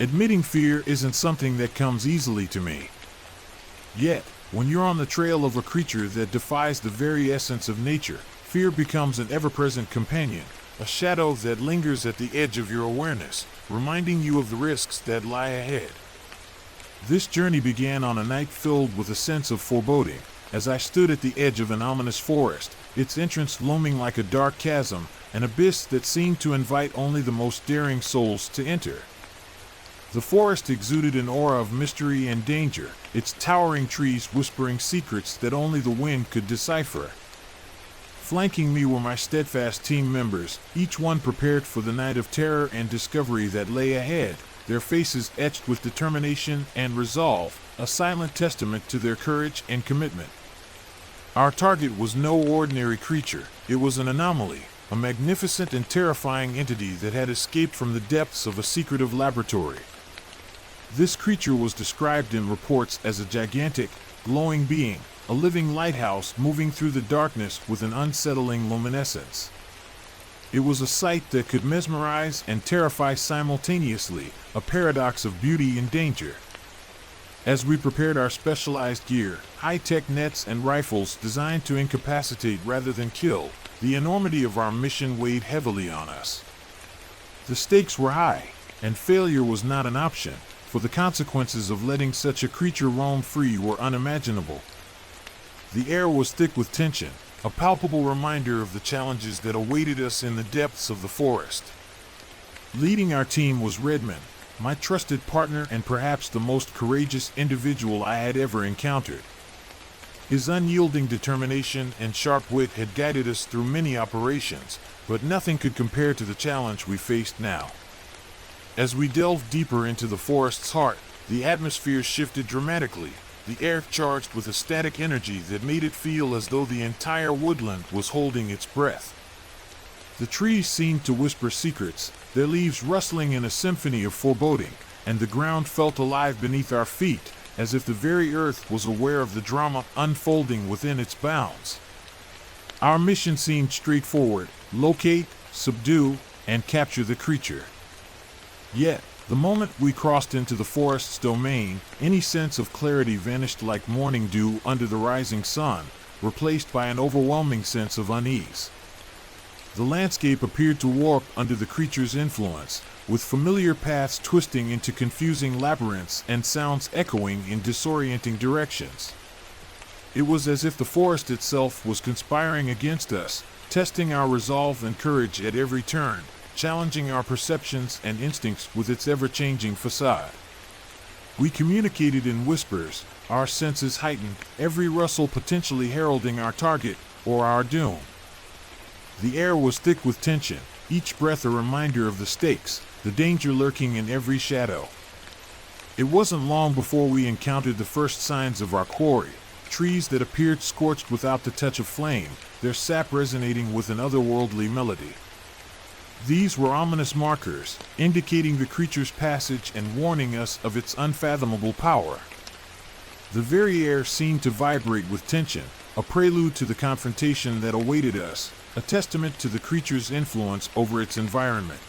Admitting fear isn't something that comes easily to me. Yet, when you're on the trail of a creature that defies the very essence of nature, fear becomes an ever-present companion, a shadow that lingers at the edge of your awareness, reminding you of the risks that lie ahead. This journey began on a night filled with a sense of foreboding, as I stood at the edge of an ominous forest, its entrance looming like a dark chasm, an abyss that seemed to invite only the most daring souls to enter. The forest exuded an aura of mystery and danger, its towering trees whispering secrets that only the wind could decipher. Flanking me were my steadfast team members, each one prepared for the night of terror and discovery that lay ahead, their faces etched with determination and resolve, a silent testament to their courage and commitment. Our target was no ordinary creature, it was an anomaly, a magnificent and terrifying entity that had escaped from the depths of a secretive laboratory. This creature was described in reports as a gigantic, glowing being, a living lighthouse moving through the darkness with an unsettling luminescence. It was a sight that could mesmerize and terrify simultaneously, a paradox of beauty and danger. As we prepared our specialized gear, high-tech nets and rifles designed to incapacitate rather than kill, the enormity of our mission weighed heavily on us. The stakes were high, and failure was not an option, for the consequences of letting such a creature roam free were unimaginable. The air was thick with tension, a palpable reminder of the challenges that awaited us in the depths of the forest. Leading our team was Redmond, my trusted partner and perhaps the most courageous individual I had ever encountered. His unyielding determination and sharp wit had guided us through many operations, but nothing could compare to the challenge we faced now. As we delved deeper into the forest's heart, the atmosphere shifted dramatically, the air charged with a static energy that made it feel as though the entire woodland was holding its breath. The trees seemed to whisper secrets, their leaves rustling in a symphony of foreboding, and the ground felt alive beneath our feet, as if the very earth was aware of the drama unfolding within its bounds. Our mission seemed straightforward: locate, subdue, and capture the creature. Yet, the moment we crossed into the forest's domain, any sense of clarity vanished like morning dew under the rising sun, replaced by an overwhelming sense of unease. The landscape appeared to warp under the creature's influence, with familiar paths twisting into confusing labyrinths and sounds echoing in disorienting directions. It was as if the forest itself was conspiring against us, testing our resolve and courage at every turn, challenging our perceptions and instincts with its ever-changing facade. We communicated in whispers, our senses heightened, every rustle potentially heralding our target or our doom. The air was thick with tension, each breath a reminder of the stakes, the danger lurking in every shadow. It wasn't long before we encountered the first signs of our quarry, trees that appeared scorched without the touch of flame, their sap resonating with an otherworldly melody. These were ominous markers, indicating the creature's passage and warning us of its unfathomable power. The very air seemed to vibrate with tension, a prelude to the confrontation that awaited us, a testament to the creature's influence over its environment.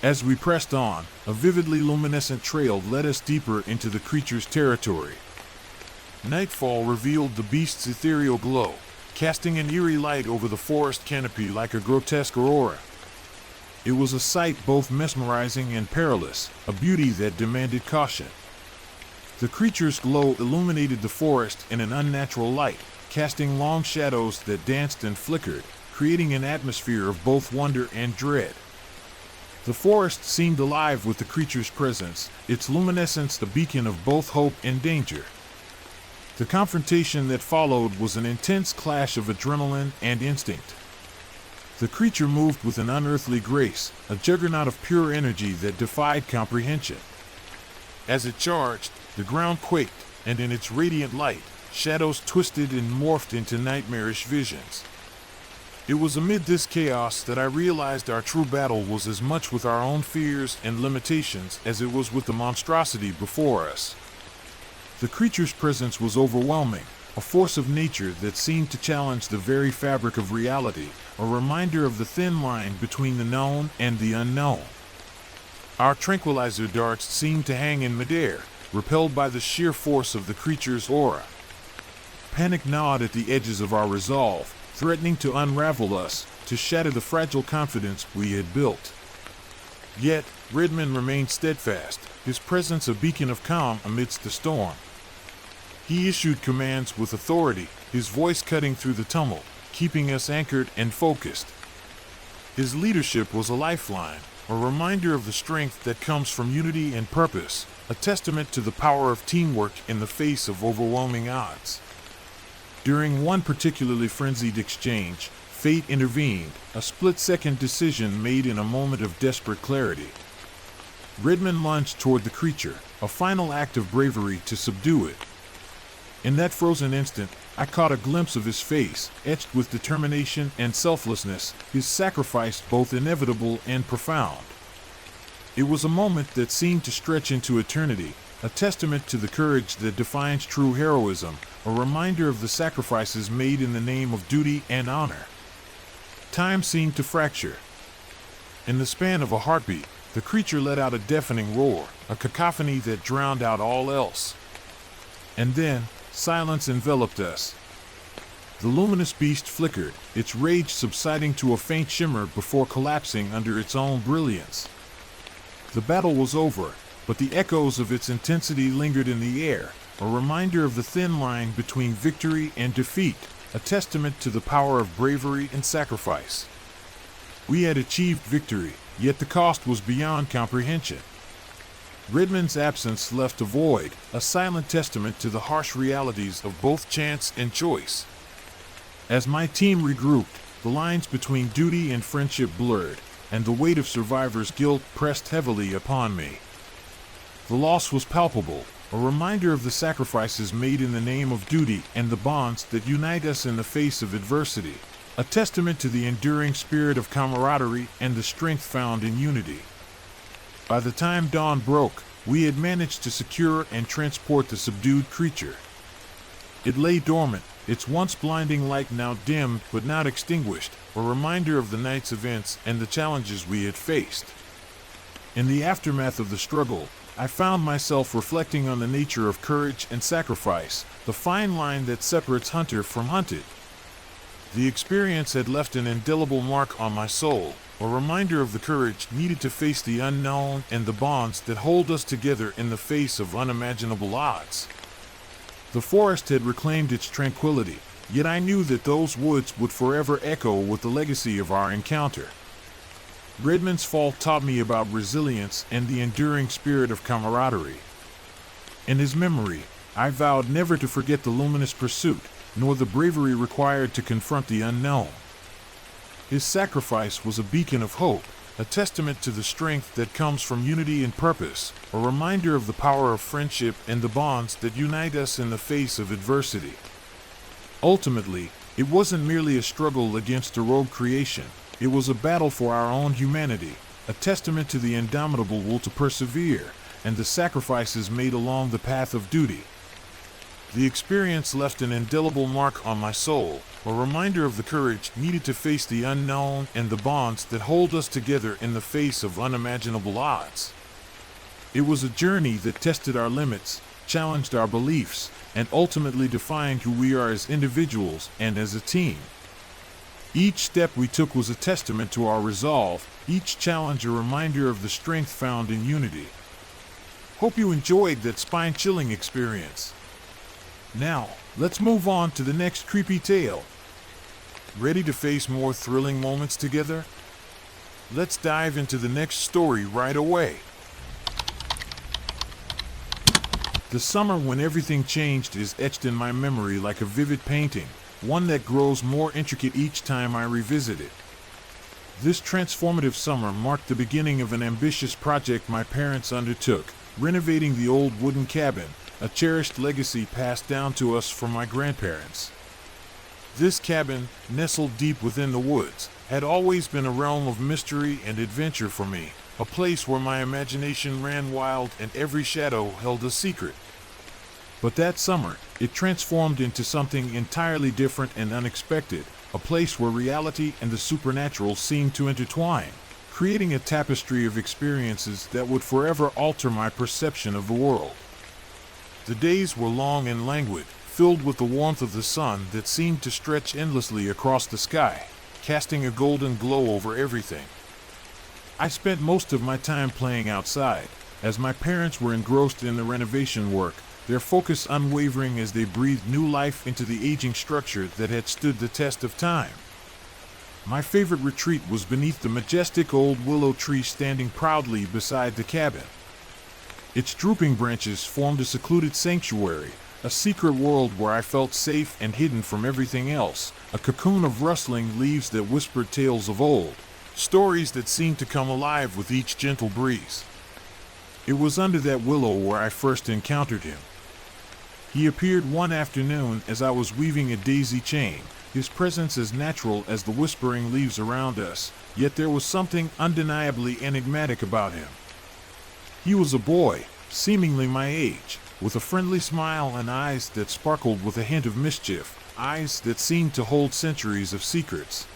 As we pressed on, a vividly luminescent trail led us deeper into the creature's territory. Nightfall revealed the beast's ethereal glow, casting an eerie light over the forest canopy like a grotesque aurora. It was a sight both mesmerizing and perilous, a beauty that demanded caution. The creature's glow illuminated the forest in an unnatural light, casting long shadows that danced and flickered, creating an atmosphere of both wonder and dread. The forest seemed alive with the creature's presence, its luminescence a beacon of both hope and danger. The confrontation that followed was an intense clash of adrenaline and instinct. The creature moved with an unearthly grace, a juggernaut of pure energy that defied comprehension. As it charged, the ground quaked, and in its radiant light, shadows twisted and morphed into nightmarish visions. It was amid this chaos that I realized our true battle was as much with our own fears and limitations as it was with the monstrosity before us. The creature's presence was overwhelming, a force of nature that seemed to challenge the very fabric of reality, a reminder of the thin line between the known and the unknown. Our tranquilizer darts seemed to hang in midair, repelled by the sheer force of the creature's aura. Panic gnawed at the edges of our resolve, threatening to unravel us, to shatter the fragile confidence we had built. Yet, Redmond remained steadfast, his presence a beacon of calm amidst the storm. He issued commands with authority, his voice cutting through the tumult, keeping us anchored and focused. His leadership was a lifeline, a reminder of the strength that comes from unity and purpose, a testament to the power of teamwork in the face of overwhelming odds. During one particularly frenzied exchange, fate intervened, a split-second decision made in a moment of desperate clarity. Redmond lunged toward the creature, a final act of bravery to subdue it. In that frozen instant, I caught a glimpse of his face, etched with determination and selflessness, his sacrifice both inevitable and profound. It was a moment that seemed to stretch into eternity, a testament to the courage that defines true heroism, a reminder of the sacrifices made in the name of duty and honor. Time seemed to fracture. In the span of a heartbeat, the creature let out a deafening roar, a cacophony that drowned out all else. And then, silence enveloped us. The luminous beast flickered, its rage subsiding to a faint shimmer before collapsing under its own brilliance. The battle was over, but the echoes of its intensity lingered in the air, a reminder of the thin line between victory and defeat, a testament to the power of bravery and sacrifice. We had achieved victory, yet the cost was beyond comprehension. Redmond's absence left a void, a silent testament to the harsh realities of both chance and choice. As my team regrouped, the lines between duty and friendship blurred, and the weight of survivor's guilt pressed heavily upon me. The loss was palpable, a reminder of the sacrifices made in the name of duty and the bonds that unite us in the face of adversity, a testament to the enduring spirit of camaraderie and the strength found in unity. By the time dawn broke, we had managed to secure and transport the subdued creature. It lay dormant, its once blinding light now dimmed but not extinguished, a reminder of the night's events and the challenges we had faced. In the aftermath of the struggle, I found myself reflecting on the nature of courage and sacrifice, the fine line that separates hunter from hunted. The experience had left an indelible mark on my soul, a reminder of the courage needed to face the unknown and the bonds that hold us together in the face of unimaginable odds. The forest had reclaimed its tranquility, yet I knew that those woods would forever echo with the legacy of our encounter. Redmond's fall taught me about resilience and the enduring spirit of camaraderie. In his memory, I vowed never to forget the luminous pursuit, nor the bravery required to confront the unknown. His sacrifice was a beacon of hope, a testament to the strength that comes from unity and purpose, a reminder of the power of friendship and the bonds that unite us in the face of adversity. Ultimately, it wasn't merely a struggle against a rogue creation, it was a battle for our own humanity, a testament to the indomitable will to persevere, and the sacrifices made along the path of duty. The experience left an indelible mark on my soul, a reminder of the courage needed to face the unknown and the bonds that hold us together in the face of unimaginable odds. It was a journey that tested our limits, challenged our beliefs, and ultimately defined who we are as individuals and as a team. Each step we took was a testament to our resolve, each challenge a reminder of the strength found in unity. Hope you enjoyed that spine-chilling experience. Now, let's move on to the next creepy tale. Ready to face more thrilling moments together? Let's dive into the next story right away. The summer when everything changed is etched in my memory like a vivid painting, one that grows more intricate each time I revisit it. This transformative summer marked the beginning of an ambitious project my parents undertook, renovating the old wooden cabin, a cherished legacy passed down to us from my grandparents. This cabin, nestled deep within the woods, had always been a realm of mystery and adventure for me, a place where my imagination ran wild and every shadow held a secret. But that summer, it transformed into something entirely different and unexpected, a place where reality and the supernatural seemed to intertwine. creating a tapestry of experiences that would forever alter my perception of the world. The days were long and languid, filled with the warmth of the sun that seemed to stretch endlessly across the sky, casting a golden glow over everything. I spent most of my time playing outside, as my parents were engrossed in the renovation work, their focus unwavering as they breathed new life into the aging structure that had stood the test of time. My favorite retreat was beneath the majestic old willow tree standing proudly beside the cabin. Its drooping branches formed a secluded sanctuary, a secret world where I felt safe and hidden from everything else, a cocoon of rustling leaves that whispered tales of old, stories that seemed to come alive with each gentle breeze. It was under that willow where I first encountered him. He appeared one afternoon as I was weaving a daisy chain, his presence as natural as the whispering leaves around us, yet there was something undeniably enigmatic about him. He was a boy, seemingly my age, with a friendly smile and eyes that sparkled with a hint of mischief, eyes that seemed to hold centuries of secrets.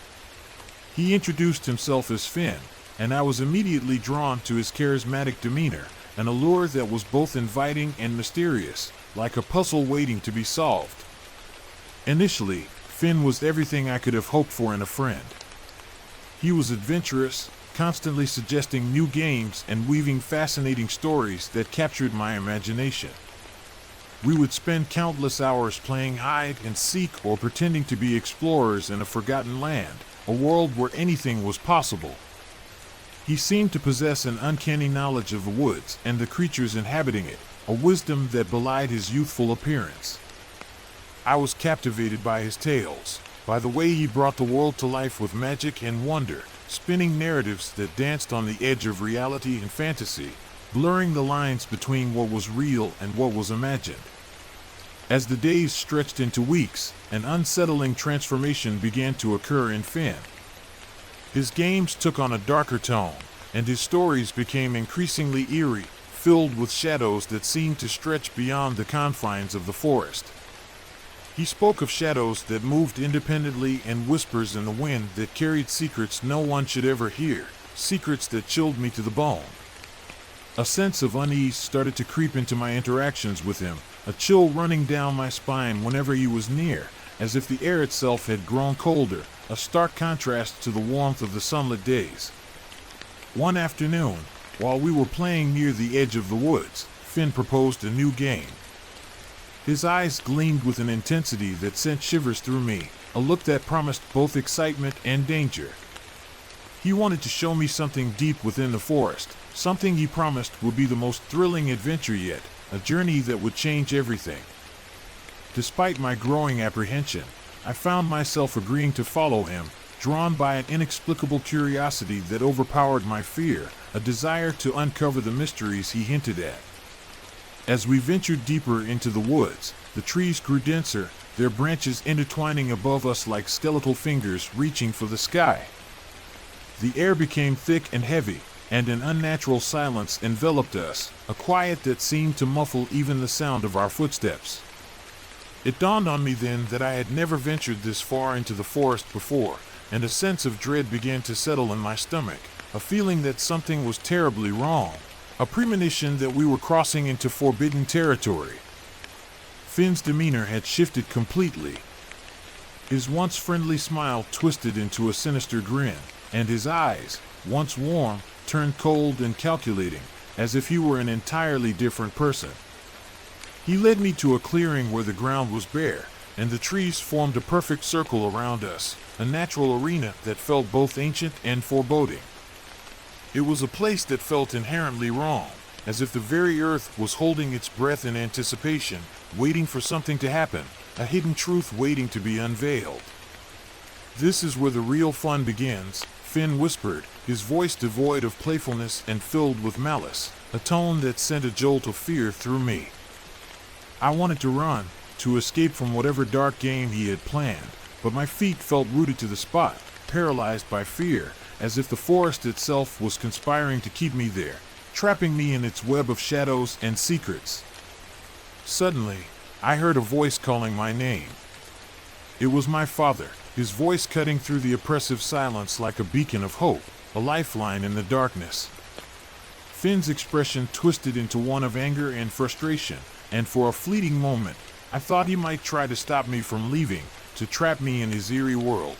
He introduced himself as Finn, and I was immediately drawn to his charismatic demeanor, an allure that was both inviting and mysterious, like a puzzle waiting to be solved. Initially, Finn was everything I could have hoped for in a friend. He was adventurous, constantly suggesting new games and weaving fascinating stories that captured my imagination. We would spend countless hours playing hide and seek or pretending to be explorers in a forgotten land, a world where anything was possible. He seemed to possess an uncanny knowledge of the woods and the creatures inhabiting it, a wisdom that belied his youthful appearance. I was captivated by his tales, by the way he brought the world to life with magic and wonder, spinning narratives that danced on the edge of reality and fantasy, blurring the lines between what was real and what was imagined. As the days stretched into weeks, an unsettling transformation began to occur in Finn. His games took on a darker tone, and his stories became increasingly eerie, filled with shadows that seemed to stretch beyond the confines of the forest. He spoke of shadows that moved independently and whispers in the wind that carried secrets no one should ever hear, secrets that chilled me to the bone. A sense of unease started to creep into my interactions with him, a chill running down my spine whenever he was near, as if the air itself had grown colder, a stark contrast to the warmth of the sunlit days. One afternoon, while we were playing near the edge of the woods, Finn proposed a new game. His eyes gleamed with an intensity that sent shivers through me, a look that promised both excitement and danger. He wanted to show me something deep within the forest, something he promised would be the most thrilling adventure yet, a journey that would change everything. Despite my growing apprehension, I found myself agreeing to follow him, drawn by an inexplicable curiosity that overpowered my fear, a desire to uncover the mysteries he hinted at. As we ventured deeper into the woods, the trees grew denser, their branches intertwining above us like skeletal fingers reaching for the sky. The air became thick and heavy, and an unnatural silence enveloped us, a quiet that seemed to muffle even the sound of our footsteps. It dawned on me then that I had never ventured this far into the forest before, and a sense of dread began to settle in my stomach, a feeling that something was terribly wrong. A premonition that we were crossing into forbidden territory. Finn's demeanor had shifted completely. His once friendly smile twisted into a sinister grin, and his eyes, once warm, turned cold and calculating, as if he were an entirely different person. He led me to a clearing where the ground was bare, and the trees formed a perfect circle around us, a natural arena that felt both ancient and foreboding. It was a place that felt inherently wrong, as if the very earth was holding its breath in anticipation, waiting for something to happen, a hidden truth waiting to be unveiled. "This is where the real fun begins," Finn whispered, his voice devoid of playfulness and filled with malice, a tone that sent a jolt of fear through me. I wanted to run, to escape from whatever dark game he had planned, but my feet felt rooted to the spot, paralyzed by fear, as if the forest itself was conspiring to keep me there, trapping me in its web of shadows and secrets. Suddenly, I heard a voice calling my name. It was my father, his voice cutting through the oppressive silence like a beacon of hope. a lifeline in the darkness. Finn's expression twisted into one of anger and frustration, and for a fleeting moment, I thought he might try to stop me from leaving, to trap me in his eerie world.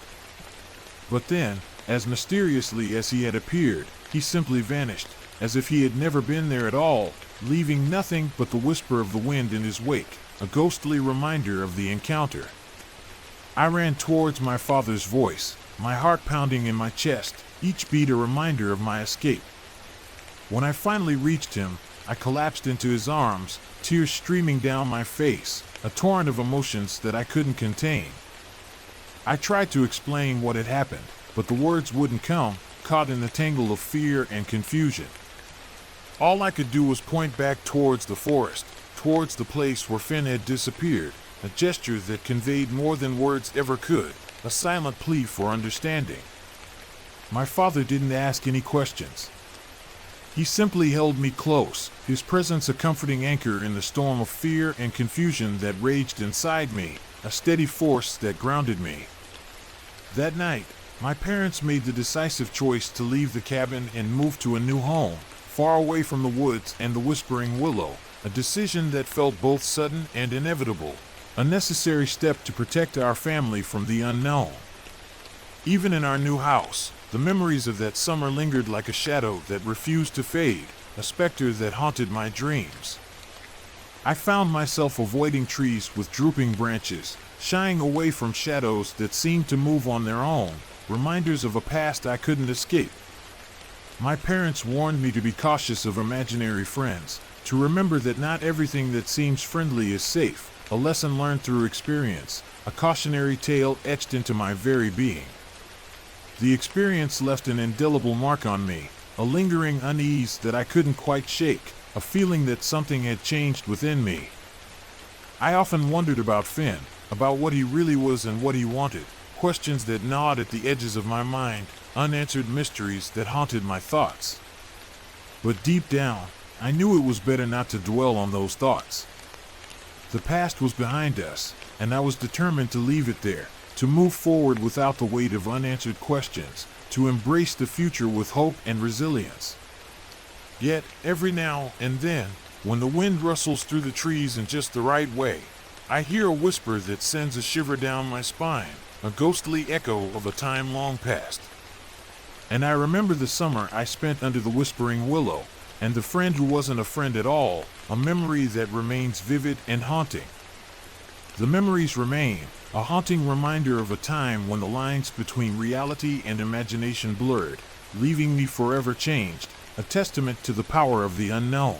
But then, as mysteriously as he had appeared, he simply vanished, as if he had never been there at all, leaving nothing but the whisper of the wind in his wake, a ghostly reminder of the encounter. I ran towards my father's voice, my heart pounding in my chest, each beat a reminder of my escape. When I finally reached him, I collapsed into his arms, tears streaming down my face, a torrent of emotions that I couldn't contain. I tried to explain what had happened, but the words wouldn't come, caught in the tangle of fear and confusion. All I could do was point back towards the forest, towards the place where Finn had disappeared, a gesture that conveyed more than words ever could, a silent plea for understanding. My father didn't ask any questions. He simply held me close, his presence a comforting anchor in the storm of fear and confusion that raged inside me, a steady force that grounded me. That night, my parents made the decisive choice to leave the cabin and move to a new home, far away from the woods and the whispering willow, a decision that felt both sudden and inevitable, a necessary step to protect our family from the unknown. Even in our new house, the memories of that summer lingered like a shadow that refused to fade, a specter that haunted my dreams. I found myself avoiding trees with drooping branches, shying away from shadows that seemed to move on their own, reminders of a past I couldn't escape. My parents warned me to be cautious of imaginary friends, to remember that not everything that seems friendly is safe, a lesson learned through experience, a cautionary tale etched into my very being. The experience left an indelible mark on me, a lingering unease that I couldn't quite shake, a feeling that something had changed within me. I often wondered about Finn, about what he really was and what he wanted, questions that gnawed at the edges of my mind, unanswered mysteries that haunted my thoughts. But deep down, I knew it was better not to dwell on those thoughts. The past was behind us, and I was determined to leave it there, to move forward without the weight of unanswered questions, to embrace the future with hope and resilience. Yet, every now and then, when the wind rustles through the trees in just the right way, I hear a whisper that sends a shiver down my spine, a ghostly echo of a time long past. And I remember the summer I spent under the whispering willow, and the friend who wasn't a friend at all, a memory that remains vivid and haunting. The memories remain, a haunting reminder of a time when the lines between reality and imagination blurred, leaving me forever changed, a testament to the power of the unknown.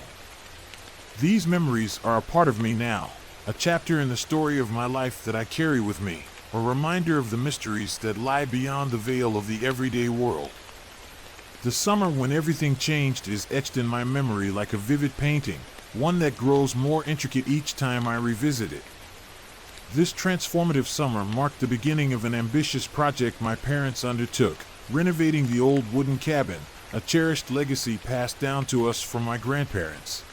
These memories are a part of me now, a chapter in the story of my life that I carry with me, a reminder of the mysteries that lie beyond the veil of the everyday world. The summer when everything changed is etched in my memory like a vivid painting, one that grows more intricate each time I revisit it. This transformative summer marked the beginning of an ambitious project my parents undertook, renovating the old wooden cabin, a cherished legacy passed down to us from my grandparents.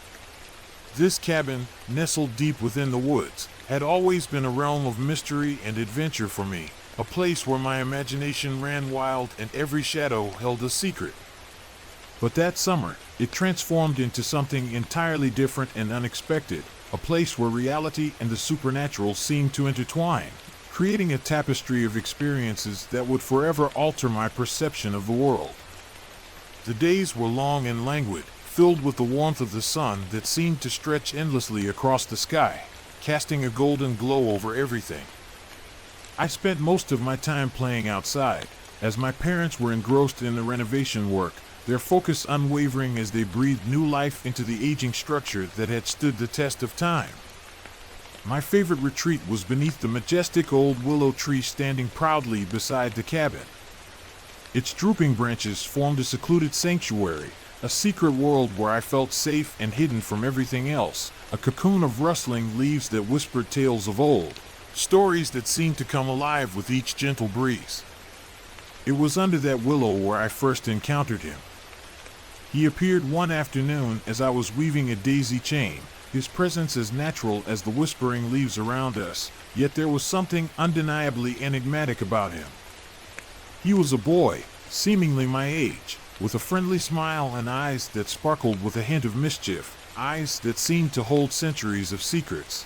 This cabin, nestled deep within the woods, had always been a realm of mystery and adventure for me, a place where my imagination ran wild and every shadow held a secret. But that summer, it transformed into something entirely different and unexpected, a place where reality and the supernatural seemed to intertwine, creating a tapestry of experiences that would forever alter my perception of the world. The days were long and languid, filled with the warmth of the sun that seemed to stretch endlessly across the sky, casting a golden glow over everything. I spent most of my time playing outside, as my parents were engrossed in the renovation work, their focus unwavering as they breathed new life into the aging structure that had stood the test of time. My favorite retreat was beneath the majestic old willow tree standing proudly beside the cabin. Its drooping branches formed a secluded sanctuary, a secret world where I felt safe and hidden from everything else, a cocoon of rustling leaves that whispered tales of old, stories that seemed to come alive with each gentle breeze. It was under that willow where I first encountered him. He appeared one afternoon as I was weaving a daisy chain, his presence as natural as the whispering leaves around us, yet there was something undeniably enigmatic about him. He was a boy, seemingly my age, with a friendly smile and eyes that sparkled with a hint of mischief, eyes that seemed to hold centuries of secrets.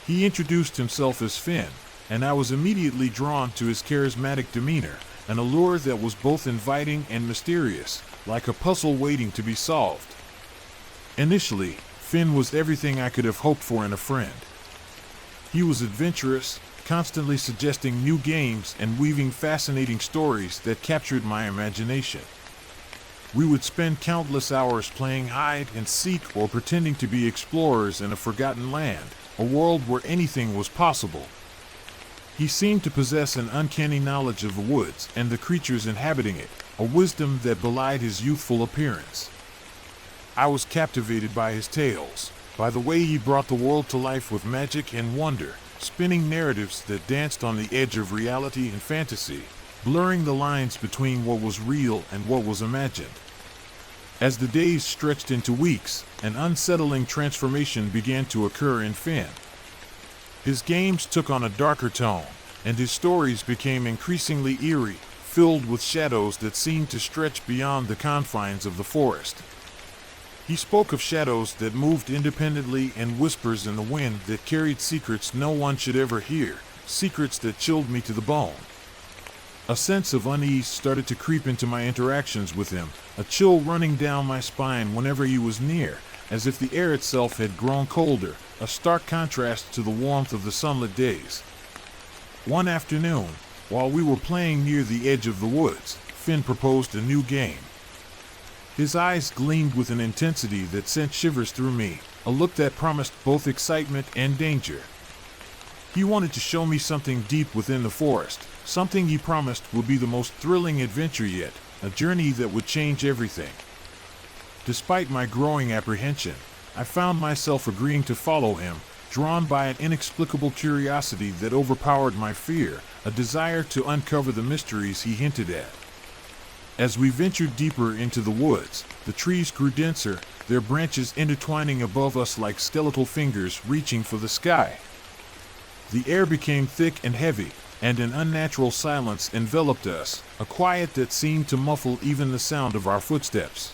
He introduced himself as Finn, and I was immediately drawn to his charismatic demeanor, an allure that was both inviting and mysterious, like a puzzle waiting to be solved. Initially, Finn was everything I could have hoped for in a friend. He was adventurous, constantly suggesting new games and weaving fascinating stories that captured my imagination. We would spend countless hours playing hide and seek or pretending to be explorers in a forgotten land, a world where anything was possible. He seemed to possess an uncanny knowledge of the woods and the creatures inhabiting it, a wisdom that belied his youthful appearance. I was captivated by his tales, by the way he brought the world to life with magic and wonder, spinning narratives that danced on the edge of reality and fantasy, blurring the lines between what was real and what was imagined. As the days stretched into weeks, an unsettling transformation began to occur in Finn. His games took on a darker tone, and his stories became increasingly eerie, filled with shadows that seemed to stretch beyond the confines of the forest. He spoke of shadows that moved independently and whispers in the wind that carried secrets no one should ever hear, secrets that chilled me to the bone. A sense of unease started to creep into my interactions with him, a chill running down my spine whenever he was near, as if the air itself had grown colder, a stark contrast to the warmth of the sunlit days. One afternoon, while we were playing near the edge of the woods, Finn proposed a new game. His eyes gleamed with an intensity that sent shivers through me, a look that promised both excitement and danger. He wanted to show me something deep within the forest, something he promised would be the most thrilling adventure yet, a journey that would change everything. Despite my growing apprehension, I found myself agreeing to follow him, drawn by an inexplicable curiosity that overpowered my fear, a desire to uncover the mysteries he hinted at. As we ventured deeper into the woods, the trees grew denser, their branches intertwining above us like skeletal fingers reaching for the sky. The air became thick and heavy, and an unnatural silence enveloped us, a quiet that seemed to muffle even the sound of our footsteps.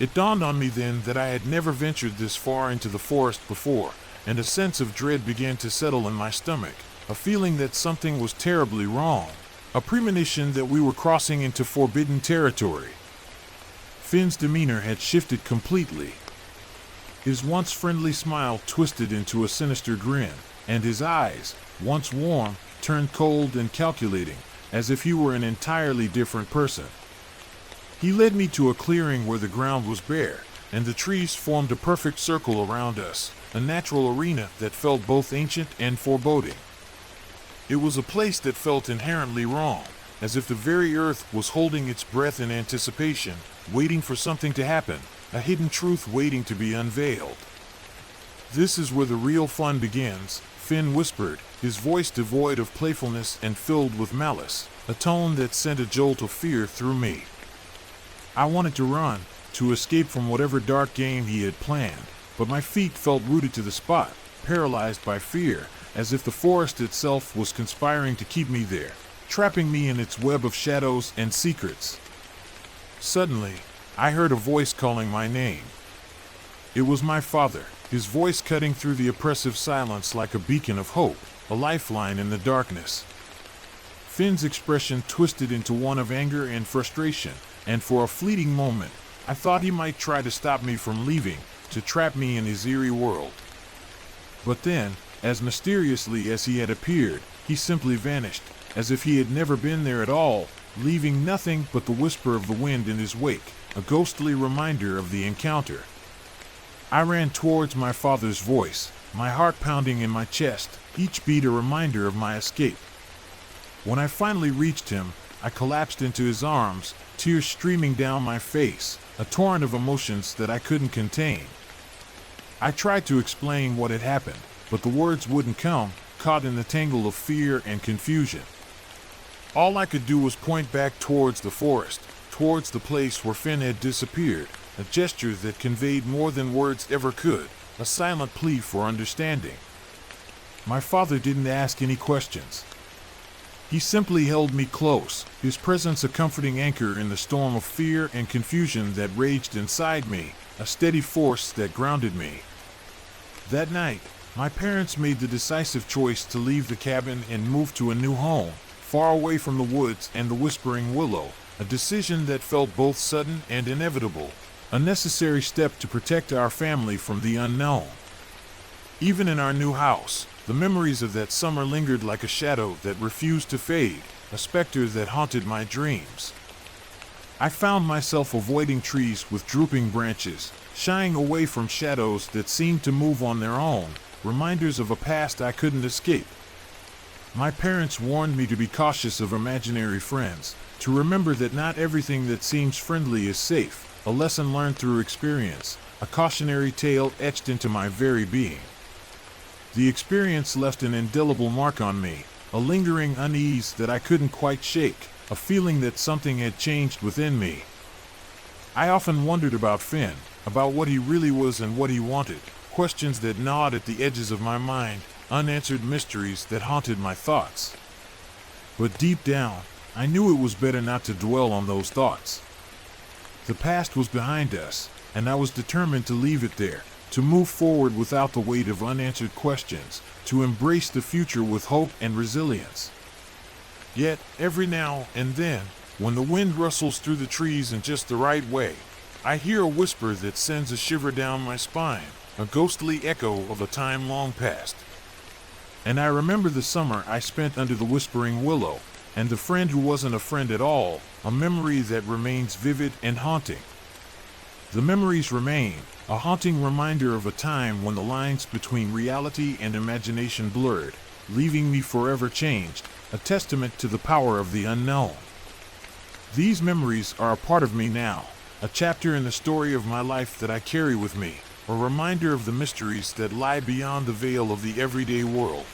It dawned on me then that I had never ventured this far into the forest before, and a sense of dread began to settle in my stomach, a feeling that something was terribly wrong, a premonition that we were crossing into forbidden territory. Finn's demeanor had shifted completely. His once friendly smile twisted into a sinister grin, and his eyes, once warm, turned cold and calculating, as if he were an entirely different person. He led me to a clearing where the ground was bare, and the trees formed a perfect circle around us, a natural arena that felt both ancient and foreboding. It was a place that felt inherently wrong, as if the very earth was holding its breath in anticipation, waiting for something to happen, a hidden truth waiting to be unveiled. "This is where the real fun begins," Finn whispered, his voice devoid of playfulness and filled with malice, a tone that sent a jolt of fear through me. I wanted to run, to escape from whatever dark game he had planned, but my feet felt rooted to the spot, paralyzed by fear, as if the forest itself was conspiring to keep me there, trapping me in its web of shadows and secrets. Suddenly, I heard a voice calling my name. It was my father, his voice cutting through the oppressive silence like a beacon of hope, a lifeline in the darkness. Finn's expression twisted into one of anger and frustration, and for a fleeting moment, I thought he might try to stop me from leaving, to trap me in his eerie world. But then, as mysteriously as he had appeared, he simply vanished, as if he had never been there at all, leaving nothing but the whisper of the wind in his wake, a ghostly reminder of the encounter. I ran towards my father's voice, my heart pounding in my chest, each beat a reminder of my escape. When I finally reached him, I collapsed into his arms, tears streaming down my face, a torrent of emotions that I couldn't contain. I tried to explain what had happened, but the words wouldn't come, caught in the tangle of fear and confusion. All I could do was point back towards the forest, towards the place where Finn had disappeared, a gesture that conveyed more than words ever could, a silent plea for understanding. My father didn't ask any questions. He simply held me close, his presence a comforting anchor in the storm of fear and confusion that raged inside me, a steady force that grounded me. That night, my parents made the decisive choice to leave the cabin and move to a new home, far away from the woods and the whispering willow, a decision that felt both sudden and inevitable, a necessary step to protect our family from the unknown. Even in our new house, the memories of that summer lingered like a shadow that refused to fade, a specter that haunted my dreams. I found myself avoiding trees with drooping branches, shying away from shadows that seemed to move on their own, reminders of a past I couldn't escape. My parents warned me to be cautious of imaginary friends, to remember that not everything that seems friendly is safe, a lesson learned through experience, a cautionary tale etched into my very being. The experience left an indelible mark on me, a lingering unease that I couldn't quite shake, a feeling that something had changed within me. I often wondered about Finn, about what he really was and what he wanted, questions that gnawed at the edges of my mind, unanswered mysteries that haunted my thoughts. But deep down, I knew it was better not to dwell on those thoughts. The past was behind us, and I was determined to leave it there, to move forward without the weight of unanswered questions, to embrace the future with hope and resilience. Yet, every now and then, when the wind rustles through the trees in just the right way, I hear a whisper that sends a shiver down my spine, a ghostly echo of a time long past. And I remember the summer I spent under the whispering willow, and the friend who wasn't a friend at all, a memory that remains vivid and haunting. The memories remain, a haunting reminder of a time when the lines between reality and imagination blurred, leaving me forever changed, a testament to the power of the unknown. These memories are a part of me now, a chapter in the story of my life that I carry with me, a reminder of the mysteries that lie beyond the veil of the everyday world.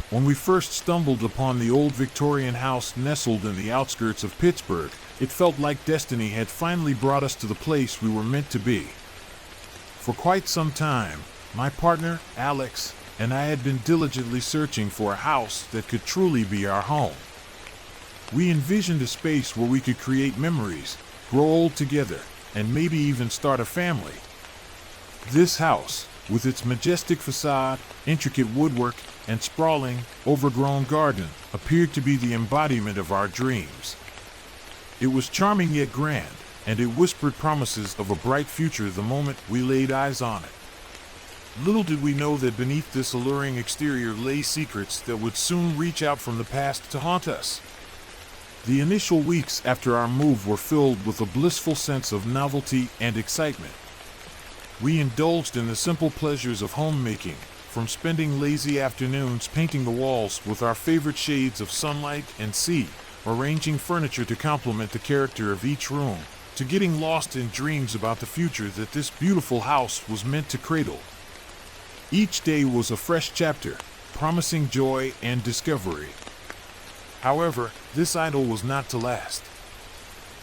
When we first stumbled upon the old Victorian house nestled in the outskirts of Pittsburgh, it felt like destiny had finally brought us to the place we were meant to be. For quite some time, my partner, Alex, and I had been diligently searching for a house that could truly be our home. We envisioned a space where we could create memories, grow old together, and maybe even start a family. This house, with its majestic facade, intricate woodwork, and sprawling, overgrown garden, appeared to be the embodiment of our dreams. It was charming yet grand, and it whispered promises of a bright future the moment we laid eyes on it. Little did we know that beneath this alluring exterior lay secrets that would soon reach out from the past to haunt us. The initial weeks after our move were filled with a blissful sense of novelty and excitement. We indulged in the simple pleasures of homemaking, from spending lazy afternoons painting the walls with our favorite shades of sunlight and sea, arranging furniture to complement the character of each room, to getting lost in dreams about the future that this beautiful house was meant to cradle. Each day was a fresh chapter, promising joy and discovery. However, this idyll was not to last.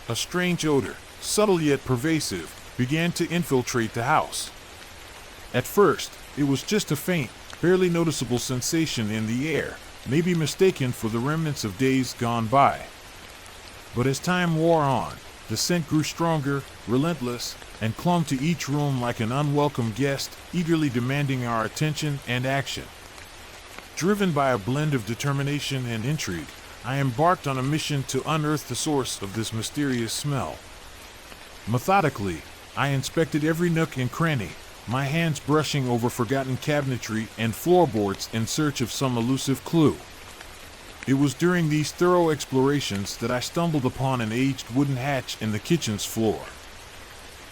A strange odor, subtle yet pervasive, began to infiltrate the house. At first, it was just a faint, barely noticeable sensation in the air, maybe mistaken for the remnants of days gone by. But as time wore on, the scent grew stronger, relentless, and clung to each room like an unwelcome guest, eagerly demanding our attention and action. Driven by a blend of determination and intrigue, I embarked on a mission to unearth the source of this mysterious smell. Methodically, I inspected every nook and cranny, my hands brushing over forgotten cabinetry and floorboards in search of some elusive clue. It was during these thorough explorations that I stumbled upon an aged wooden hatch in the kitchen's floor.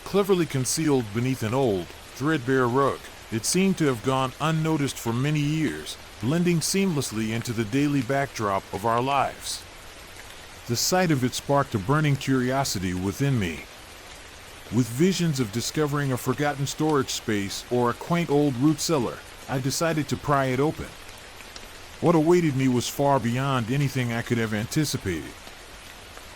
Cleverly concealed beneath an old, threadbare rug, it seemed to have gone unnoticed for many years, blending seamlessly into the daily backdrop of our lives. The sight of it sparked a burning curiosity within me. With visions of discovering a forgotten storage space or a quaint old root cellar, I decided to pry it open. What awaited me was far beyond anything I could have anticipated.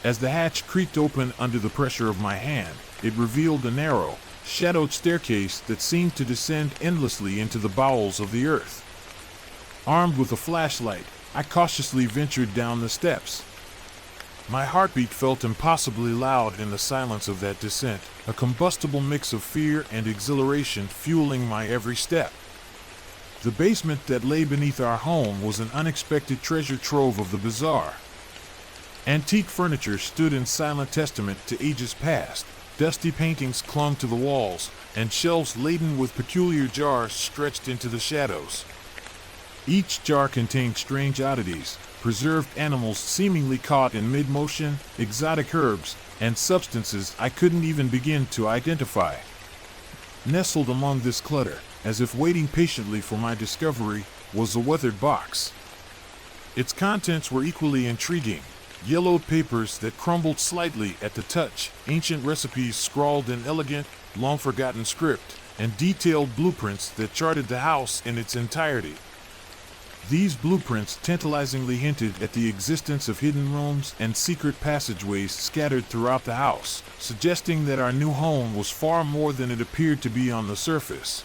As the hatch creaked open under the pressure of my hand, it revealed a narrow, shadowed staircase that seemed to descend endlessly into the bowels of the earth. Armed with a flashlight, I cautiously ventured down the steps. My heartbeat felt impossibly loud in the silence of that descent, a combustible mix of fear and exhilaration fueling my every step. The basement that lay beneath our home was an unexpected treasure trove of the bizarre. Antique furniture stood in silent testament to ages past, dusty paintings clung to the walls, and shelves laden with peculiar jars stretched into the shadows. Each jar contained strange oddities, preserved animals seemingly caught in mid-motion, exotic herbs, and substances I couldn't even begin to identify. Nestled among this clutter, as if waiting patiently for my discovery, was a weathered box. Its contents were equally intriguing: yellowed papers that crumbled slightly at the touch, ancient recipes scrawled in elegant, long-forgotten script, and detailed blueprints that charted the house in its entirety. These blueprints tantalizingly hinted at the existence of hidden rooms and secret passageways scattered throughout the house, suggesting that our new home was far more than it appeared to be on the surface.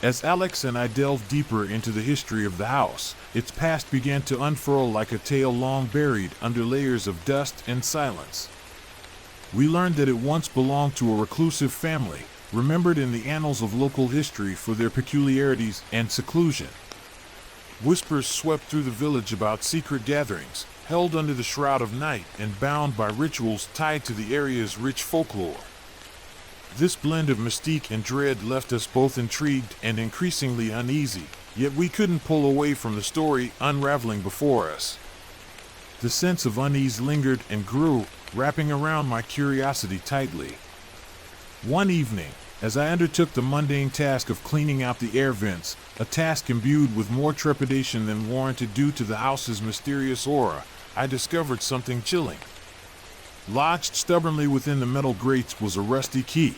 As Alex and I delved deeper into the history of the house, its past began to unfurl like a tale long buried under layers of dust and silence. We learned that it once belonged to a reclusive family, remembered in the annals of local history for their peculiarities and seclusion. Whispers swept through the village about secret gatherings, held under the shroud of night and bound by rituals tied to the area's rich folklore. This blend of mystique and dread left us both intrigued and increasingly uneasy, yet we couldn't pull away from the story unraveling before us. The sense of unease lingered and grew, wrapping around my curiosity tightly. One evening, as I undertook the mundane task of cleaning out the air vents, a task imbued with more trepidation than warranted due to the house's mysterious aura, I discovered something chilling. Lodged stubbornly within the metal grates was a rusty key.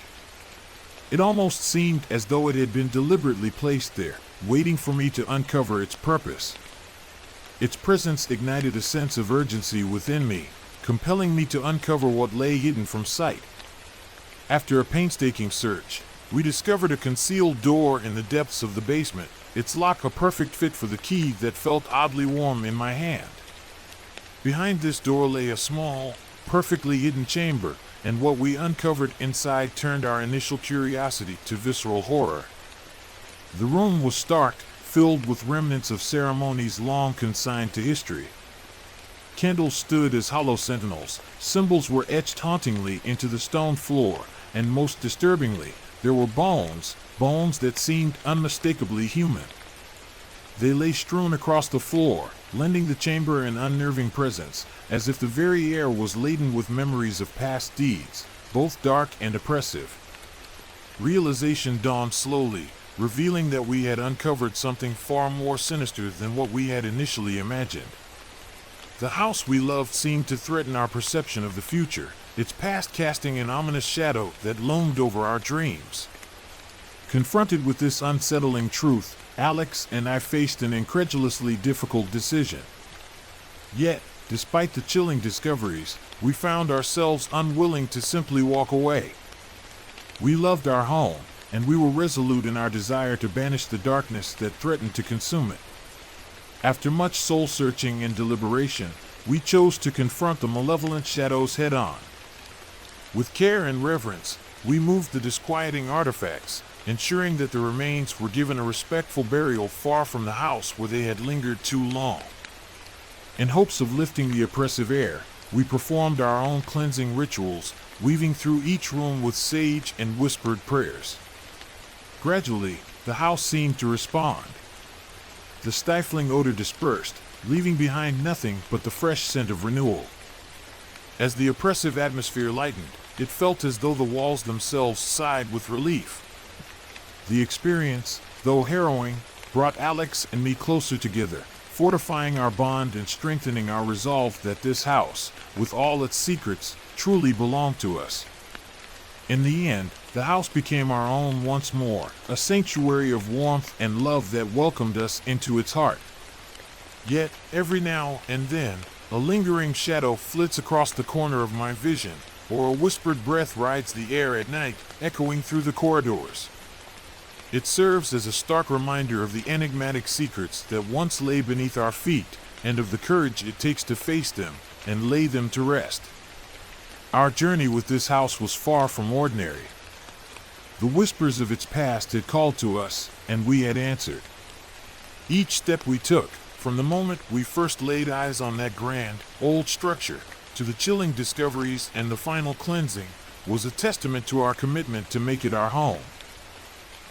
It almost seemed as though it had been deliberately placed there, waiting for me to uncover its purpose. Its presence ignited a sense of urgency within me, compelling me to uncover what lay hidden from sight. After a painstaking search, we discovered a concealed door in the depths of the basement, its lock a perfect fit for the key that felt oddly warm in my hand. Behind this door lay a small, perfectly hidden chamber, and what we uncovered inside turned our initial curiosity to visceral horror. The room was stark, filled with remnants of ceremonies long consigned to history. Candles stood as hollow sentinels, symbols were etched hauntingly into the stone floor, and most disturbingly, there were bones that seemed unmistakably human. They lay strewn across the floor, lending the chamber an unnerving presence, as if the very air was laden with memories of past deeds, both dark and oppressive. Realization dawned slowly, revealing that we had uncovered something far more sinister than what we had initially imagined. The house we loved seemed to threaten our perception of the future, its past casting an ominous shadow that loomed over our dreams. Confronted with this unsettling truth, Alex and I faced an incredulously difficult decision. Yet, despite the chilling discoveries, we found ourselves unwilling to simply walk away. We loved our home, and we were resolute in our desire to banish the darkness that threatened to consume it. After much soul-searching and deliberation, we chose to confront the malevolent shadows head-on. With care and reverence, we moved the disquieting artifacts, ensuring that the remains were given a respectful burial far from the house where they had lingered too long. In hopes of lifting the oppressive air, we performed our own cleansing rituals, weaving through each room with sage and whispered prayers. Gradually, the house seemed to respond. The stifling odor dispersed, leaving behind nothing but the fresh scent of renewal. As the oppressive atmosphere lightened, it felt as though the walls themselves sighed with relief. The experience, though harrowing, brought Alex and me closer together, fortifying our bond and strengthening our resolve that this house, with all its secrets, truly belonged to us. In the end, the house became our own once more, a sanctuary of warmth and love that welcomed us into its heart. Yet, every now and then, a lingering shadow flits across the corner of my vision, or a whispered breath rides the air at night, echoing through the corridors. It serves as a stark reminder of the enigmatic secrets that once lay beneath our feet, and of the courage it takes to face them and lay them to rest. Our journey with this house was far from ordinary. The whispers of its past had called to us, and we had answered. Each step we took, from the moment we first laid eyes on that grand, old structure, to the chilling discoveries and the final cleansing, was a testament to our commitment to make it our home.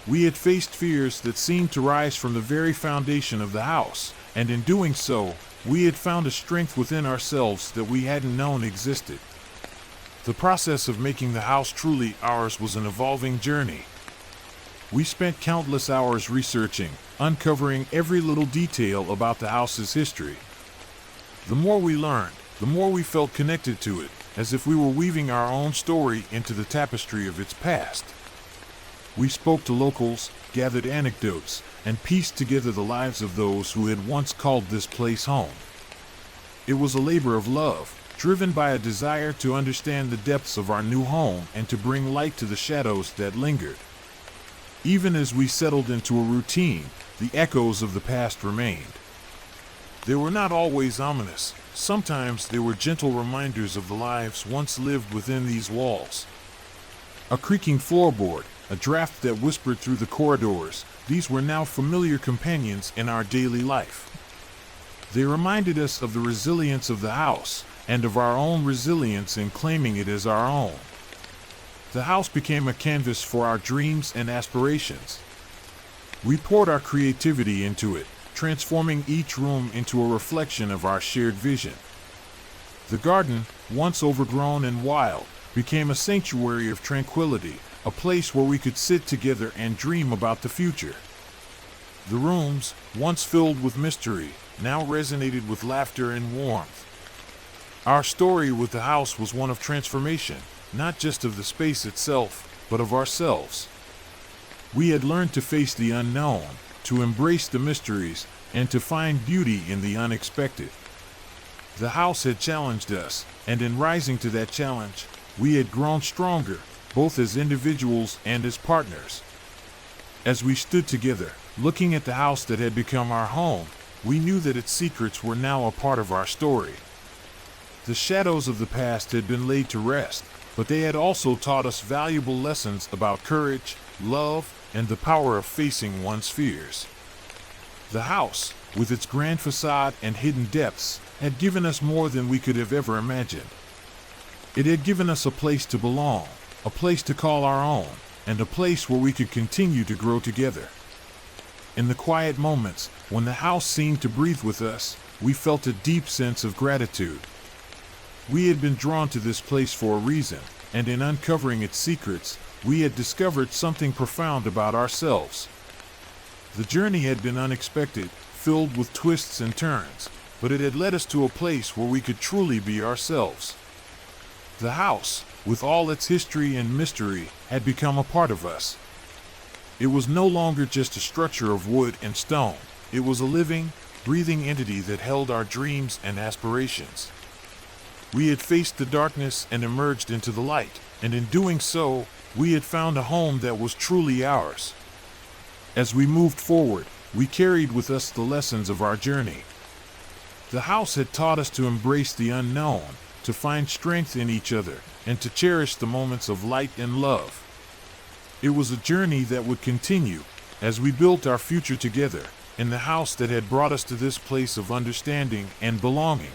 We had faced fears that seemed to rise from the very foundation of the house, and in doing so, we had found a strength within ourselves that we hadn't known existed. The process of making the house truly ours was an evolving journey. We spent countless hours researching, uncovering every little detail about the house's history. The more we learned, the more we felt connected to it, as if we were weaving our own story into the tapestry of its past. We spoke to locals, gathered anecdotes, and pieced together the lives of those who had once called this place home. It was a labor of love, driven by a desire to understand the depths of our new home and to bring light to the shadows that lingered. Even as we settled into a routine, the echoes of the past remained. They were not always ominous. Sometimes they were gentle reminders of the lives once lived within these walls. A creaking floorboard, a draft that whispered through the corridors, these were now familiar companions in our daily life. They reminded us of the resilience of the house, and of our own resilience in claiming it as our own. The house became a canvas for our dreams and aspirations. We poured our creativity into it, transforming each room into a reflection of our shared vision. The garden, once overgrown and wild, became a sanctuary of tranquility, a place where we could sit together and dream about the future. The rooms, once filled with mystery, now resonated with laughter and warmth. Our story with the house was one of transformation, not just of the space itself, but of ourselves. We had learned to face the unknown, to embrace the mysteries, and to find beauty in the unexpected. The house had challenged us, and in rising to that challenge, we had grown stronger, both as individuals and as partners. As we stood together, looking at the house that had become our home, we knew that its secrets were now a part of our story. The shadows of the past had been laid to rest, but they had also taught us valuable lessons about courage, love, and the power of facing one's fears. The house, with its grand facade and hidden depths, had given us more than we could have ever imagined. It had given us a place to belong, a place to call our own, and a place where we could continue to grow together. In the quiet moments, when the house seemed to breathe with us, we felt a deep sense of gratitude. We had been drawn to this place for a reason, and in uncovering its secrets, we had discovered something profound about ourselves. The journey had been unexpected, filled with twists and turns, but it had led us to a place where we could truly be ourselves. The house, with all its history and mystery, had become a part of us. It was no longer just a structure of wood and stone. It was a living, breathing entity that held our dreams and aspirations. We had faced the darkness and emerged into the light, and in doing so, we had found a home that was truly ours. As we moved forward, we carried with us the lessons of our journey. The house had taught us to embrace the unknown, to find strength in each other, and to cherish the moments of light and love. It was a journey that would continue, as we built our future together, in the house that had brought us to this place of understanding and belonging.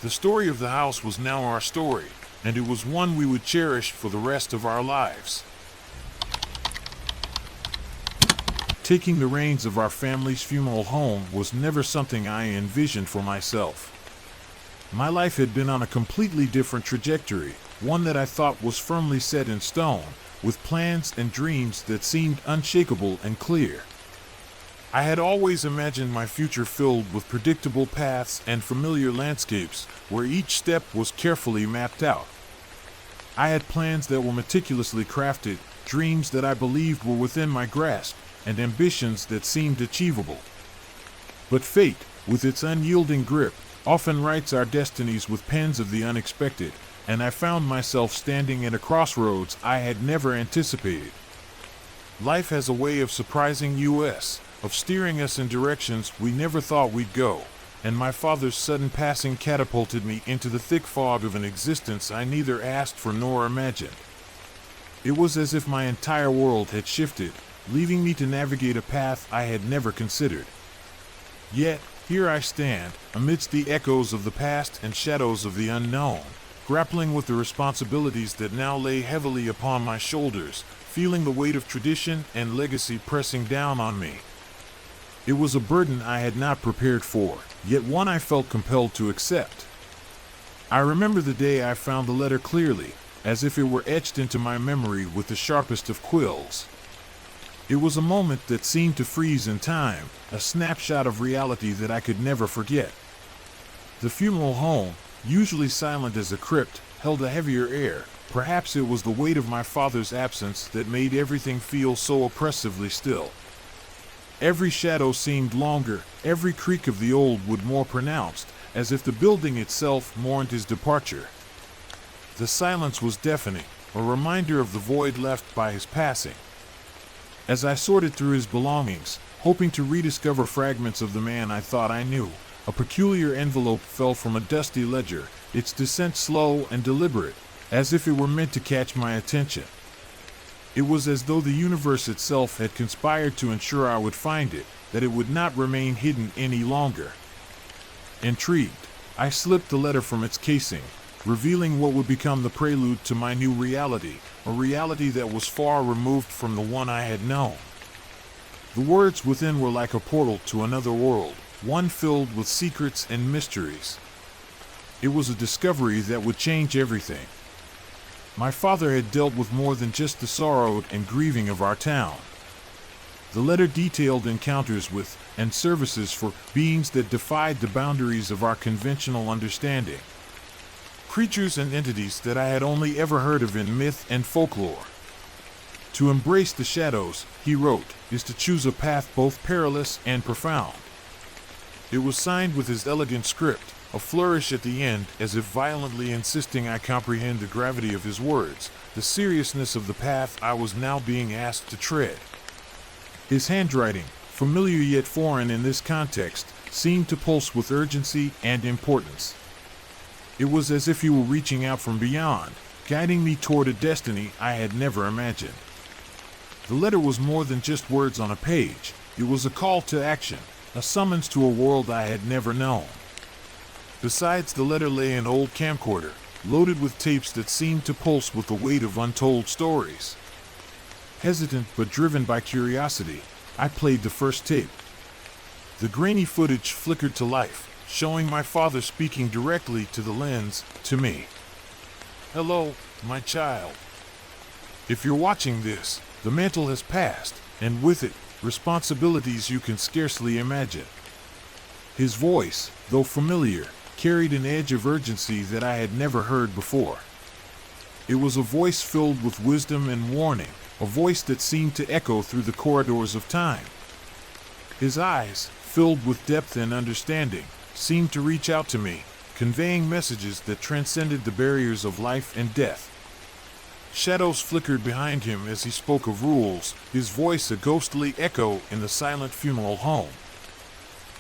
The story of the house was now our story, and it was one we would cherish for the rest of our lives. Taking the reins of our family's funeral home was never something I envisioned for myself. My life had been on a completely different trajectory, one that I thought was firmly set in stone, with plans and dreams that seemed unshakable and clear. I had always imagined my future filled with predictable paths and familiar landscapes, where each step was carefully mapped out. I had plans that were meticulously crafted, dreams that I believed were within my grasp, and ambitions that seemed achievable. But fate, with its unyielding grip, often writes our destinies with pens of the unexpected, and I found myself standing at a crossroads I had never anticipated. Life has a way of surprising us, of steering us in directions we never thought we'd go, and my father's sudden passing catapulted me into the thick fog of an existence I neither asked for nor imagined. It was as if my entire world had shifted, leaving me to navigate a path I had never considered. Yet, here I stand, amidst the echoes of the past and shadows of the unknown, grappling with the responsibilities that now lay heavily upon my shoulders, feeling the weight of tradition and legacy pressing down on me. It was a burden I had not prepared for, yet one I felt compelled to accept. I remember the day I found the letter clearly, as if it were etched into my memory with the sharpest of quills. It was a moment that seemed to freeze in time, a snapshot of reality that I could never forget. The funeral home, usually silent as a crypt, held a heavier air. Perhaps it was the weight of my father's absence that made everything feel so oppressively still. Every shadow seemed longer, every creak of the old wood more pronounced, as if the building itself mourned his departure. The silence was deafening, a reminder of the void left by his passing. As I sorted through his belongings, hoping to rediscover fragments of the man I thought I knew, a peculiar envelope fell from a dusty ledger, its descent slow and deliberate, as if it were meant to catch my attention. It was as though the universe itself had conspired to ensure I would find it, that it would not remain hidden any longer. Intrigued, I slipped the letter from its casing, revealing what would become the prelude to my new reality, a reality that was far removed from the one I had known. The words within were like a portal to another world, one filled with secrets and mysteries. It was a discovery that would change everything. My father had dealt with more than just the sorrow and grieving of our town. The letter detailed encounters with and services for beings that defied the boundaries of our conventional understanding. Creatures and entities that I had only ever heard of in myth and folklore. To embrace the shadows, he wrote, is to choose a path both perilous and profound. It was signed with his elegant script, a flourish at the end as if violently insisting I comprehend the gravity of his words, the seriousness of the path I was now being asked to tread. His handwriting, familiar yet foreign in this context, seemed to pulse with urgency and importance. It was as if he were reaching out from beyond, guiding me toward a destiny I had never imagined. The letter was more than just words on a page. It was a call to action, a summons to a world I had never known. Besides the letter lay an old camcorder, loaded with tapes that seemed to pulse with the weight of untold stories. Hesitant but driven by curiosity, I played the first tape. The grainy footage flickered to life, showing my father speaking directly to the lens, to me. Hello, my child. If you're watching this, the mantle has passed, and with it, responsibilities you can scarcely imagine. His voice, though familiar, carried an edge of urgency that I had never heard before. It was a voice filled with wisdom and warning, a voice that seemed to echo through the corridors of time. His eyes, filled with depth and understanding, seemed to reach out to me, conveying messages that transcended the barriers of life and death. Shadows flickered behind him as he spoke of rules, his voice a ghostly echo in the silent funeral home.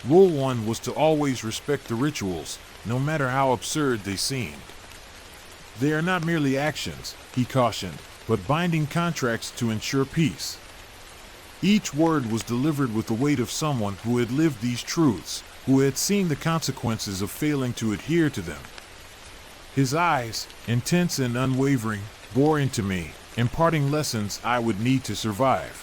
Rule 1 was to always respect the rituals, no matter how absurd they seemed. They are not merely actions, he cautioned, but binding contracts to ensure peace. Each word was delivered with the weight of someone who had lived these truths, who had seen the consequences of failing to adhere to them. His eyes, intense and unwavering, bore into me, imparting lessons I would need to survive.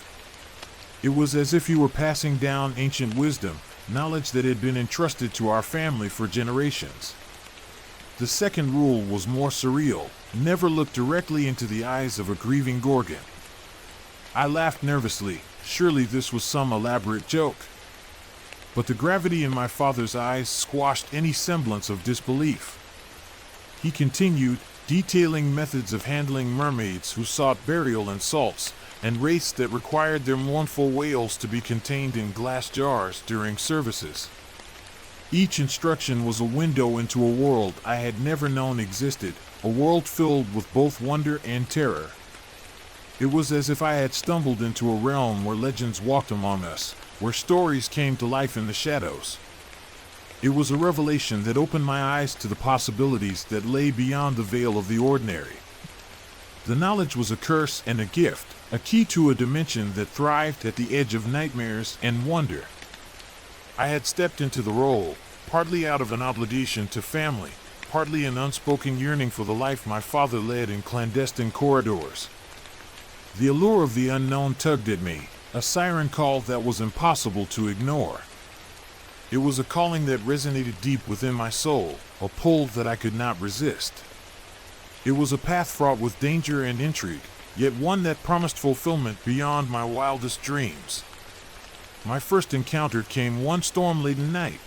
It was as if he were passing down ancient wisdom, knowledge that had been entrusted to our family for generations. The second rule was more surreal: never look directly into the eyes of a grieving Gorgon. I laughed nervously, surely this was some elaborate joke. But the gravity in my father's eyes squashed any semblance of disbelief. He continued, detailing methods of handling mermaids who sought burial in salts, and wraiths that required their mournful wails to be contained in glass jars during services. Each instruction was a window into a world I had never known existed, a world filled with both wonder and terror. It was as if I had stumbled into a realm where legends walked among us, where stories came to life in the shadows. It was a revelation that opened my eyes to the possibilities that lay beyond the veil of the ordinary. The knowledge was a curse and a gift, a key to a dimension that thrived at the edge of nightmares and wonder. I had stepped into the role, partly out of an obligation to family, partly an unspoken yearning for the life my father led in clandestine corridors. The allure of the unknown tugged at me, a siren call that was impossible to ignore. It was a calling that resonated deep within my soul, a pull that I could not resist. It was a path fraught with danger and intrigue, yet one that promised fulfillment beyond my wildest dreams. My first encounter came one storm-laden night.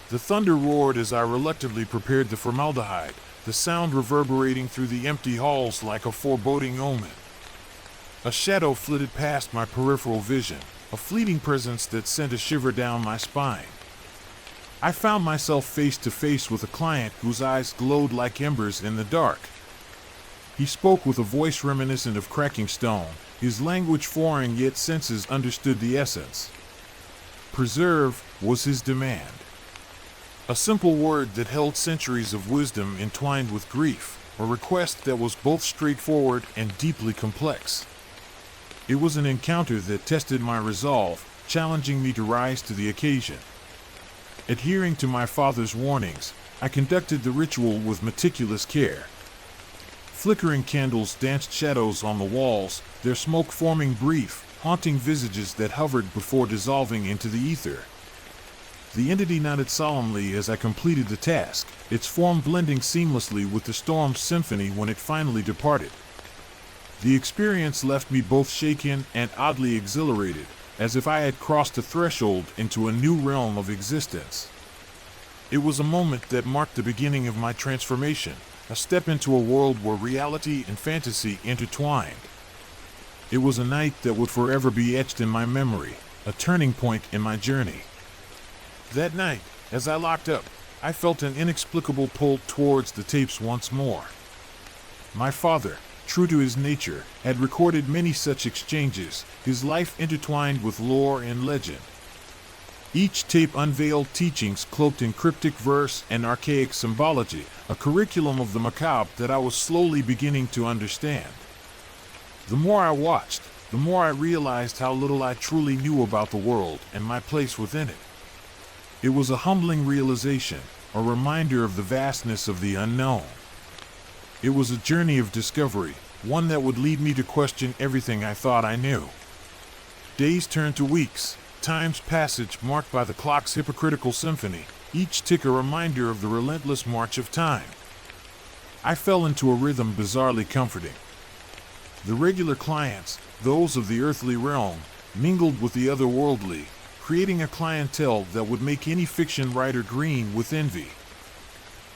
The thunder roared as I reluctantly prepared the formaldehyde, the sound reverberating through the empty halls like a foreboding omen. A shadow flitted past my peripheral vision, a fleeting presence that sent a shiver down my spine. I found myself face to face with a client whose eyes glowed like embers in the dark. He spoke with a voice reminiscent of cracking stone, his language foreign yet senses understood the essence. Preserve was his demand. A simple word that held centuries of wisdom entwined with grief, a request that was both straightforward and deeply complex. It was an encounter that tested my resolve, challenging me to rise to the occasion. Adhering to my father's warnings, I conducted the ritual with meticulous care. Flickering candles danced shadows on the walls, their smoke forming brief, haunting visages that hovered before dissolving into the ether. The entity nodded solemnly as I completed the task, its form blending seamlessly with the storm's symphony when it finally departed. The experience left me both shaken and oddly exhilarated, as if I had crossed a threshold into a new realm of existence. It was a moment that marked the beginning of my transformation, a step into a world where reality and fantasy intertwined. It was a night that would forever be etched in my memory, a turning point in my journey. That night, as I locked up, I felt an inexplicable pull towards the tapes once more. My father, true to his nature, had recorded many such exchanges, his life intertwined with lore and legend. Each tape unveiled teachings cloaked in cryptic verse and archaic symbology, a curriculum of the macabre that I was slowly beginning to understand. The more I watched, the more I realized how little I truly knew about the world and my place within it. It was a humbling realization, a reminder of the vastness of the unknown. It was a journey of discovery, one that would lead me to question everything I thought I knew. Days turned to weeks, time's passage marked by the clock's hypocritical symphony, each tick a reminder of the relentless march of time. I fell into a rhythm bizarrely comforting. The regular clients, those of the earthly realm, mingled with the otherworldly, creating a clientele that would make any fiction writer green with envy.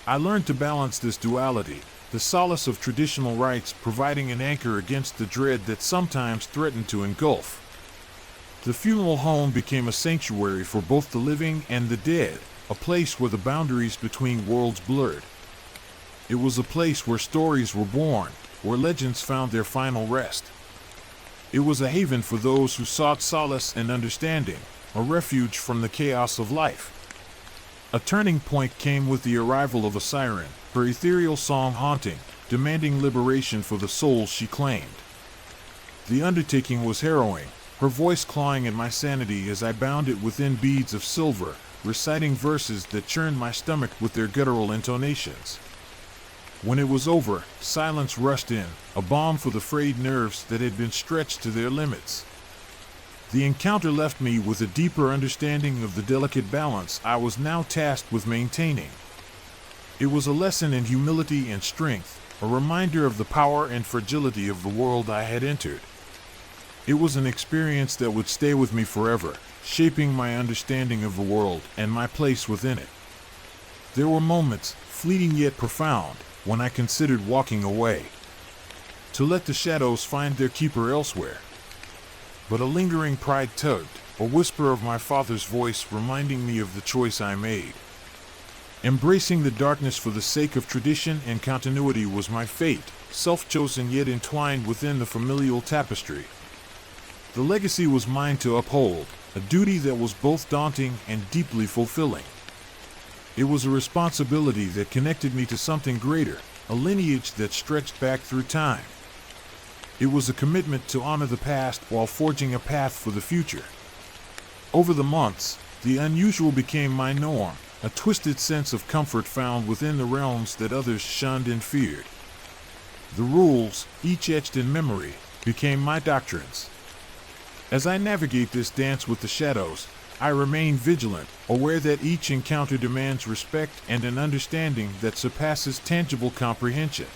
I learned to balance this duality, the solace of traditional rites providing an anchor against the dread that sometimes threatened to engulf. The funeral home became a sanctuary for both the living and the dead, a place where the boundaries between worlds blurred. It was a place where stories were born, where legends found their final rest. It was a haven for those who sought solace and understanding, a refuge from the chaos of life. A turning point came with the arrival of a siren, her ethereal song haunting, demanding liberation for the souls she claimed. The undertaking was harrowing, her voice clawing at my sanity as I bound it within beads of silver, reciting verses that churned my stomach with their guttural intonations. When it was over, silence rushed in, a balm for the frayed nerves that had been stretched to their limits. The encounter left me with a deeper understanding of the delicate balance I was now tasked with maintaining. It was a lesson in humility and strength, a reminder of the power and fragility of the world I had entered. It was an experience that would stay with me forever, shaping my understanding of the world and my place within it. There were moments, fleeting yet profound, when I considered walking away, to let the shadows find their keeper elsewhere. But a lingering pride tugged, a whisper of my father's voice reminding me of the choice I made. Embracing the darkness for the sake of tradition and continuity was my fate, self-chosen yet entwined within the familial tapestry. The legacy was mine to uphold, a duty that was both daunting and deeply fulfilling. It was a responsibility that connected me to something greater, a lineage that stretched back through time. It was a commitment to honor the past while forging a path for the future. Over the months, the unusual became my norm, a twisted sense of comfort found within the realms that others shunned and feared. The rules, each etched in memory, became my doctrines. As I navigate this dance with the shadows, I remain vigilant, aware that each encounter demands respect and an understanding that surpasses tangible comprehension.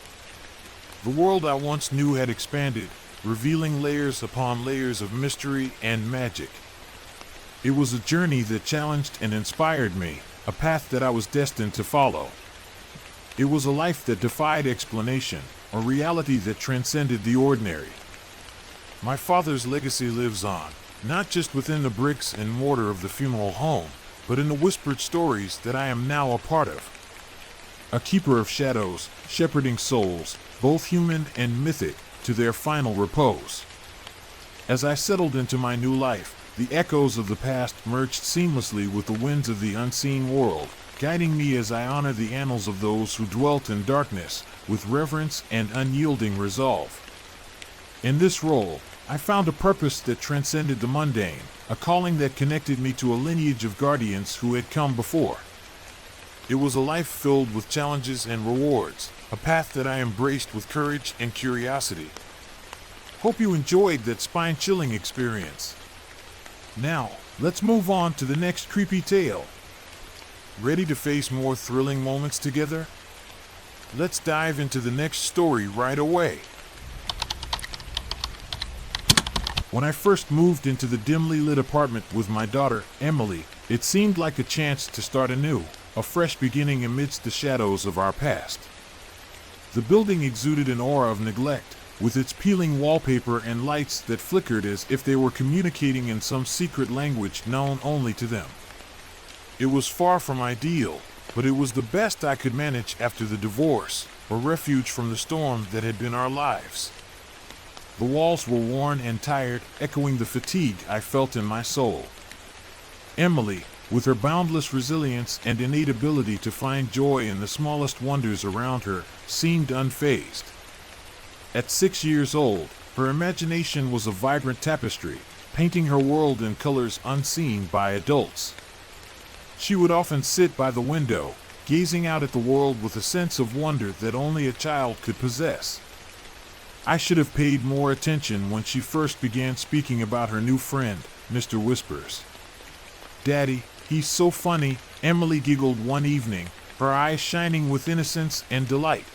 The world I once knew had expanded, revealing layers upon layers of mystery and magic. It was a journey that challenged and inspired me, a path that I was destined to follow. It was a life that defied explanation, a reality that transcended the ordinary. My father's legacy lives on, not just within the bricks and mortar of the funeral home, but in the whispered stories that I am now a part of. A keeper of shadows, shepherding souls, both human and mythic, to their final repose. As I settled into my new life, the echoes of the past merged seamlessly with the winds of the unseen world, guiding me as I honor the annals of those who dwelt in darkness, with reverence and unyielding resolve. In this role, I found a purpose that transcended the mundane, a calling that connected me to a lineage of guardians who had come before. It was a life filled with challenges and rewards, a path that I embraced with courage and curiosity. Hope you enjoyed that spine-chilling experience. Now, let's move on to the next creepy tale. Ready to face more thrilling moments together? Let's dive into the next story right away. When I first moved into the dimly lit apartment with my daughter, Emily, it seemed like a chance to start anew, a fresh beginning amidst the shadows of our past. The building exuded an aura of neglect, with its peeling wallpaper and lights that flickered as if they were communicating in some secret language known only to them. It was far from ideal, but it was the best I could manage after the divorce, a refuge from the storm that had been our lives. The walls were worn and tired, echoing the fatigue I felt in my soul. Emily, with her boundless resilience and innate ability to find joy in the smallest wonders around her, seemed unfazed. At 6 years old, her imagination was a vibrant tapestry, painting her world in colors unseen by adults. She would often sit by the window, gazing out at the world with a sense of wonder that only a child could possess. I should have paid more attention when she first began speaking about her new friend, Mr. Whispers. "Daddy, he's so funny," Emily giggled one evening, her eyes shining with innocence and delight.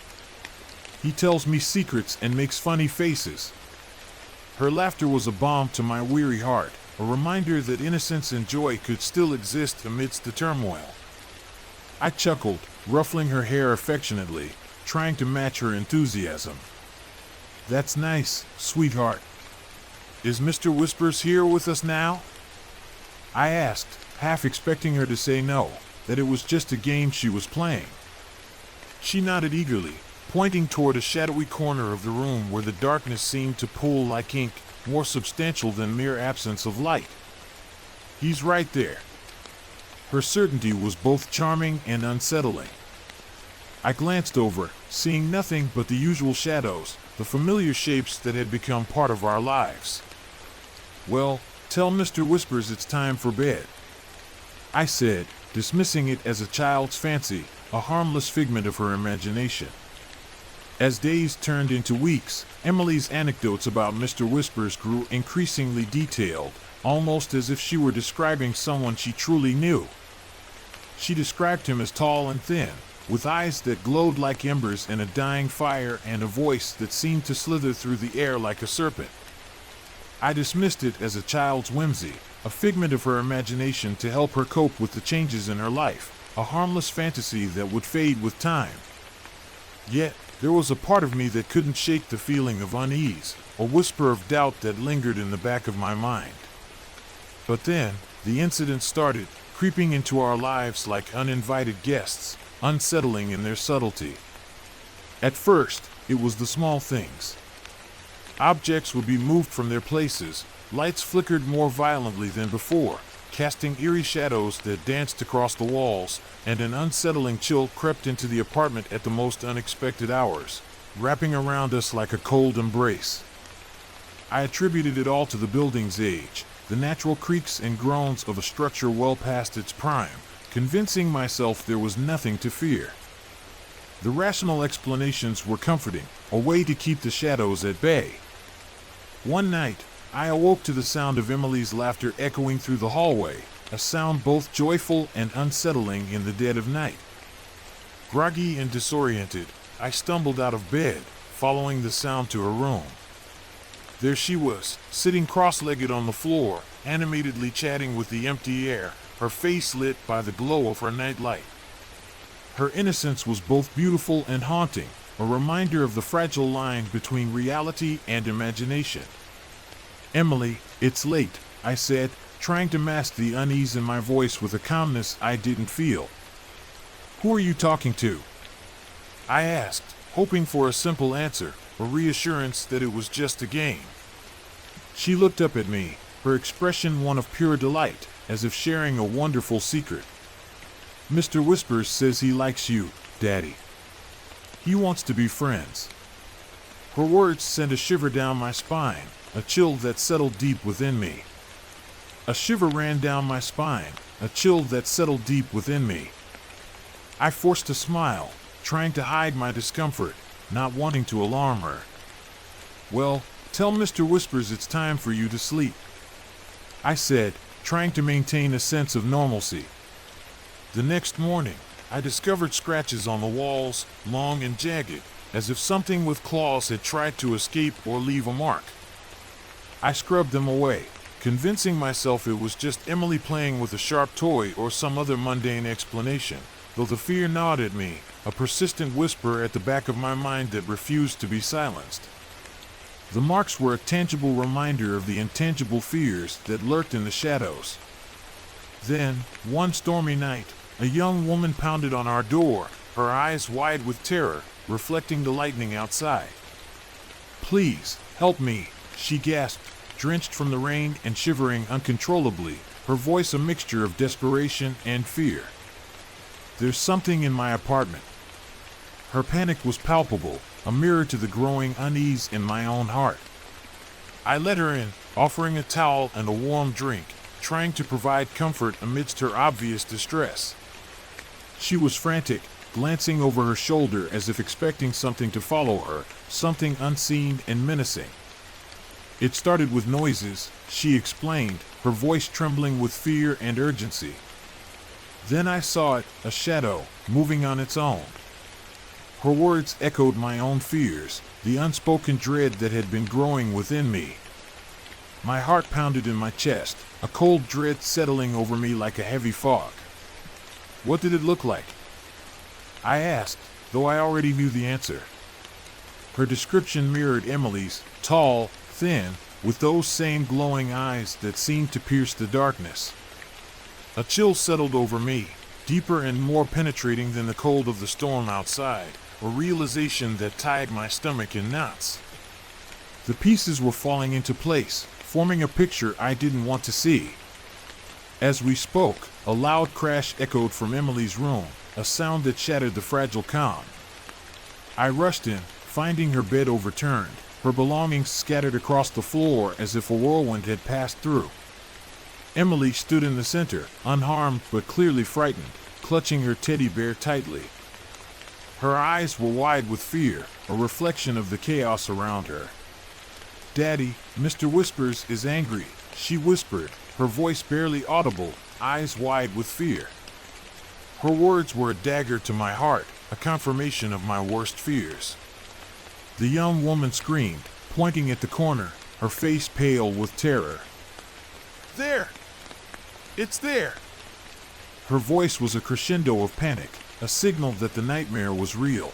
"He tells me secrets and makes funny faces." Her laughter was a balm to my weary heart, a reminder that innocence and joy could still exist amidst the turmoil. I chuckled, ruffling her hair affectionately, trying to match her enthusiasm. "That's nice, sweetheart. Is Mr. Whispers here with us now?" I asked, half expecting her to say no, that it was just a game she was playing. She nodded eagerly, pointing toward a shadowy corner of the room where the darkness seemed to pool like ink, more substantial than mere absence of light. "He's right there." Her certainty was both charming and unsettling. I glanced over, seeing nothing but the usual shadows, the familiar shapes that had become part of our lives. "Well, tell Mr. Whispers it's time for bed," I said, dismissing it as a child's fancy, a harmless figment of her imagination. As days turned into weeks, Emily's anecdotes about Mr. Whispers grew increasingly detailed, almost as if she were describing someone she truly knew. She described him as tall and thin, with eyes that glowed like embers in a dying fire and a voice that seemed to slither through the air like a serpent. I dismissed it as a child's whimsy, a figment of her imagination to help her cope with the changes in her life, a harmless fantasy that would fade with time. Yet, there was a part of me that couldn't shake the feeling of unease, a whisper of doubt that lingered in the back of my mind. But then, the incidents started, creeping into our lives like uninvited guests, unsettling in their subtlety. At first, it was the small things. Objects would be moved from their places, lights flickered more violently than before, casting eerie shadows that danced across the walls, and an unsettling chill crept into the apartment at the most unexpected hours, wrapping around us like a cold embrace. I attributed it all to the building's age, the natural creaks and groans of a structure well past its prime, convincing myself there was nothing to fear. The rational explanations were comforting, a way to keep the shadows at bay. One night, I awoke to the sound of Emily's laughter echoing through the hallway, a sound both joyful and unsettling in the dead of night. Groggy and disoriented, I stumbled out of bed, following the sound to her room. There she was, sitting cross-legged on the floor, animatedly chatting with the empty air, her face lit by the glow of her nightlight. Her innocence was both beautiful and haunting, a reminder of the fragile line between reality and imagination. "Emily, it's late," I said, trying to mask the unease in my voice with a calmness I didn't feel. "Who are you talking to?" I asked, hoping for a simple answer, a reassurance that it was just a game. She looked up at me, her expression one of pure delight, as if sharing a wonderful secret. "Mr. Whispers says he likes you, Daddy. He wants to be friends." Her words sent a shiver down my spine, a chill that settled deep within me. A shiver ran down my spine, a chill that settled deep within me. I forced a smile, trying to hide my discomfort, not wanting to alarm her. "Well, tell Mr. Whispers it's time for you to sleep," I said, trying to maintain a sense of normalcy. The next morning, I discovered scratches on the walls, long and jagged, as if something with claws had tried to escape or leave a mark. I scrubbed them away, convincing myself it was just Emily playing with a sharp toy or some other mundane explanation, though the fear gnawed at me, a persistent whisper at the back of my mind that refused to be silenced. The marks were a tangible reminder of the intangible fears that lurked in the shadows. Then, one stormy night, a young woman pounded on our door, her eyes wide with terror, reflecting the lightning outside. "Please, help me," she gasped, drenched from the rain and shivering uncontrollably, her voice a mixture of desperation and fear. "There's something in my apartment." Her panic was palpable, a mirror to the growing unease in my own heart. I let her in, offering a towel and a warm drink, trying to provide comfort amidst her obvious distress. She was frantic, glancing over her shoulder as if expecting something to follow her, something unseen and menacing. "It started with noises," she explained, her voice trembling with fear and urgency. "Then I saw it, a shadow, moving on its own." Her words echoed my own fears, the unspoken dread that had been growing within me. My heart pounded in my chest, a cold dread settling over me like a heavy fog. "What did it look like?" I asked, though I already knew the answer. Her description mirrored Emily's, tall, thin, with those same glowing eyes that seemed to pierce the darkness. A chill settled over me, deeper and more penetrating than the cold of the storm outside, a realization that tied my stomach in knots. The pieces were falling into place, forming a picture I didn't want to see. As we spoke, a loud crash echoed from Emily's room, a sound that shattered the fragile calm. I rushed in, finding her bed overturned, her belongings scattered across the floor as if a whirlwind had passed through. Emily stood in the center, unharmed but clearly frightened, clutching her teddy bear tightly. Her eyes were wide with fear, a reflection of the chaos around her. "Daddy, Mr. Whispers is angry," she whispered, her voice barely audible, eyes wide with fear. Her words were a dagger to my heart, a confirmation of my worst fears. The young woman screamed, pointing at the corner, her face pale with terror. "There! It's there!" Her voice was a crescendo of panic, a signal that the nightmare was real.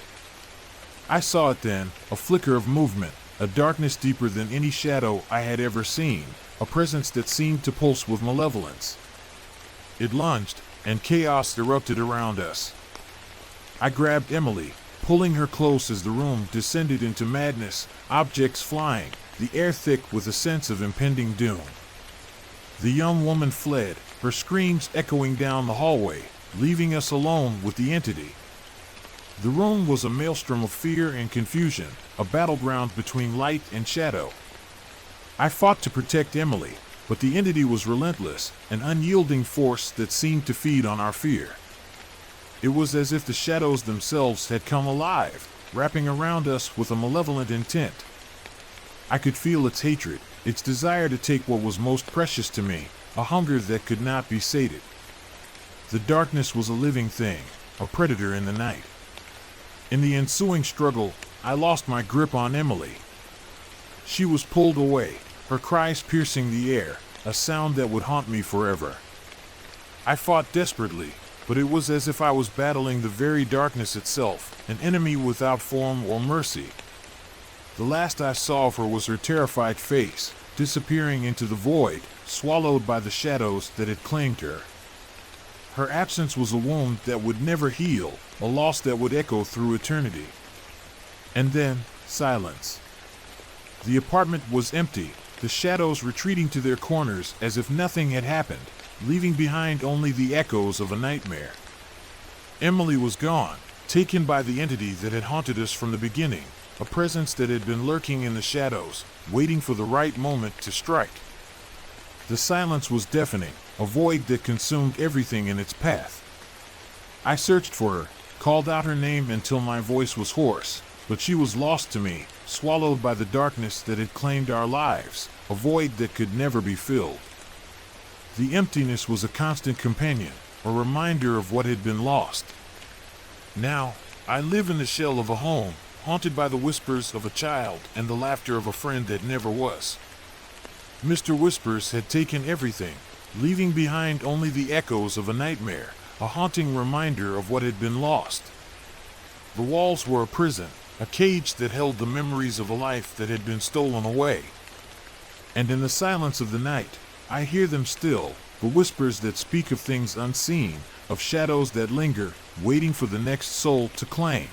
I saw it then, a flicker of movement, a darkness deeper than any shadow I had ever seen, a presence that seemed to pulse with malevolence. It lunged, and chaos erupted around us. I grabbed Emily, pulling her close as the room descended into madness, objects flying, the air thick with a sense of impending doom. The young woman fled, her screams echoing down the hallway, leaving us alone with the entity. The room was a maelstrom of fear and confusion, a battleground between light and shadow. I fought to protect Emily, but the entity was relentless, an unyielding force that seemed to feed on our fear. It was as if the shadows themselves had come alive, wrapping around us with a malevolent intent. I could feel its hatred, its desire to take what was most precious to me, a hunger that could not be sated. The darkness was a living thing, a predator in the night. In the ensuing struggle, I lost my grip on Emily. She was pulled away, her cries piercing the air, a sound that would haunt me forever. I fought desperately, but it was as if I was battling the very darkness itself, an enemy without form or mercy. The last I saw of her was her terrified face, disappearing into the void, swallowed by the shadows that had claimed her. Her absence was a wound that would never heal, a loss that would echo through eternity. And then, silence. The apartment was empty, the shadows retreating to their corners as if nothing had happened, leaving behind only the echoes of a nightmare. Emily was gone, taken by the entity that had haunted us from the beginning, a presence that had been lurking in the shadows, waiting for the right moment to strike. The silence was deafening, a void that consumed everything in its path. I searched for her, called out her name until my voice was hoarse, but she was lost to me, swallowed by the darkness that had claimed our lives, a void that could never be filled. The emptiness was a constant companion, a reminder of what had been lost. Now, I live in the shell of a home, haunted by the whispers of a child and the laughter of a friend that never was. Mr. Whispers had taken everything, leaving behind only the echoes of a nightmare, a haunting reminder of what had been lost. The walls were a prison, a cage that held the memories of a life that had been stolen away. And in the silence of the night, I hear them still, the whispers that speak of things unseen, of shadows that linger, waiting for the next soul to claim.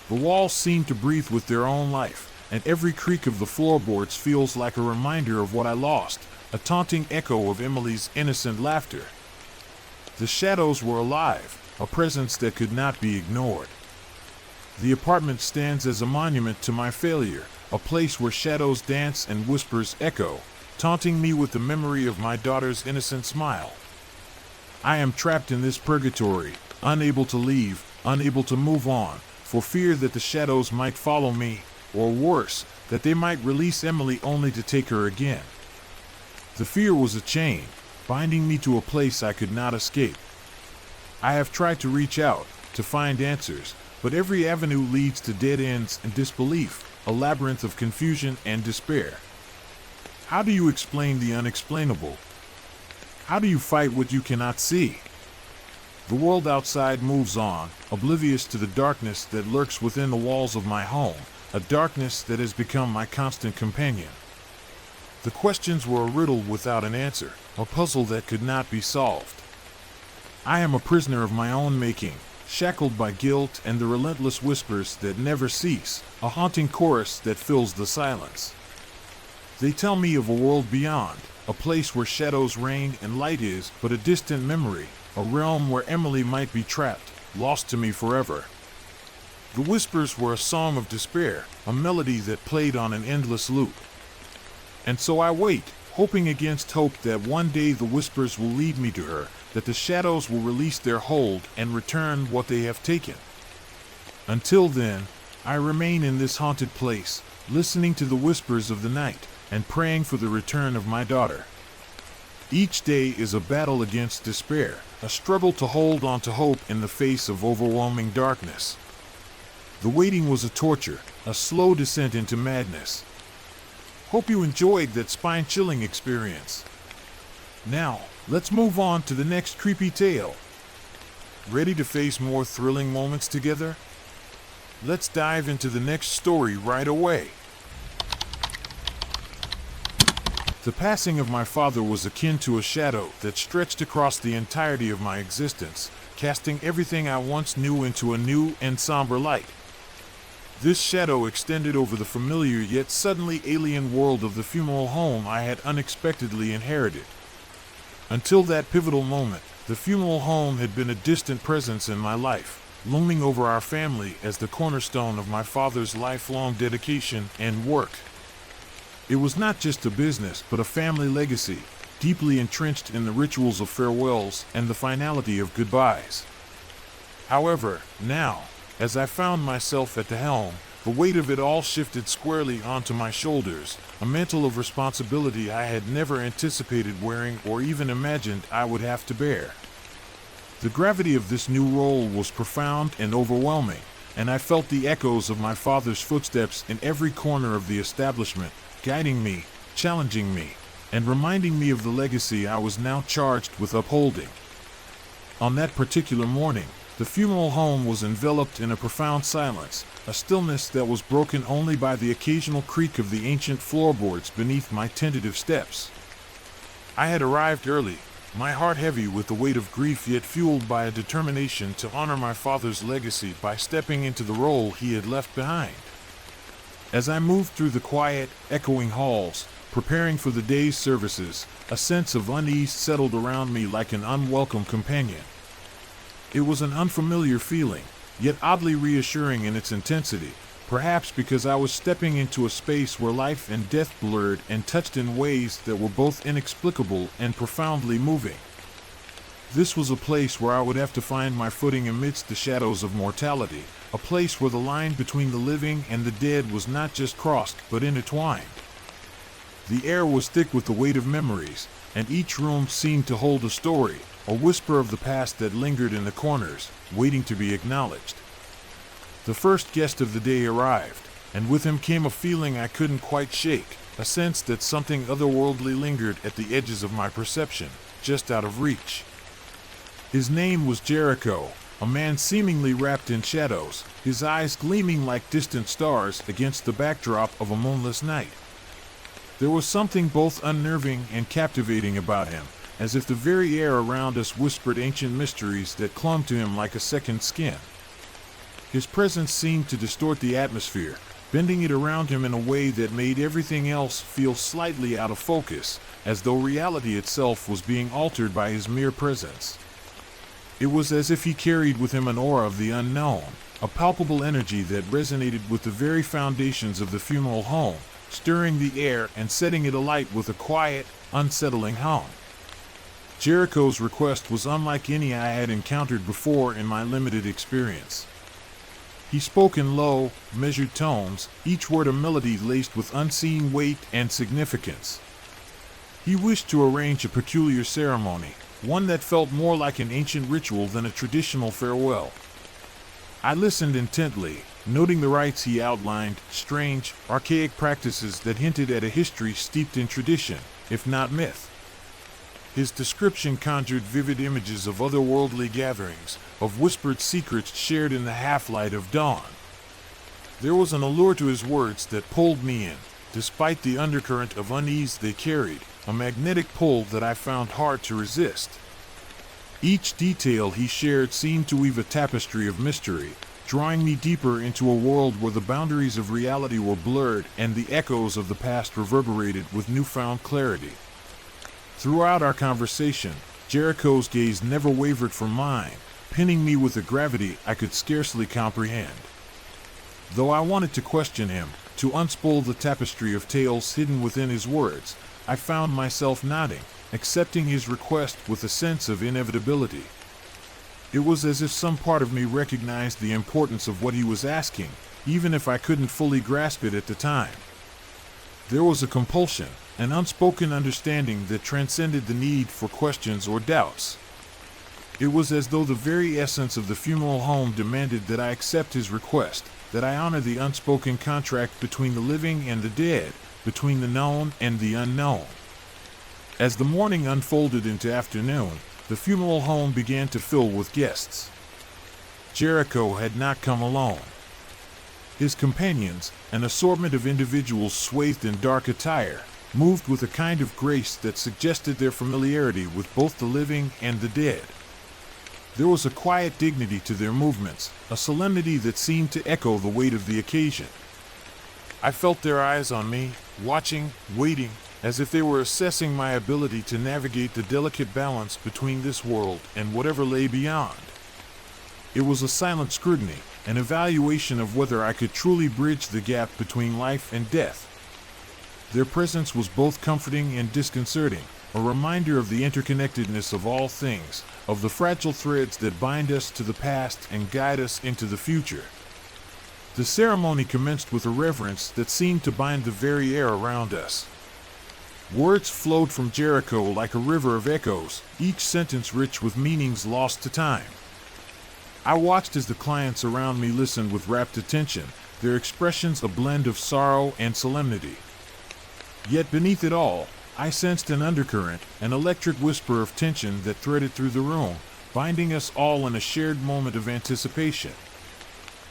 The walls seem to breathe with their own life, and every creak of the floorboards feels like a reminder of what I lost, a taunting echo of Emily's innocent laughter. The shadows were alive, a presence that could not be ignored. The apartment stands as a monument to my failure, a place where shadows dance and whispers echo, taunting me with the memory of my daughter's innocent smile. I am trapped in this purgatory, unable to leave, unable to move on, for fear that the shadows might follow me, or worse, that they might release Emily only to take her again. The fear was a chain, binding me to a place I could not escape. I have tried to reach out, to find answers, but every avenue leads to dead ends and disbelief, a labyrinth of confusion and despair. How do you explain the unexplainable? How do you fight what you cannot see? The world outside moves on, oblivious to the darkness that lurks within the walls of my home, a darkness that has become my constant companion. The questions were a riddle without an answer, a puzzle that could not be solved. I am a prisoner of my own making, shackled by guilt and the relentless whispers that never cease, a haunting chorus that fills the silence. They tell me of a world beyond, a place where shadows reign and light is but a distant memory, a realm where Emily might be trapped, lost to me forever. The whispers were a song of despair, a melody that played on an endless loop. And so I wait, hoping against hope that one day the whispers will lead me to her, that the shadows will release their hold and return what they have taken. Until then, I remain in this haunted place, listening to the whispers of the night, and praying for the return of my daughter. Each day is a battle against despair, a struggle to hold on to hope in the face of overwhelming darkness. The waiting was a torture, a slow descent into madness. Hope you enjoyed that spine-chilling experience. Now, let's move on to the next creepy tale. Ready to face more thrilling moments together? Let's dive into the next story right away. The passing of my father was akin to a shadow that stretched across the entirety of my existence, casting everything I once knew into a new and somber light. This shadow extended over the familiar yet suddenly alien world of the funeral home I had unexpectedly inherited. Until that pivotal moment, the funeral home had been a distant presence in my life, looming over our family as the cornerstone of my father's lifelong dedication and work. It was not just a business, but a family legacy, deeply entrenched in the rituals of farewells and the finality of goodbyes. However, now, as I found myself at the helm, the weight of it all shifted squarely onto my shoulders, a mantle of responsibility I had never anticipated wearing or even imagined I would have to bear. The gravity of this new role was profound and overwhelming, and I felt the echoes of my father's footsteps in every corner of the establishment, guiding me, challenging me, and reminding me of the legacy I was now charged with upholding. On that particular morning, the funeral home was enveloped in a profound silence, a stillness that was broken only by the occasional creak of the ancient floorboards beneath my tentative steps. I had arrived early, my heart heavy with the weight of grief yet fueled by a determination to honor my father's legacy by stepping into the role he had left behind. As I moved through the quiet, echoing halls, preparing for the day's services, a sense of unease settled around me like an unwelcome companion. It was an unfamiliar feeling, yet oddly reassuring in its intensity, perhaps because I was stepping into a space where life and death blurred and touched in ways that were both inexplicable and profoundly moving. This was a place where I would have to find my footing amidst the shadows of mortality, a place where the line between the living and the dead was not just crossed but intertwined. The air was thick with the weight of memories, and each room seemed to hold a story, a whisper of the past that lingered in the corners, waiting to be acknowledged. The first guest of the day arrived, and with him came a feeling I couldn't quite shake, a sense that something otherworldly lingered at the edges of my perception, just out of reach. His name was Jericho, a man seemingly wrapped in shadows, his eyes gleaming like distant stars against the backdrop of a moonless night. There was something both unnerving and captivating about him, as if the very air around us whispered ancient mysteries that clung to him like a second skin. His presence seemed to distort the atmosphere, bending it around him in a way that made everything else feel slightly out of focus, as though reality itself was being altered by his mere presence. It was as if he carried with him an aura of the unknown, a palpable energy that resonated with the very foundations of the funeral home, stirring the air and setting it alight with a quiet, unsettling hum. Jericho's request was unlike any I had encountered before in my limited experience. He spoke in low, measured tones, each word a melody laced with unseen weight and significance. He wished to arrange a peculiar ceremony, one that felt more like an ancient ritual than a traditional farewell. I listened intently, noting the rites he outlined, strange, archaic practices that hinted at a history steeped in tradition, if not myth. His description conjured vivid images of otherworldly gatherings, of whispered secrets shared in the half-light of dawn. There was an allure to his words that pulled me in, despite the undercurrent of unease they carried, a magnetic pull that I found hard to resist. Each detail he shared seemed to weave a tapestry of mystery, drawing me deeper into a world where the boundaries of reality were blurred and the echoes of the past reverberated with newfound clarity. Throughout our conversation, Jericho's gaze never wavered from mine, pinning me with a gravity I could scarcely comprehend. Though I wanted to question him, to unspool the tapestry of tales hidden within his words, I found myself nodding, accepting his request with a sense of inevitability. It was as if some part of me recognized the importance of what he was asking, even if I couldn't fully grasp it at the time. There was a compulsion, an unspoken understanding that transcended the need for questions or doubts. It was as though the very essence of the funeral home demanded that I accept his request, that I honor the unspoken contract between the living and the dead, between the known and the unknown. As the morning unfolded into afternoon, the funeral home began to fill with guests. Jericho had not come alone. His companions, an assortment of individuals swathed in dark attire, moved with a kind of grace that suggested their familiarity with both the living and the dead. There was a quiet dignity to their movements, a solemnity that seemed to echo the weight of the occasion. I felt their eyes on me, watching, waiting, as if they were assessing my ability to navigate the delicate balance between this world and whatever lay beyond. It was a silent scrutiny, an evaluation of whether I could truly bridge the gap between life and death. Their presence was both comforting and disconcerting, a reminder of the interconnectedness of all things, of the fragile threads that bind us to the past and guide us into the future. The ceremony commenced with a reverence that seemed to bind the very air around us. Words flowed from Jericho like a river of echoes, each sentence rich with meanings lost to time. I watched as the clients around me listened with rapt attention, their expressions a blend of sorrow and solemnity. Yet beneath it all, I sensed an undercurrent, an electric whisper of tension that threaded through the room, binding us all in a shared moment of anticipation.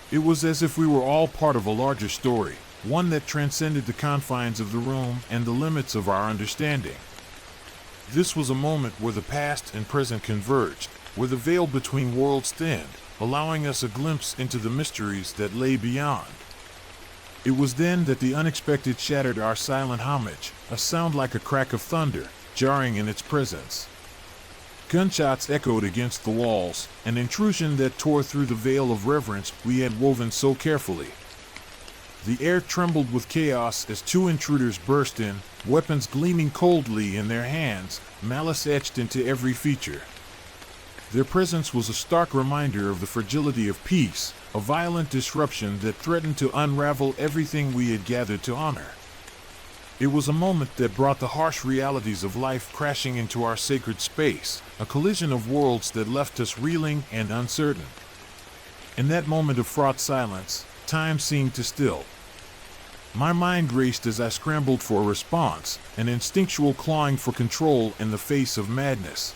It was as if we were all part of a larger story, one that transcended the confines of the room and the limits of our understanding. This was a moment where the past and present converged, where the veil between worlds thinned, allowing us a glimpse into the mysteries that lay beyond. It was then that the unexpected shattered our silent homage, a sound like a crack of thunder, jarring in its presence. Gunshots echoed against the walls, an intrusion that tore through the veil of reverence we had woven so carefully. The air trembled with chaos as two intruders burst in, weapons gleaming coldly in their hands, malice etched into every feature. Their presence was a stark reminder of the fragility of peace, a violent disruption that threatened to unravel everything we had gathered to honor. It was a moment that brought the harsh realities of life crashing into our sacred space, a collision of worlds that left us reeling and uncertain. In that moment of fraught silence, time seemed to still. My mind raced as I scrambled for a response, an instinctual clawing for control in the face of madness.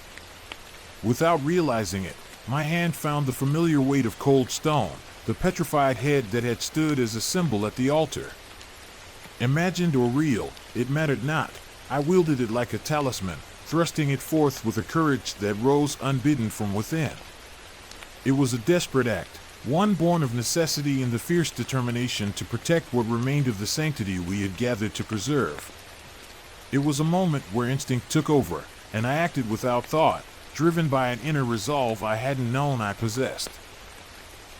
Without realizing it, my hand found the familiar weight of cold stone, the petrified head that had stood as a symbol at the altar. Imagined or real, it mattered not. I wielded it like a talisman, thrusting it forth with a courage that rose unbidden from within. It was a desperate act, one born of necessity and the fierce determination to protect what remained of the sanctity we had gathered to preserve. It was a moment where instinct took over, and I acted without thought, driven by an inner resolve I hadn't known I possessed.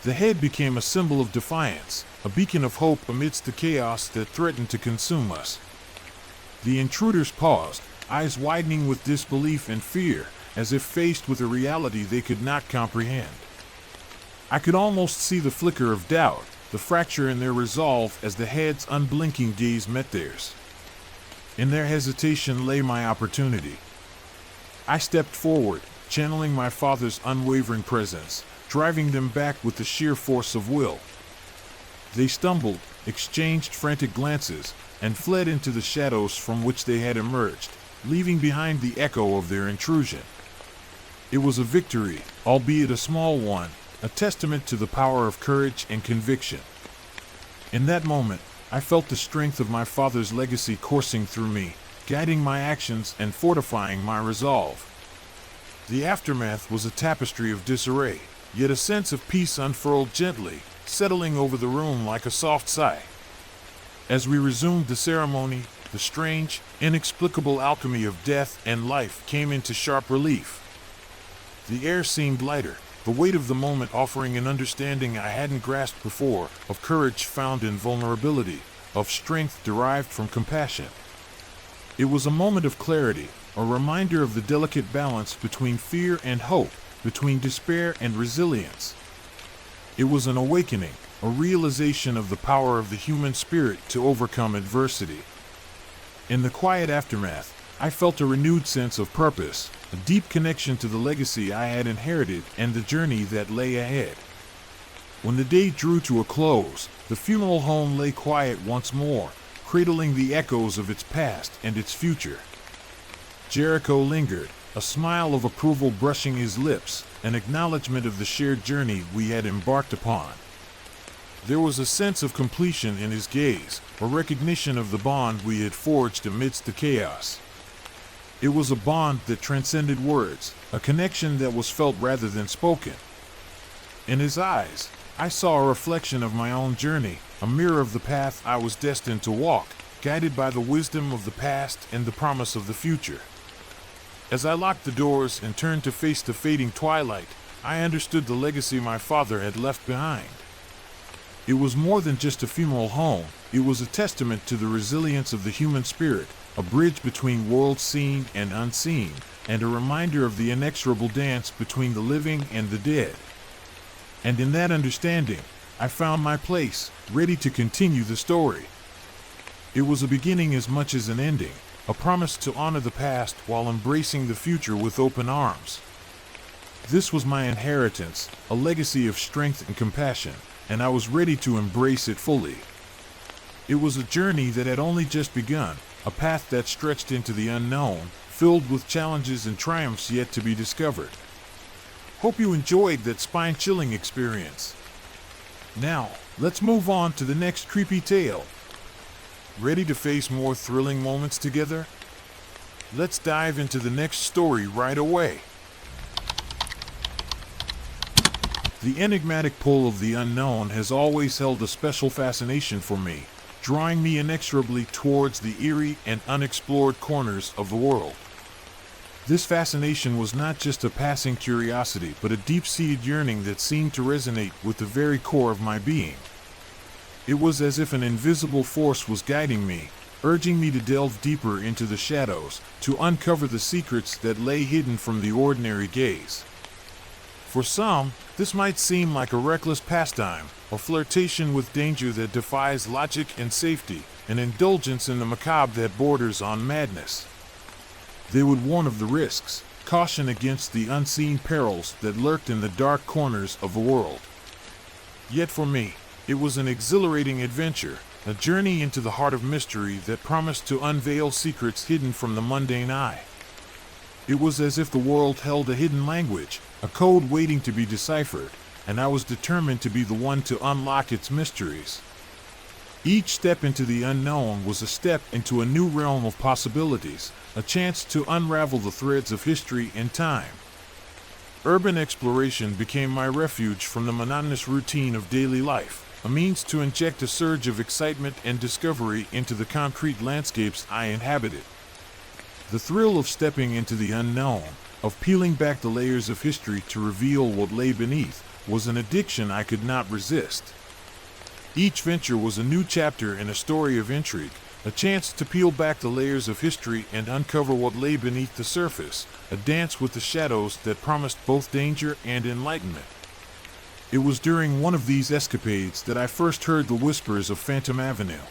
The head became a symbol of defiance, a beacon of hope amidst the chaos that threatened to consume us. The intruders paused, eyes widening with disbelief and fear, as if faced with a reality they could not comprehend. I could almost see the flicker of doubt, the fracture in their resolve as the head's unblinking gaze met theirs. In their hesitation lay my opportunity. I stepped forward, channeling my father's unwavering presence, driving them back with the sheer force of will. They stumbled, exchanged frantic glances, and fled into the shadows from which they had emerged, leaving behind the echo of their intrusion. It was a victory, albeit a small one, a testament to the power of courage and conviction. In that moment, I felt the strength of my father's legacy coursing through me, guiding my actions and fortifying my resolve. The aftermath was a tapestry of disarray, yet a sense of peace unfurled gently, settling over the room like a soft sigh. As we resumed the ceremony, the strange, inexplicable alchemy of death and life came into sharp relief. The air seemed lighter, the weight of the moment offering an understanding I hadn't grasped before, of courage found in vulnerability, of strength derived from compassion. It was a moment of clarity, a reminder of the delicate balance between fear and hope, between despair and resilience. It was an awakening, a realization of the power of the human spirit to overcome adversity. In the quiet aftermath, I felt a renewed sense of purpose, a deep connection to the legacy I had inherited and the journey that lay ahead. When the day drew to a close, the funeral home lay quiet once more, cradling the echoes of its past and its future. Jericho lingered, a smile of approval brushing his lips, an acknowledgement of the shared journey we had embarked upon. There was a sense of completion in his gaze, a recognition of the bond we had forged amidst the chaos. It was a bond that transcended words, a connection that was felt rather than spoken. In his eyes, I saw a reflection of my own journey, a mirror of the path I was destined to walk, guided by the wisdom of the past and the promise of the future. As I locked the doors and turned to face the fading twilight, I understood the legacy my father had left behind. It was more than just a funeral home, it was a testament to the resilience of the human spirit, a bridge between worlds seen and unseen, and a reminder of the inexorable dance between the living and the dead. And in that understanding, I found my place, ready to continue the story. It was a beginning as much as an ending, a promise to honor the past while embracing the future with open arms. This was my inheritance, a legacy of strength and compassion, and I was ready to embrace it fully. It was a journey that had only just begun, a path that stretched into the unknown, filled with challenges and triumphs yet to be discovered. Hope you enjoyed that spine-chilling experience. Now, let's move on to the next creepy tale. Ready to face more thrilling moments together? Let's dive into the next story right away. The enigmatic pull of the unknown has always held a special fascination for me, drawing me inexorably towards the eerie and unexplored corners of the world. This fascination was not just a passing curiosity, but a deep-seated yearning that seemed to resonate with the very core of my being. It was as if an invisible force was guiding me, urging me to delve deeper into the shadows, to uncover the secrets that lay hidden from the ordinary gaze. For some, this might seem like a reckless pastime, a flirtation with danger that defies logic and safety, an indulgence in the macabre that borders on madness. They would warn of the risks, caution against the unseen perils that lurked in the dark corners of the world. Yet for me, it was an exhilarating adventure, a journey into the heart of mystery that promised to unveil secrets hidden from the mundane eye. It was as if the world held a hidden language, a code waiting to be deciphered, and I was determined to be the one to unlock its mysteries. Each step into the unknown was a step into a new realm of possibilities, a chance to unravel the threads of history and time. Urban exploration became my refuge from the monotonous routine of daily life, a means to inject a surge of excitement and discovery into the concrete landscapes I inhabited. The thrill of stepping into the unknown, of peeling back the layers of history to reveal what lay beneath, was an addiction I could not resist. Each venture was a new chapter in a story of intrigue, a chance to peel back the layers of history and uncover what lay beneath the surface, a dance with the shadows that promised both danger and enlightenment. It was during one of these escapades that I first heard the whispers of Phantom Avenue.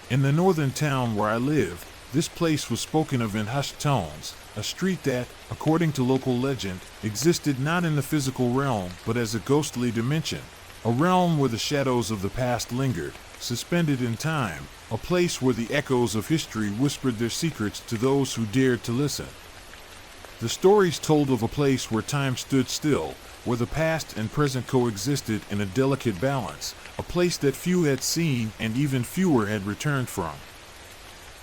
In the northern town where I lived, this place was spoken of in hushed tones, a street that, according to local legend, existed not in the physical realm but as a ghostly dimension, a realm where the shadows of the past lingered, suspended in time, a place where the echoes of history whispered their secrets to those who dared to listen. The stories told of a place where time stood still, where the past and present coexisted in a delicate balance, a place that few had seen and even fewer had returned from.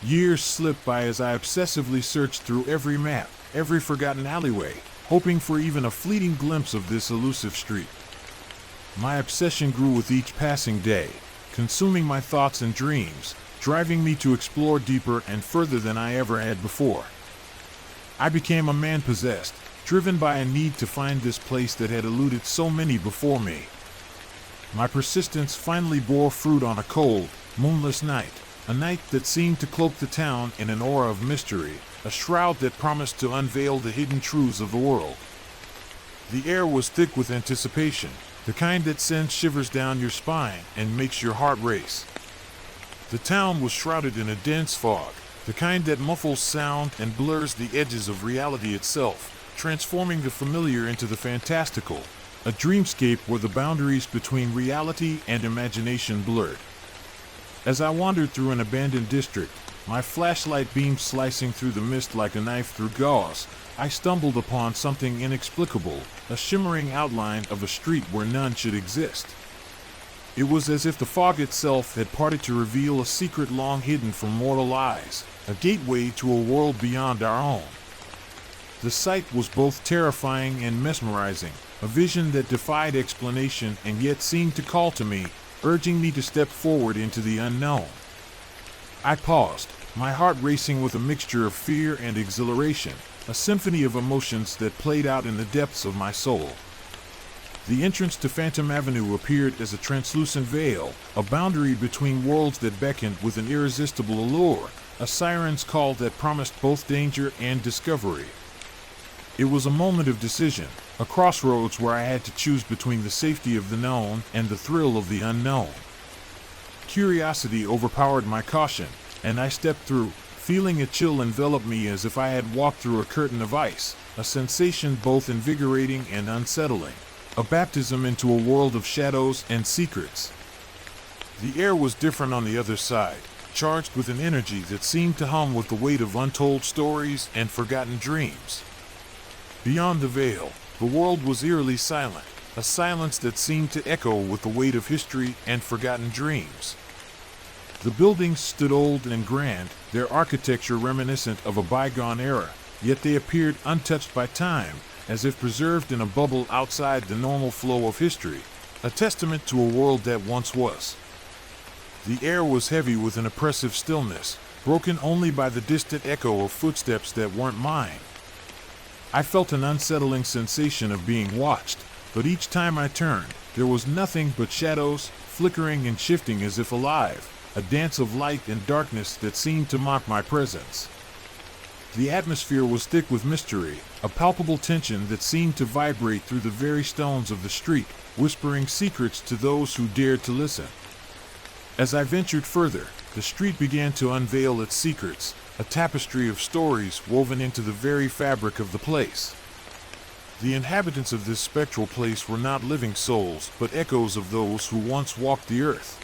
Years slipped by as I obsessively searched through every map, every forgotten alleyway, hoping for even a fleeting glimpse of this elusive street. My obsession grew with each passing day, consuming my thoughts and dreams, driving me to explore deeper and further than I ever had before. I became a man possessed, driven by a need to find this place that had eluded so many before me. My persistence finally bore fruit on a cold, moonless night, a night that seemed to cloak the town in an aura of mystery, a shroud that promised to unveil the hidden truths of the world. The air was thick with anticipation, the kind that sends shivers down your spine and makes your heart race. The town was shrouded in a dense fog, the kind that muffles sound and blurs the edges of reality itself, transforming the familiar into the fantastical, a dreamscape where the boundaries between reality and imagination blurred. As I wandered through an abandoned district, my flashlight beam slicing through the mist like a knife through gauze, I stumbled upon something inexplicable, a shimmering outline of a street where none should exist. It was as if the fog itself had parted to reveal a secret long hidden from mortal eyes, a gateway to a world beyond our own. The sight was both terrifying and mesmerizing, a vision that defied explanation and yet seemed to call to me, urging me to step forward into the unknown. I paused, my heart racing with a mixture of fear and exhilaration, a symphony of emotions that played out in the depths of my soul. The entrance to Phantom Avenue appeared as a translucent veil, a boundary between worlds that beckoned with an irresistible allure, a siren's call that promised both danger and discovery. It was a moment of decision, a crossroads where I had to choose between the safety of the known and the thrill of the unknown. Curiosity overpowered my caution, and I stepped through, feeling a chill envelop me as if I had walked through a curtain of ice, a sensation both invigorating and unsettling, a baptism into a world of shadows and secrets. The air was different on the other side, charged with an energy that seemed to hum with the weight of untold stories and forgotten dreams. Beyond the veil, the world was eerily silent, a silence that seemed to echo with the weight of history and forgotten dreams. The buildings stood old and grand, their architecture reminiscent of a bygone era, yet they appeared untouched by time, as if preserved in a bubble outside the normal flow of history, a testament to a world that once was. The air was heavy with an oppressive stillness, broken only by the distant echo of footsteps that weren't mine. I felt an unsettling sensation of being watched, but each time I turned, there was nothing but shadows, flickering and shifting as if alive, a dance of light and darkness that seemed to mock my presence. The atmosphere was thick with mystery, a palpable tension that seemed to vibrate through the very stones of the street, whispering secrets to those who dared to listen. As I ventured further, the street began to unveil its secrets, a tapestry of stories woven into the very fabric of the place. The inhabitants of this spectral place were not living souls, but echoes of those who once walked the earth.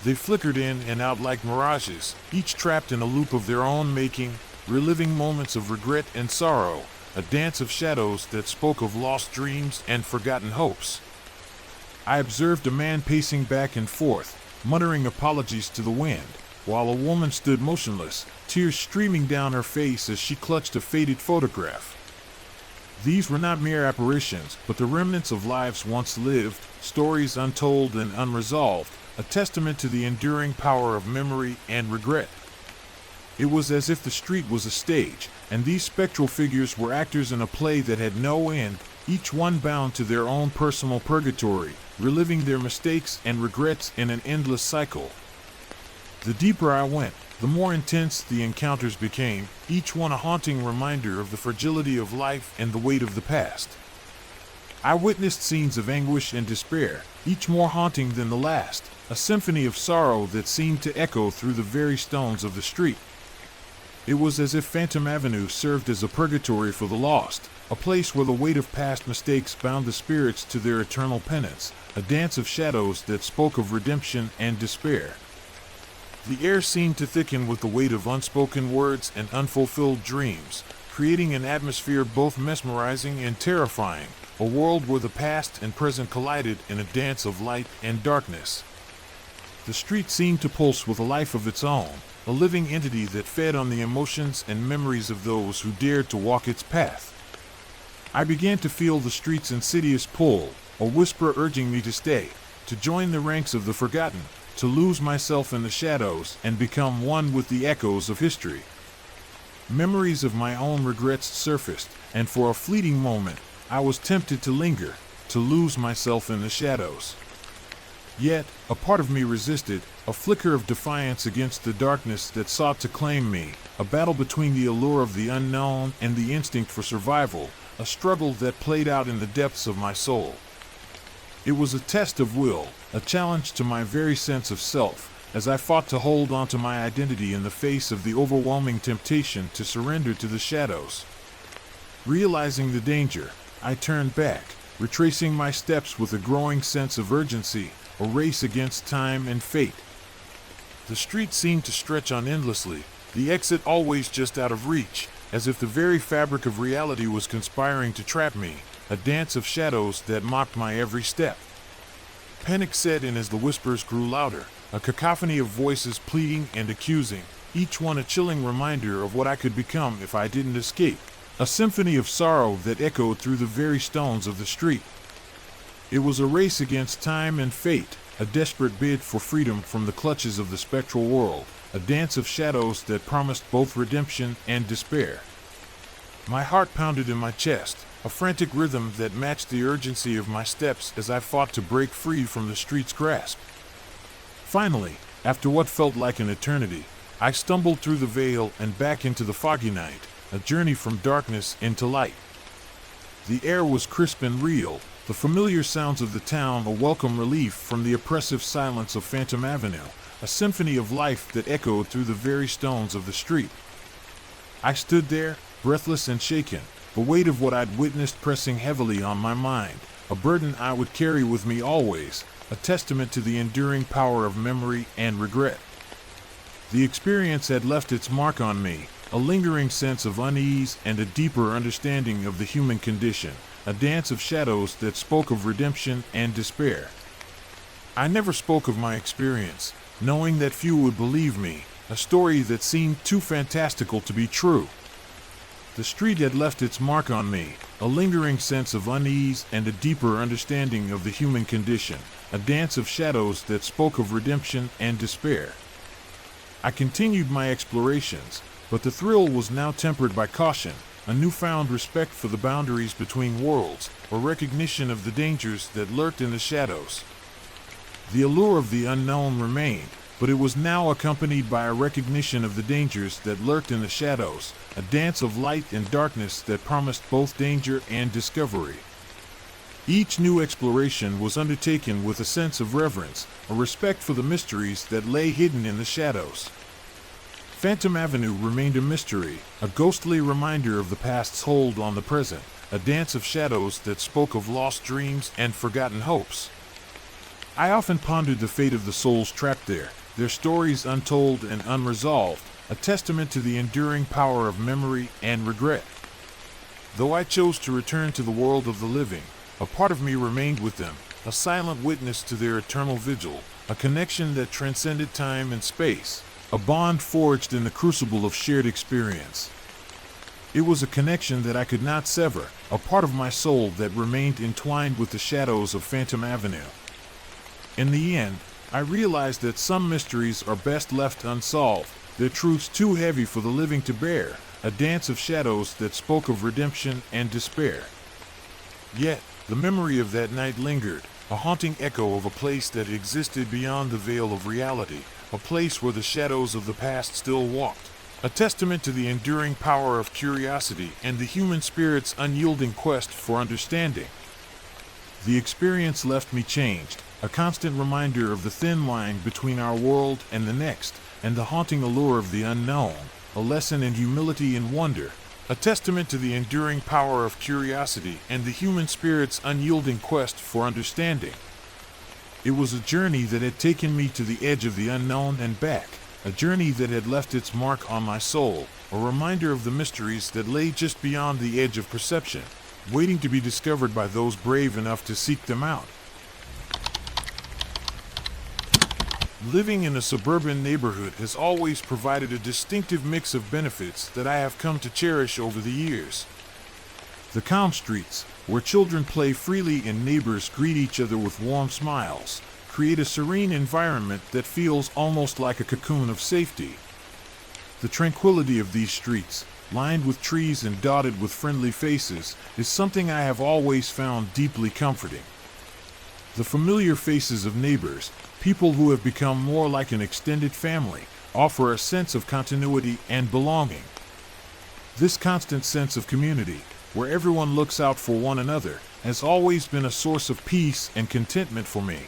They flickered in and out like mirages, each trapped in a loop of their own making, reliving moments of regret and sorrow, a dance of shadows that spoke of lost dreams and forgotten hopes. I observed a man pacing back and forth, muttering apologies to the wind, while a woman stood motionless, tears streaming down her face as she clutched a faded photograph. These were not mere apparitions, but the remnants of lives once lived, stories untold and unresolved, a testament to the enduring power of memory and regret. It was as if the street was a stage, and these spectral figures were actors in a play that had no end, each one bound to their own personal purgatory, reliving their mistakes and regrets in an endless cycle. The deeper I went, the more intense the encounters became, each one a haunting reminder of the fragility of life and the weight of the past. I witnessed scenes of anguish and despair, each more haunting than the last, a symphony of sorrow that seemed to echo through the very stones of the street. It was as if Phantom Avenue served as a purgatory for the lost, a place where the weight of past mistakes bound the spirits to their eternal penance, a dance of shadows that spoke of redemption and despair. The air seemed to thicken with the weight of unspoken words and unfulfilled dreams, creating an atmosphere both mesmerizing and terrifying, a world where the past and present collided in a dance of light and darkness. The street seemed to pulse with a life of its own, a living entity that fed on the emotions and memories of those who dared to walk its path. I began to feel the street's insidious pull, a whisper urging me to stay, to join the ranks of the forgotten, to lose myself in the shadows and become one with the echoes of history. Memories of my own regrets surfaced, and for a fleeting moment, I was tempted to linger, to lose myself in the shadows. Yet, a part of me resisted, a flicker of defiance against the darkness that sought to claim me, a battle between the allure of the unknown and the instinct for survival, a struggle that played out in the depths of my soul. It was a test of will, a challenge to my very sense of self, as I fought to hold on to my identity in the face of the overwhelming temptation to surrender to the shadows. Realizing the danger, I turned back, retracing my steps with a growing sense of urgency, a race against time and fate. The street seemed to stretch on endlessly, the exit always just out of reach, as if the very fabric of reality was conspiring to trap me, a dance of shadows that mocked my every step. Panic set in as the whispers grew louder, a cacophony of voices pleading and accusing, each one a chilling reminder of what I could become if I didn't escape. A symphony of sorrow that echoed through the very stones of the street. It was a race against time and fate, a desperate bid for freedom from the clutches of the spectral world, a dance of shadows that promised both redemption and despair. My heart pounded in my chest, a frantic rhythm that matched the urgency of my steps as I fought to break free from the street's grasp. Finally, after what felt like an eternity, I stumbled through the veil and back into the foggy night, a journey from darkness into light. The air was crisp and real, the familiar sounds of the town a welcome relief from the oppressive silence of Phantom Avenue, a symphony of life that echoed through the very stones of the street. I stood there, breathless and shaken, the weight of what I'd witnessed pressing heavily on my mind, a burden I would carry with me always, a testament to the enduring power of memory and regret. The experience had left its mark on me, a lingering sense of unease and a deeper understanding of the human condition, a dance of shadows that spoke of redemption and despair. I never spoke of my experience, knowing that few would believe me, a story that seemed too fantastical to be true. The street had left its mark on me, a lingering sense of unease and a deeper understanding of the human condition, a dance of shadows that spoke of redemption and despair. I continued my explorations, but the thrill was now tempered by caution, a newfound respect for the boundaries between worlds, a recognition of the dangers that lurked in the shadows. The allure of the unknown remained, but it was now accompanied by a recognition of the dangers that lurked in the shadows, a dance of light and darkness that promised both danger and discovery. Each new exploration was undertaken with a sense of reverence, a respect for the mysteries that lay hidden in the shadows. Phantom Avenue remained a mystery, a ghostly reminder of the past's hold on the present, a dance of shadows that spoke of lost dreams and forgotten hopes. I often pondered the fate of the souls trapped there, their stories untold and unresolved, a testament to the enduring power of memory and regret. Though I chose to return to the world of the living, a part of me remained with them, a silent witness to their eternal vigil, a connection that transcended time and space, a bond forged in the crucible of shared experience. It was a connection that I could not sever, a part of my soul that remained entwined with the shadows of Phantom Avenue. In the end, I realized that some mysteries are best left unsolved, their truths too heavy for the living to bear, a dance of shadows that spoke of redemption and despair. Yet, the memory of that night lingered, a haunting echo of a place that existed beyond the veil of reality, a place where the shadows of the past still walked, a testament to the enduring power of curiosity and the human spirit's unyielding quest for understanding. The experience left me changed, a constant reminder of the thin line between our world and the next, and the haunting allure of the unknown, a lesson in humility and wonder, a testament to the enduring power of curiosity and the human spirit's unyielding quest for understanding. It was a journey that had taken me to the edge of the unknown and back, a journey that had left its mark on my soul, a reminder of the mysteries that lay just beyond the edge of perception, waiting to be discovered by those brave enough to seek them out. Living in a suburban neighborhood has always provided a distinctive mix of benefits that I have come to cherish over the years. The calm streets, where children play freely and neighbors greet each other with warm smiles, create a serene environment that feels almost like a cocoon of safety. The tranquility of these streets, lined with trees and dotted with friendly faces, is something I have always found deeply comforting. The familiar faces of neighbors, people who have become more like an extended family, offer a sense of continuity and belonging. This constant sense of community, where everyone looks out for one another, has always been a source of peace and contentment for me.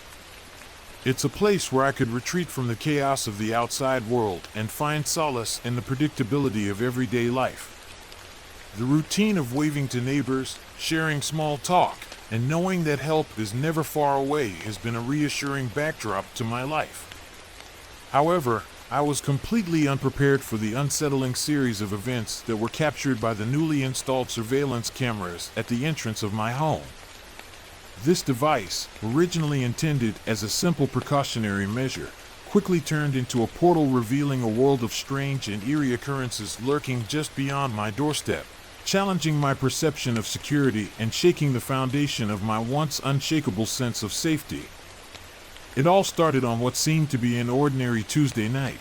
It's a place where I could retreat from the chaos of the outside world and find solace in the predictability of everyday life. The routine of waving to neighbors, sharing small talk, and knowing that help is never far away has been a reassuring backdrop to my life. However, I was completely unprepared for the unsettling series of events that were captured by the newly installed surveillance cameras at the entrance of my home. This device, originally intended as a simple precautionary measure, quickly turned into a portal revealing a world of strange and eerie occurrences lurking just beyond my doorstep, challenging my perception of security and shaking the foundation of my once unshakable sense of safety. It all started on what seemed to be an ordinary Tuesday night.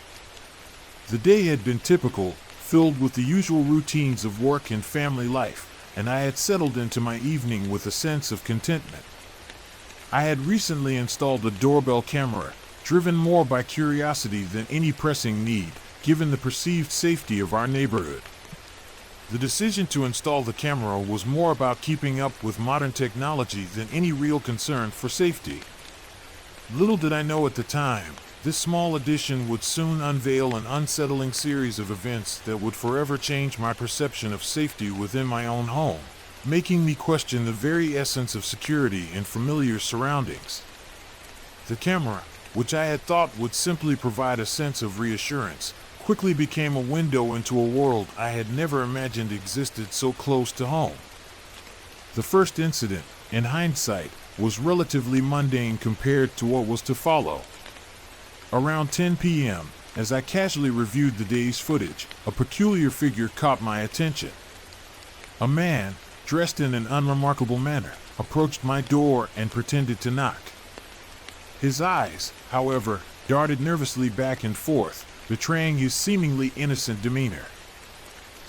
The day had been typical, filled with the usual routines of work and family life, and I had settled into my evening with a sense of contentment. I had recently installed a doorbell camera, driven more by curiosity than any pressing need, given the perceived safety of our neighborhood. The decision to install the camera was more about keeping up with modern technology than any real concern for safety. Little did I know at the time, this small addition would soon unveil an unsettling series of events that would forever change my perception of safety within my own home, making me question the very essence of security in familiar surroundings. The camera, which I had thought would simply provide a sense of reassurance, quickly became a window into a world I had never imagined existed so close to home. The first incident, in hindsight, was relatively mundane compared to what was to follow. Around 10 p.m., as I casually reviewed the day's footage, a peculiar figure caught my attention. A man, dressed in an unremarkable manner, approached my door and pretended to knock. His eyes, however, darted nervously back and forth, betraying his seemingly innocent demeanor.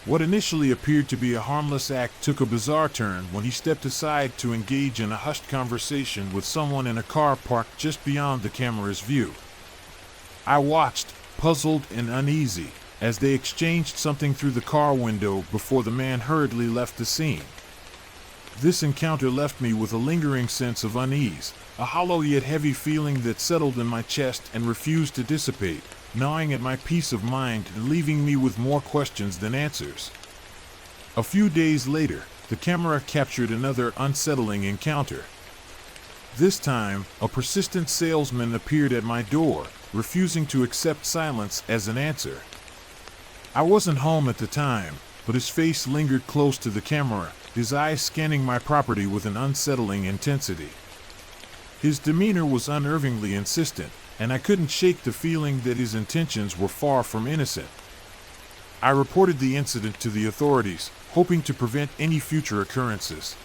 What initially appeared to be a harmless act took a bizarre turn when he stepped aside to engage in a hushed conversation with someone in a car parked just beyond the camera's view. I watched, puzzled and uneasy, as they exchanged something through the car window before the man hurriedly left the scene. This encounter left me with a lingering sense of unease, a hollow yet heavy feeling that settled in my chest and refused to dissipate, gnawing at my peace of mind and leaving me with more questions than answers. A few days later, the camera captured another unsettling encounter. This time, a persistent salesman appeared at my door, refusing to accept silence as an answer. I wasn't home at the time, but his face lingered close to the camera, his eyes scanning my property with an unsettling intensity. His demeanor was unnervingly insistent, and I couldn't shake the feeling that his intentions were far from innocent. I reported the incident to the authorities, hoping to prevent any future occurrences.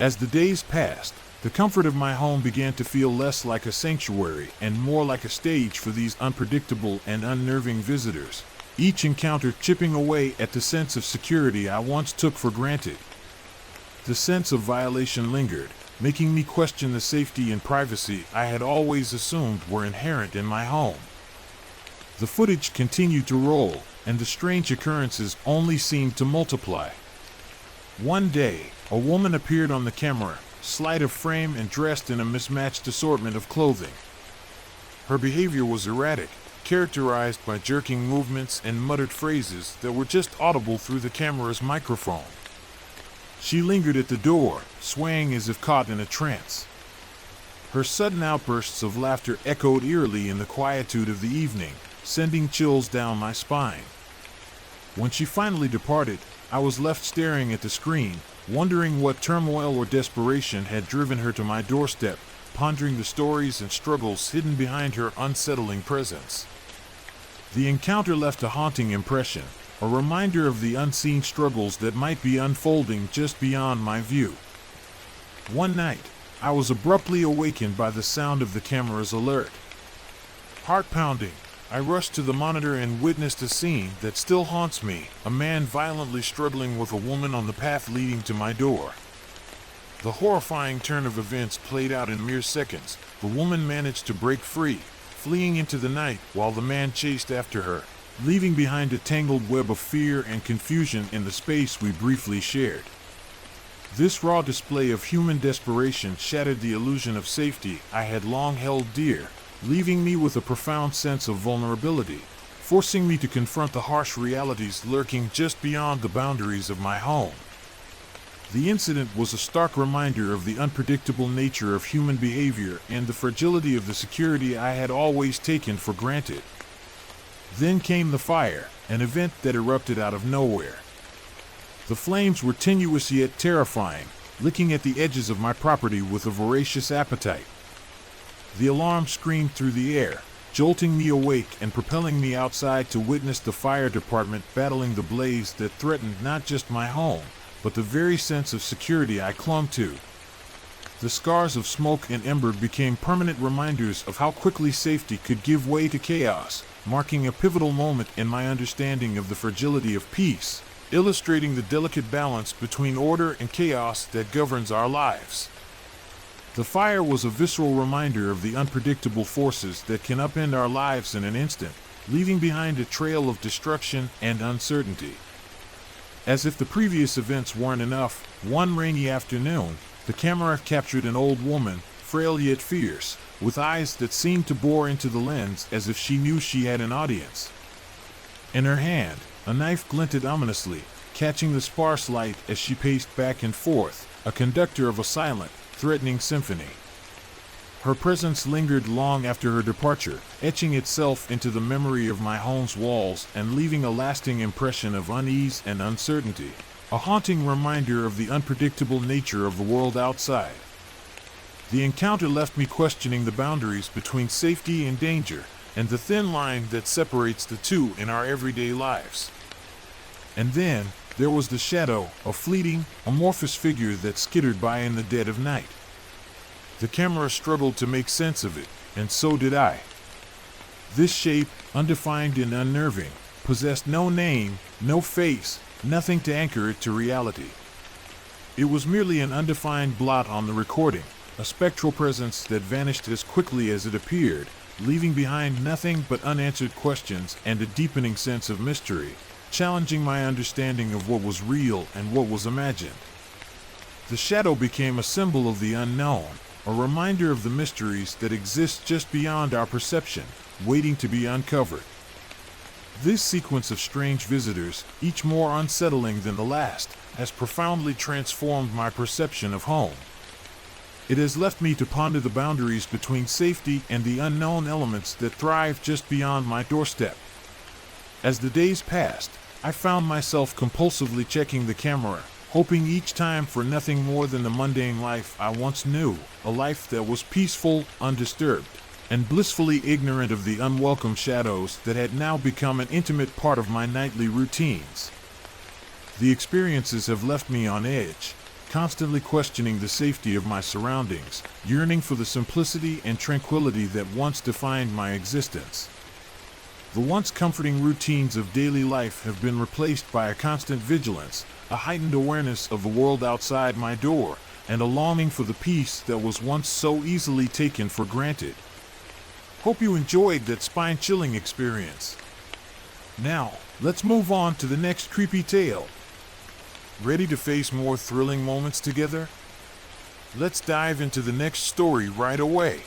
As the days passed, the comfort of my home began to feel less like a sanctuary and more like a stage for these unpredictable and unnerving visitors, each encounter chipping away at the sense of security I once took for granted. The sense of violation lingered, making me question the safety and privacy I had always assumed were inherent in my home. The footage continued to roll, and the strange occurrences only seemed to multiply. One day, a woman appeared on the camera, slight of frame and dressed in a mismatched assortment of clothing. Her behavior was erratic, characterized by jerking movements and muttered phrases that were just audible through the camera's microphone. She lingered at the door, swaying as if caught in a trance. Her sudden outbursts of laughter echoed eerily in the quietude of the evening, sending chills down my spine. When she finally departed, I was left staring at the screen, wondering what turmoil or desperation had driven her to my doorstep, pondering the stories and struggles hidden behind her unsettling presence. The encounter left a haunting impression, a reminder of the unseen struggles that might be unfolding just beyond my view. One night, I was abruptly awakened by the sound of the camera's alert. Heart pounding, I rushed to the monitor and witnessed a scene that still haunts me, a man violently struggling with a woman on the path leading to my door. The horrifying turn of events played out in mere seconds. The woman managed to break free, fleeing into the night while the man chased after her, leaving behind a tangled web of fear and confusion in the space we briefly shared. This raw display of human desperation shattered the illusion of safety I had long held dear, leaving me with a profound sense of vulnerability, forcing me to confront the harsh realities lurking just beyond the boundaries of my home. The incident was a stark reminder of the unpredictable nature of human behavior and the fragility of the security I had always taken for granted. Then came the fire, an event that erupted out of nowhere. The flames were tenuous yet terrifying, licking at the edges of my property with a voracious appetite. The alarm screamed through the air, jolting me awake and propelling me outside to witness the fire department battling the blaze that threatened not just my home, but the very sense of security I clung to. The scars of smoke and ember became permanent reminders of how quickly safety could give way to chaos, marking a pivotal moment in my understanding of the fragility of peace, illustrating the delicate balance between order and chaos that governs our lives. The fire was a visceral reminder of the unpredictable forces that can upend our lives in an instant, leaving behind a trail of destruction and uncertainty. As if the previous events weren't enough, one rainy afternoon, the camera captured an old woman, frail yet fierce, with eyes that seemed to bore into the lens as if she knew she had an audience. In her hand, a knife glinted ominously, catching the sparse light as she paced back and forth, a conductor of a silent, threatening symphony. Her presence lingered long after her departure, etching itself into the memory of my home's walls and leaving a lasting impression of unease and uncertainty, a haunting reminder of the unpredictable nature of the world outside. The encounter left me questioning the boundaries between safety and danger, and the thin line that separates the two in our everyday lives. And then, there was the shadow, a fleeting, amorphous figure that skittered by in the dead of night. The camera struggled to make sense of it, and so did I. This shape, undefined and unnerving, possessed no name, no face, nothing to anchor it to reality. It was merely an undefined blot on the recording, a spectral presence that vanished as quickly as it appeared, leaving behind nothing but unanswered questions and a deepening sense of mystery, challenging my understanding of what was real and what was imagined. The shadow became a symbol of the unknown, a reminder of the mysteries that exist just beyond our perception, waiting to be uncovered. This sequence of strange visitors, each more unsettling than the last, has profoundly transformed my perception of home. It has left me to ponder the boundaries between safety and the unknown elements that thrive just beyond my doorstep. As the days passed, I found myself compulsively checking the camera, hoping each time for nothing more than the mundane life I once knew, a life that was peaceful, undisturbed, and blissfully ignorant of the unwelcome shadows that had now become an intimate part of my nightly routines. The experiences have left me on edge, constantly questioning the safety of my surroundings, yearning for the simplicity and tranquility that once defined my existence. The once comforting routines of daily life have been replaced by a constant vigilance, a heightened awareness of the world outside my door, and a longing for the peace that was once so easily taken for granted. Hope you enjoyed that spine-chilling experience. Now, let's move on to the next creepy tale. Ready to face more thrilling moments together? Let's dive into the next story right away.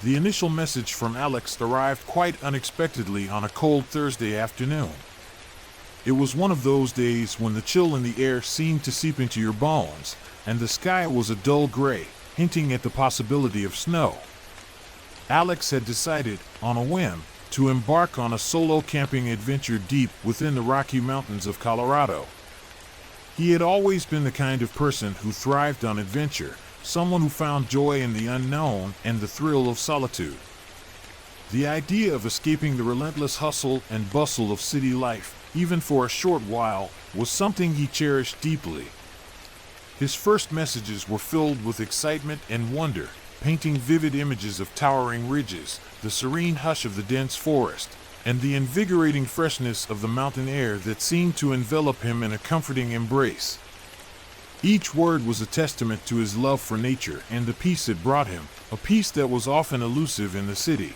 The initial message from Alex arrived quite unexpectedly on a cold Thursday afternoon. It was one of those days when the chill in the air seemed to seep into your bones, and the sky was a dull gray, hinting at the possibility of snow. Alex had decided, on a whim, to embark on a solo camping adventure deep within the Rocky Mountains of Colorado. He had always been the kind of person who thrived on adventure, someone who found joy in the unknown and the thrill of solitude. The idea of escaping the relentless hustle and bustle of city life, even for a short while, was something he cherished deeply. His first messages were filled with excitement and wonder, painting vivid images of towering ridges, the serene hush of the dense forest, and the invigorating freshness of the mountain air that seemed to envelop him in a comforting embrace. Each word was a testament to his love for nature and the peace it brought him, a peace that was often elusive in the city.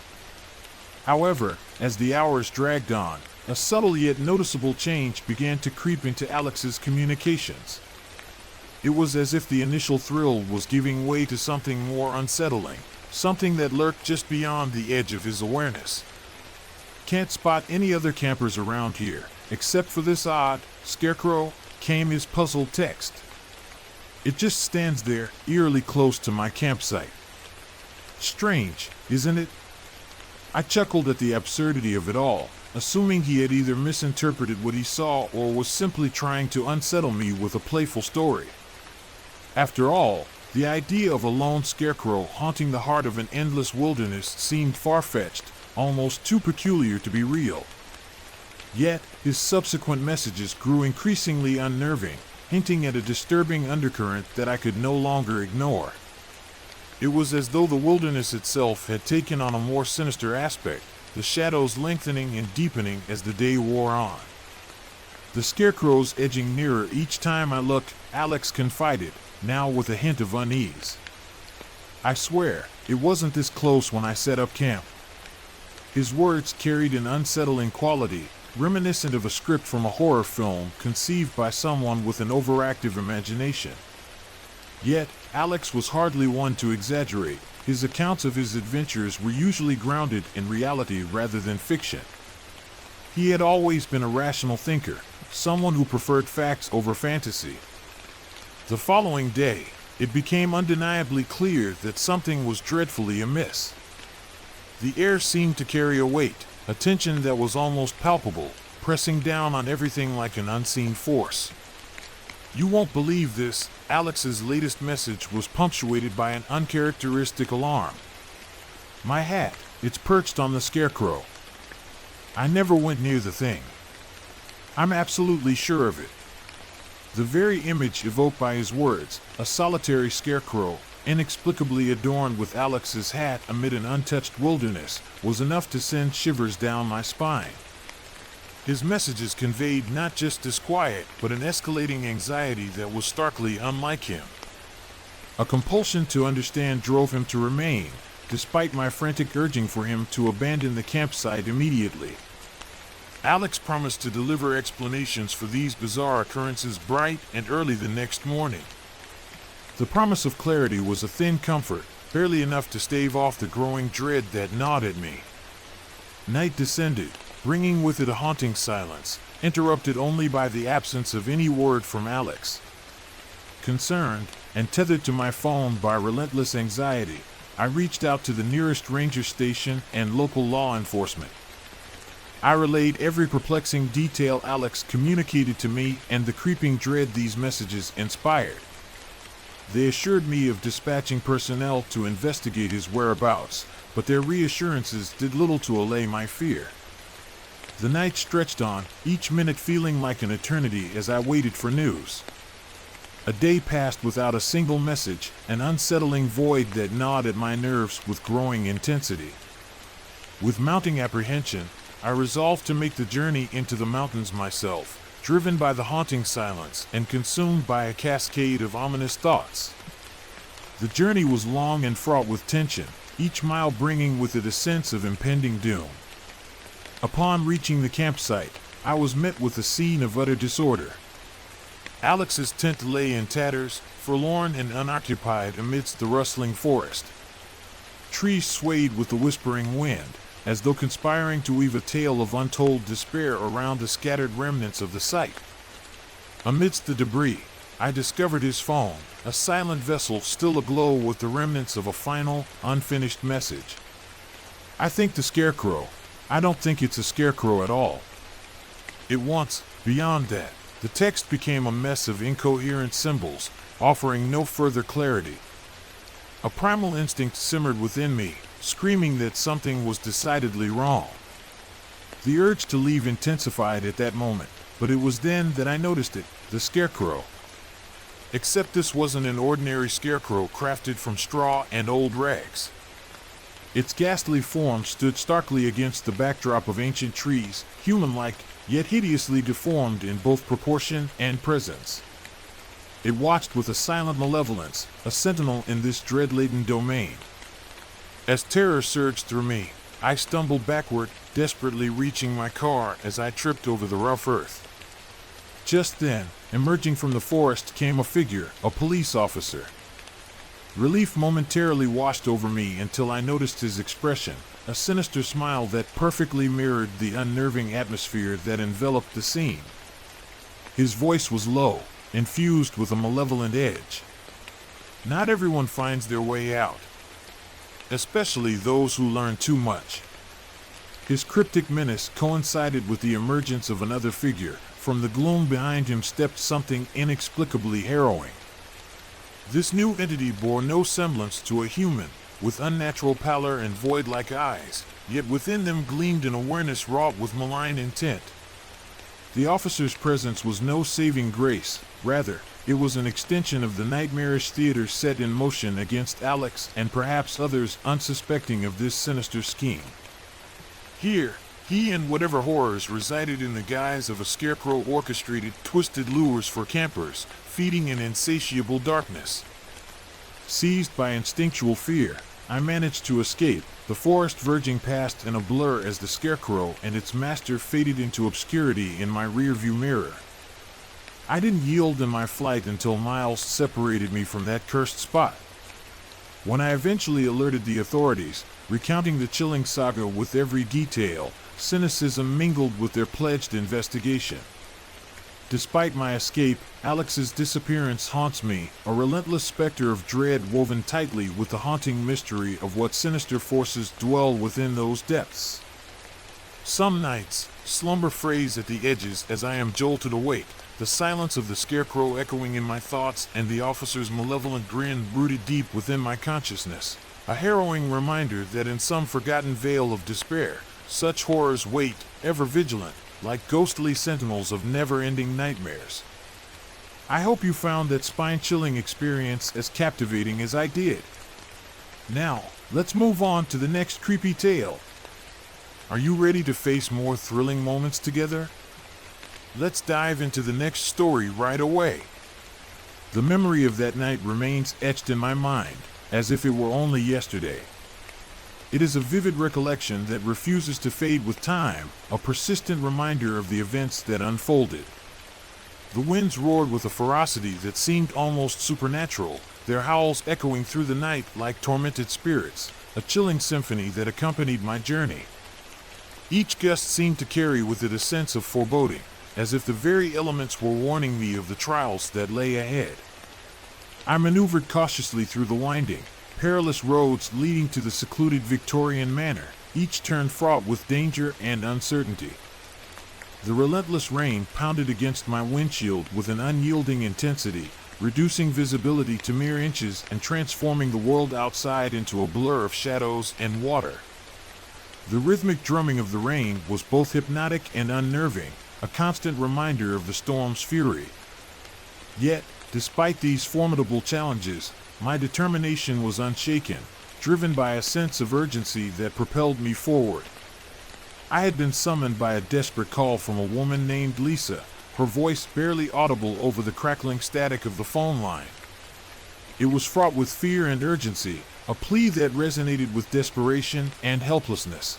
However, as the hours dragged on, a subtle yet noticeable change began to creep into Alex's communications. It was as if the initial thrill was giving way to something more unsettling, something that lurked just beyond the edge of his awareness. "Can't spot any other campers around here, except for this odd scarecrow," came his puzzled text. "It just stands there, eerily close to my campsite. Strange, isn't it?" I chuckled at the absurdity of it all, assuming he had either misinterpreted what he saw or was simply trying to unsettle me with a playful story. After all, the idea of a lone scarecrow haunting the heart of an endless wilderness seemed far-fetched, almost too peculiar to be real. Yet, his subsequent messages grew increasingly unnerving, hinting at a disturbing undercurrent that I could no longer ignore. It was as though the wilderness itself had taken on a more sinister aspect, the shadows lengthening and deepening as the day wore on. The scarecrows edging nearer each time I looked, Alex confided, now with a hint of unease. I swear, it wasn't this close when I set up camp. His words carried an unsettling quality, reminiscent of a script from a horror film conceived by someone with an overactive imagination. Yet, Alex was hardly one to exaggerate. His accounts of his adventures were usually grounded in reality rather than fiction. He had always been a rational thinker, someone who preferred facts over fantasy. The following day, it became undeniably clear that something was dreadfully amiss. The air seemed to carry a weight, a tension that was almost palpable, pressing down on everything like an unseen force. You won't believe this, Alex's latest message was punctuated by an uncharacteristic alarm. My hat, it's perched on the scarecrow. I never went near the thing. I'm absolutely sure of it. The very image evoked by his words, a solitary scarecrow, inexplicably adorned with Alex's hat amid an untouched wilderness, was enough to send shivers down my spine. His messages conveyed not just disquiet, but an escalating anxiety that was starkly unlike him. A compulsion to understand drove him to remain, despite my frantic urging for him to abandon the campsite immediately. Alex promised to deliver explanations for these bizarre occurrences bright and early the next morning. The promise of clarity was a thin comfort, barely enough to stave off the growing dread that gnawed at me. Night descended, bringing with it a haunting silence, interrupted only by the absence of any word from Alex. Concerned, and tethered to my phone by relentless anxiety, I reached out to the nearest ranger station and local law enforcement. I relayed every perplexing detail Alex communicated to me and the creeping dread these messages inspired. They assured me of dispatching personnel to investigate his whereabouts, but their reassurances did little to allay my fear. The night stretched on, each minute feeling like an eternity as I waited for news. A day passed without a single message, an unsettling void that gnawed at my nerves with growing intensity. With mounting apprehension, I resolved to make the journey into the mountains myself, driven by the haunting silence and consumed by a cascade of ominous thoughts. The journey was long and fraught with tension, each mile bringing with it a sense of impending doom. Upon reaching the campsite, I was met with a scene of utter disorder. Alex's tent lay in tatters, forlorn and unoccupied amidst the rustling forest. Trees swayed with the whispering wind, as though conspiring to weave a tale of untold despair around the scattered remnants of the site. Amidst the debris, I discovered his phone, a silent vessel still aglow with the remnants of a final, unfinished message. I think the scarecrow. I don't think it's a scarecrow at all. It once, beyond that, the text became a mess of incoherent symbols, offering no further clarity. A primal instinct simmered within me, screaming that something was decidedly wrong. The urge to leave intensified at that moment, but it was then that I noticed it, the scarecrow. Except this wasn't an ordinary scarecrow crafted from straw and old rags. Its ghastly form stood starkly against the backdrop of ancient trees, human-like, yet hideously deformed in both proportion and presence. It watched with a silent malevolence, a sentinel in this dread-laden domain. As terror surged through me, I stumbled backward, desperately reaching my car as I tripped over the rough earth. Just then, emerging from the forest came a figure, a police officer. Relief momentarily washed over me until I noticed his expression, a sinister smile that perfectly mirrored the unnerving atmosphere that enveloped the scene. His voice was low, infused with a malevolent edge. Not everyone finds their way out, especially those who learn too much. His cryptic menace coincided with the emergence of another figure. From the gloom behind him stepped something inexplicably harrowing. This new entity bore no semblance to a human, with unnatural pallor and void-like eyes, yet within them gleamed an awareness wrought with malign intent. The officer's presence was no saving grace, rather, it was an extension of the nightmarish theater set in motion against Alex and perhaps others unsuspecting of this sinister scheme. Here, he and whatever horrors resided in the guise of a scarecrow orchestrated twisted lures for campers, feeding an insatiable darkness. Seized by instinctual fear, I managed to escape, the forest verging past in a blur as the scarecrow and its master faded into obscurity in my rearview mirror. I didn't yield in my flight until miles separated me from that cursed spot. When I eventually alerted the authorities, recounting the chilling saga with every detail, cynicism mingled with their pledged investigation. Despite my escape, Alex's disappearance haunts me, a relentless specter of dread woven tightly with the haunting mystery of what sinister forces dwell within those depths. Some nights, slumber frays at the edges as I am jolted awake, the silence of the scarecrow echoing in my thoughts and the officer's malevolent grin rooted deep within my consciousness, a harrowing reminder that in some forgotten vale of despair, such horrors wait, ever vigilant, like ghostly sentinels of never-ending nightmares. I hope you found that spine-chilling experience as captivating as I did. Now, let's move on to the next creepy tale. Are you ready to face more thrilling moments together? Let's dive into the next story right away. The memory of that night remains etched in my mind, as if it were only yesterday. It is a vivid recollection that refuses to fade with time, a persistent reminder of the events that unfolded. The winds roared with a ferocity that seemed almost supernatural, their howls echoing through the night like tormented spirits, a chilling symphony that accompanied my journey. Each gust seemed to carry with it a sense of foreboding, as if the very elements were warning me of the trials that lay ahead. I maneuvered cautiously through the winding, perilous roads leading to the secluded Victorian manor, each turn fraught with danger and uncertainty. The relentless rain pounded against my windshield with an unyielding intensity, reducing visibility to mere inches and transforming the world outside into a blur of shadows and water. The rhythmic drumming of the rain was both hypnotic and unnerving, a constant reminder of the storm's fury. Yet, despite these formidable challenges, my determination was unshaken, driven by a sense of urgency that propelled me forward. I had been summoned by a desperate call from a woman named Lisa, her voice barely audible over the crackling static of the phone line. It was fraught with fear and urgency, a plea that resonated with desperation and helplessness.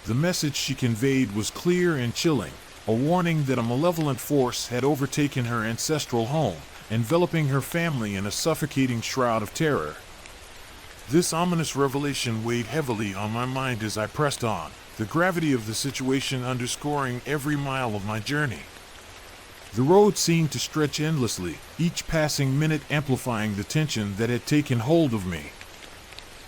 The message she conveyed was clear and chilling, a warning that a malevolent force had overtaken her ancestral home, enveloping her family in a suffocating shroud of terror. This ominous revelation weighed heavily on my mind as I pressed on, the gravity of the situation underscoring every mile of my journey. The road seemed to stretch endlessly, each passing minute amplifying the tension that had taken hold of me.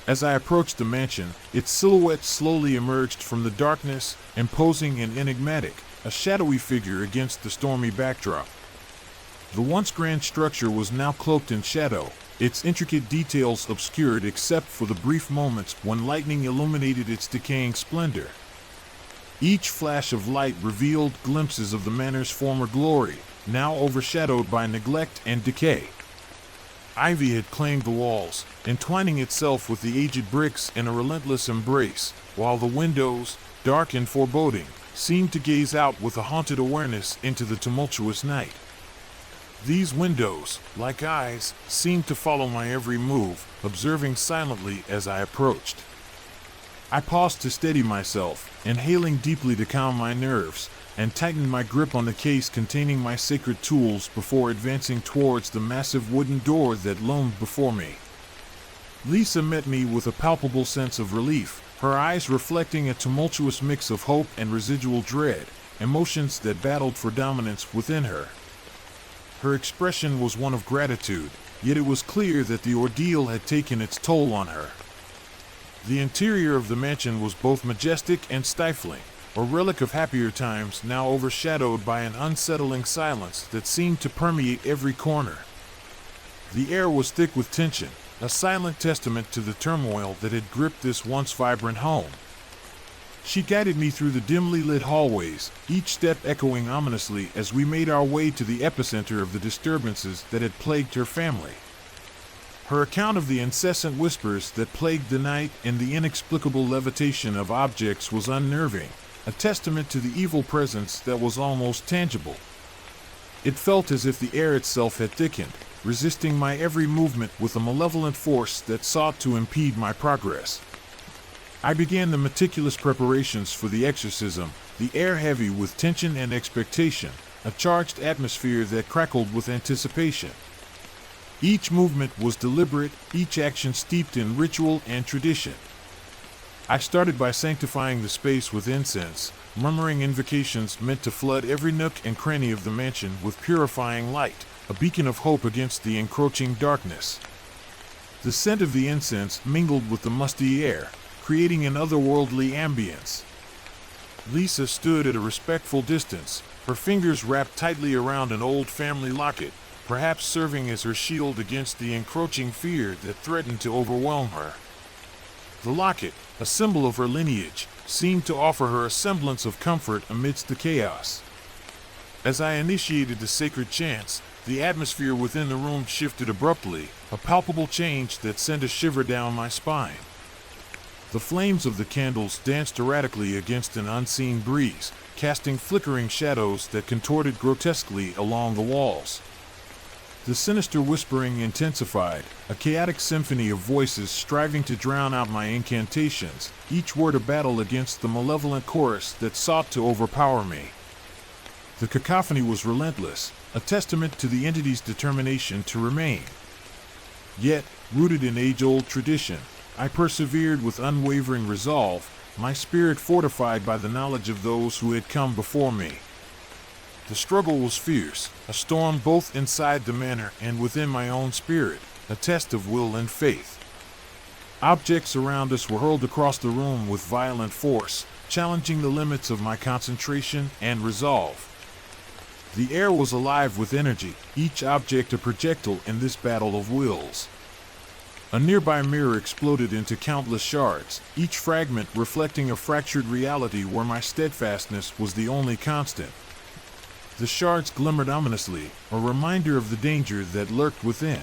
As I approached the mansion, its silhouette slowly emerged from the darkness, imposing and enigmatic, a shadowy figure against the stormy backdrop. The once grand structure was now cloaked in shadow, its intricate details obscured except for the brief moments when lightning illuminated its decaying splendor. Each flash of light revealed glimpses of the manor's former glory, now overshadowed by neglect and decay. Ivy had claimed the walls, entwining itself with the aged bricks in a relentless embrace, while the windows, dark and foreboding, seemed to gaze out with a haunted awareness into the tumultuous night. These windows, like eyes, seemed to follow my every move, observing silently as I approached. I paused to steady myself, inhaling deeply to calm my nerves, and tightened my grip on the case containing my sacred tools before advancing towards the massive wooden door that loomed before me. Lisa met me with a palpable sense of relief, her eyes reflecting a tumultuous mix of hope and residual dread, emotions that battled for dominance within her. Her expression was one of gratitude, yet it was clear that the ordeal had taken its toll on her. The interior of the mansion was both majestic and stifling, a relic of happier times now overshadowed by an unsettling silence that seemed to permeate every corner. The air was thick with tension, a silent testament to the turmoil that had gripped this once vibrant home. She guided me through the dimly lit hallways, each step echoing ominously as we made our way to the epicenter of the disturbances that had plagued her family. Her account of the incessant whispers that plagued the night and the inexplicable levitation of objects was unnerving, a testament to the evil presence that was almost tangible. It felt as if the air itself had thickened, resisting my every movement with a malevolent force that sought to impede my progress. I began the meticulous preparations for the exorcism, the air heavy with tension and expectation, a charged atmosphere that crackled with anticipation. Each movement was deliberate, each action steeped in ritual and tradition. I started by sanctifying the space with incense, murmuring invocations meant to flood every nook and cranny of the mansion with purifying light, a beacon of hope against the encroaching darkness. The scent of the incense mingled with the musty air, creating an otherworldly ambience. Lisa stood at a respectful distance, her fingers wrapped tightly around an old family locket, perhaps serving as her shield against the encroaching fear that threatened to overwhelm her. The locket, a symbol of her lineage, seemed to offer her a semblance of comfort amidst the chaos. As I initiated the sacred chants, the atmosphere within the room shifted abruptly, a palpable change that sent a shiver down my spine. The flames of the candles danced erratically against an unseen breeze, casting flickering shadows that contorted grotesquely along the walls. The sinister whispering intensified, a chaotic symphony of voices striving to drown out my incantations, each word a battle against the malevolent chorus that sought to overpower me. The cacophony was relentless, a testament to the entity's determination to remain. Yet, rooted in age-old tradition, I persevered with unwavering resolve, my spirit fortified by the knowledge of those who had come before me. The struggle was fierce, a storm both inside the manor and within my own spirit, a test of will and faith. Objects around us were hurled across the room with violent force, challenging the limits of my concentration and resolve. The air was alive with energy, each object a projectile in this battle of wills. A nearby mirror exploded into countless shards, each fragment reflecting a fractured reality where my steadfastness was the only constant. The shards glimmered ominously, a reminder of the danger that lurked within.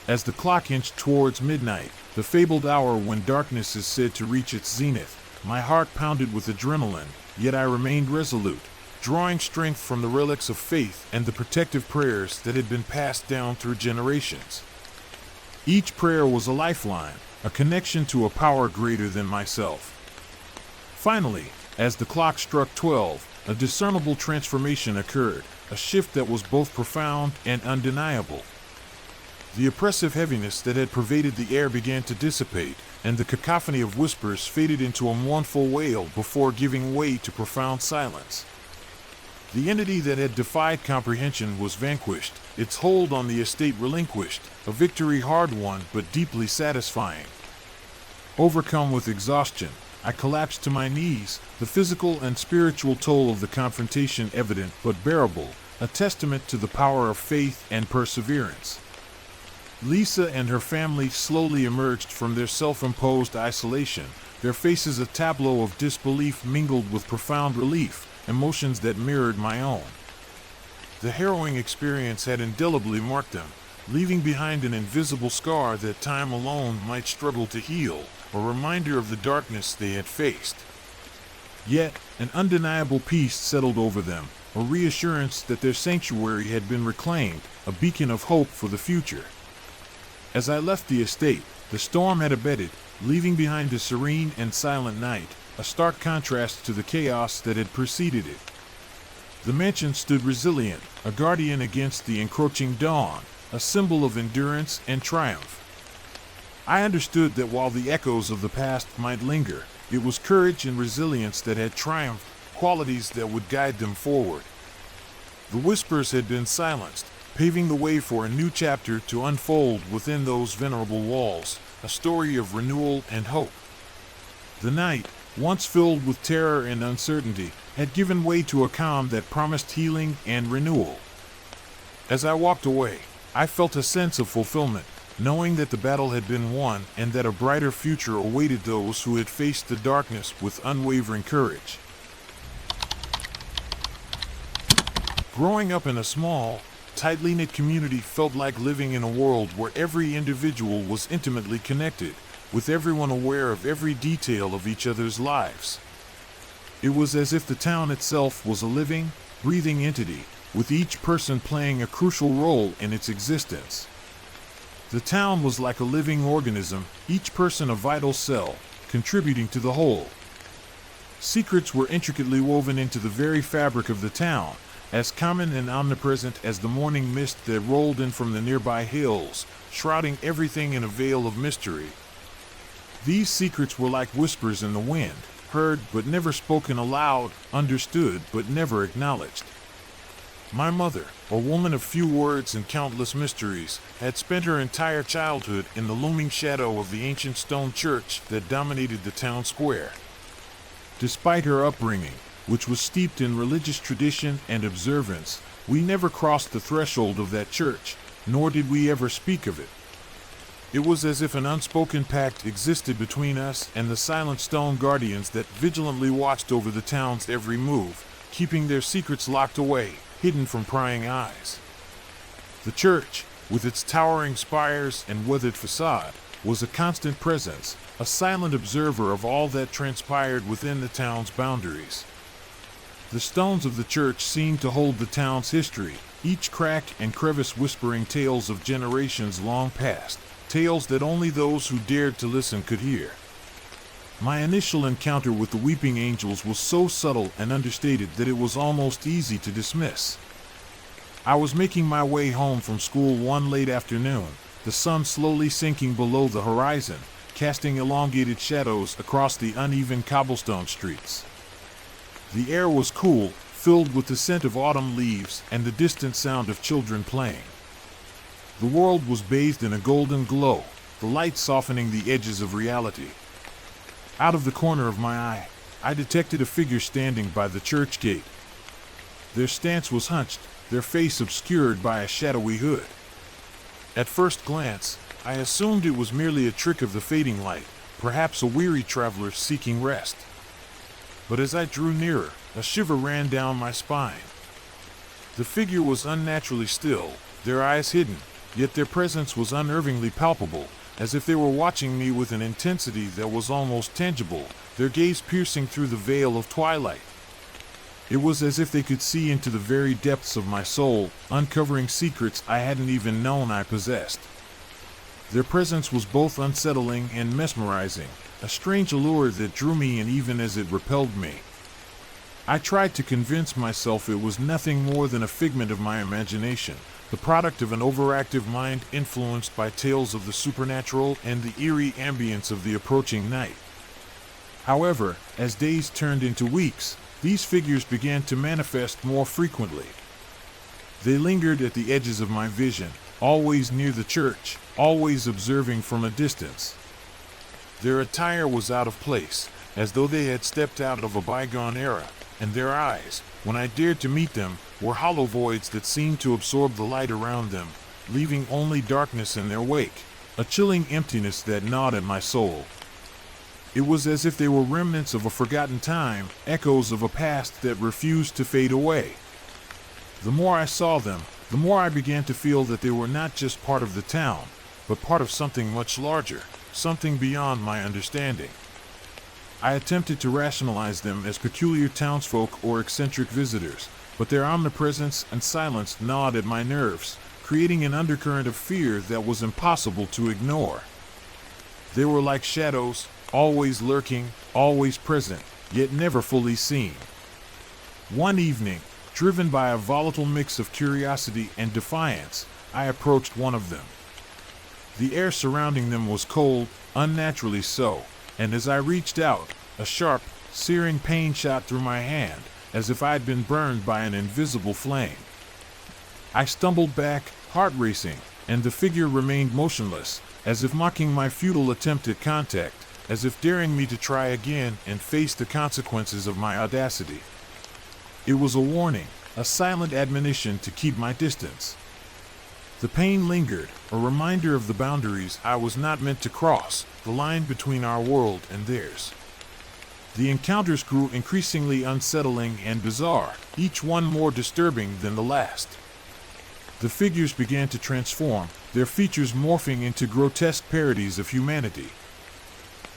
As the clock inched towards midnight, the fabled hour when darkness is said to reach its zenith, my heart pounded with adrenaline, yet I remained resolute, drawing strength from the relics of faith and the protective prayers that had been passed down through generations. Each prayer was a lifeline, a connection to a power greater than myself. Finally, as the clock struck 12, a discernible transformation occurred, a shift that was both profound and undeniable. The oppressive heaviness that had pervaded the air began to dissipate, and the cacophony of whispers faded into a mournful wail before giving way to profound silence. The entity that had defied comprehension was vanquished, its hold on the estate relinquished, a victory hard won but deeply satisfying. Overcome with exhaustion, I collapsed to my knees, the physical and spiritual toll of the confrontation evident but bearable, a testament to the power of faith and perseverance. Lisa and her family slowly emerged from their self-imposed isolation, their faces a tableau of disbelief mingled with profound relief, emotions that mirrored my own. The harrowing experience had indelibly marked them, leaving behind an invisible scar that time alone might struggle to heal, a reminder of the darkness they had faced. Yet, an undeniable peace settled over them, a reassurance that their sanctuary had been reclaimed, a beacon of hope for the future. As I left the estate, the storm had abated, leaving behind a serene and silent night, a stark contrast to the chaos that had preceded it. The mansion stood resilient, a guardian against the encroaching dawn, a symbol of endurance and triumph. I understood that while the echoes of the past might linger, it was courage and resilience that had triumphed, qualities that would guide them forward. The whispers had been silenced, paving the way for a new chapter to unfold within those venerable walls, a story of renewal and hope. The night, once filled with terror and uncertainty, had given way to a calm that promised healing and renewal. As I walked away, I felt a sense of fulfillment, knowing that the battle had been won and that a brighter future awaited those who had faced the darkness with unwavering courage. Growing up in a small, tightly knit community felt like living in a world where every individual was intimately connected, with everyone aware of every detail of each other's lives. It was as if the town itself was a living, breathing entity, with each person playing a crucial role in its existence. The town was like a living organism, each person a vital cell, contributing to the whole. Secrets were intricately woven into the very fabric of the town, as common and omnipresent as the morning mist that rolled in from the nearby hills, shrouding everything in a veil of mystery. These secrets were like whispers in the wind, heard but never spoken aloud, understood but never acknowledged. My mother, a woman of few words and countless mysteries, had spent her entire childhood in the looming shadow of the ancient stone church that dominated the town square. Despite her upbringing, which was steeped in religious tradition and observance, we never crossed the threshold of that church, nor did we ever speak of it. It was as if an unspoken pact existed between us and the silent stone guardians that vigilantly watched over the town's every move, keeping their secrets locked away, hidden from prying eyes. The church, with its towering spires and weathered facade, was a constant presence, a silent observer of all that transpired within the town's boundaries. The stones of the church seemed to hold the town's history, each crack and crevice whispering tales of generations long past, tales that only those who dared to listen could hear. My initial encounter with the weeping angels was so subtle and understated that it was almost easy to dismiss. I was making my way home from school one late afternoon, the sun slowly sinking below the horizon, casting elongated shadows across the uneven cobblestone streets. The air was cool, filled with the scent of autumn leaves and the distant sound of children playing. The world was bathed in a golden glow, the light softening the edges of reality. Out of the corner of my eye, I detected a figure standing by the church gate. Their stance was hunched, their face obscured by a shadowy hood. At first glance, I assumed it was merely a trick of the fading light, perhaps a weary traveler seeking rest. But as I drew nearer, a shiver ran down my spine. The figure was unnaturally still, their eyes hidden, yet their presence was unnervingly palpable, as if they were watching me with an intensity that was almost tangible, their gaze piercing through the veil of twilight. It was as if they could see into the very depths of my soul, uncovering secrets I hadn't even known I possessed. Their presence was both unsettling and mesmerizing, a strange allure that drew me in even as it repelled me. I tried to convince myself it was nothing more than a figment of my imagination, the product of an overactive mind influenced by tales of the supernatural and the eerie ambience of the approaching night. However, as days turned into weeks, these figures began to manifest more frequently. They lingered at the edges of my vision, always near the church, always observing from a distance. Their attire was out of place, as though they had stepped out of a bygone era, and their eyes, when I dared to meet them, were hollow voids that seemed to absorb the light around them, leaving only darkness in their wake, a chilling emptiness that gnawed at my soul. It was as if they were remnants of a forgotten time, echoes of a past that refused to fade away. The more I saw them, the more I began to feel that they were not just part of the town, but part of something much larger, something beyond my understanding. I attempted to rationalize them as peculiar townsfolk or eccentric visitors, but their omnipresence and silence gnawed at my nerves, creating an undercurrent of fear that was impossible to ignore. They were like shadows, always lurking, always present, yet never fully seen. One evening, driven by a volatile mix of curiosity and defiance, I approached one of them. The air surrounding them was cold, unnaturally so, and as I reached out, a sharp, searing pain shot through my hand, as if I had been burned by an invisible flame. I stumbled back, heart racing, and the figure remained motionless, as if mocking my futile attempt at contact, as if daring me to try again and face the consequences of my audacity. It was a warning, a silent admonition to keep my distance. The pain lingered, a reminder of the boundaries I was not meant to cross, the line between our world and theirs. The encounters grew increasingly unsettling and bizarre, each one more disturbing than the last. The figures began to transform, their features morphing into grotesque parodies of humanity.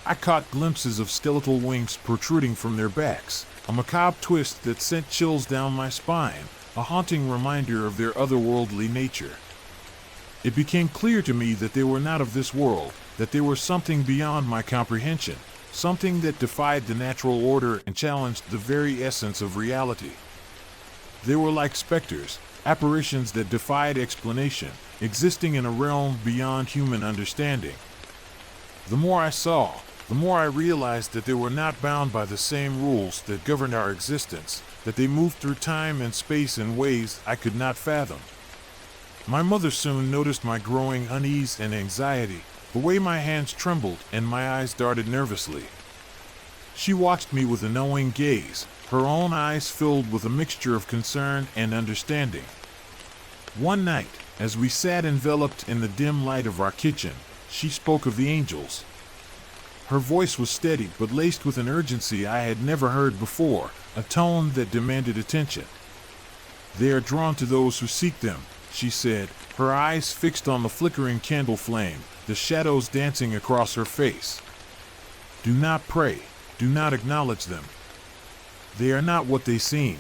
I caught glimpses of skeletal wings protruding from their backs, a macabre twist that sent chills down my spine, a haunting reminder of their otherworldly nature. It became clear to me that they were not of this world, that they were something beyond my comprehension, something that defied the natural order and challenged the very essence of reality. They were like specters, apparitions that defied explanation, existing in a realm beyond human understanding. The more I saw, the more I realized that they were not bound by the same rules that governed our existence, that they moved through time and space in ways I could not fathom. My mother soon noticed my growing unease and anxiety, the way my hands trembled and my eyes darted nervously. She watched me with a knowing gaze, her own eyes filled with a mixture of concern and understanding. One night, as we sat enveloped in the dim light of our kitchen, she spoke of the angels. Her voice was steady but laced with an urgency I had never heard before, a tone that demanded attention. "They are drawn to those who seek them," she said, her eyes fixed on the flickering candle flame, the shadows dancing across her face. "Do not pray, do not acknowledge them. They are not what they seem."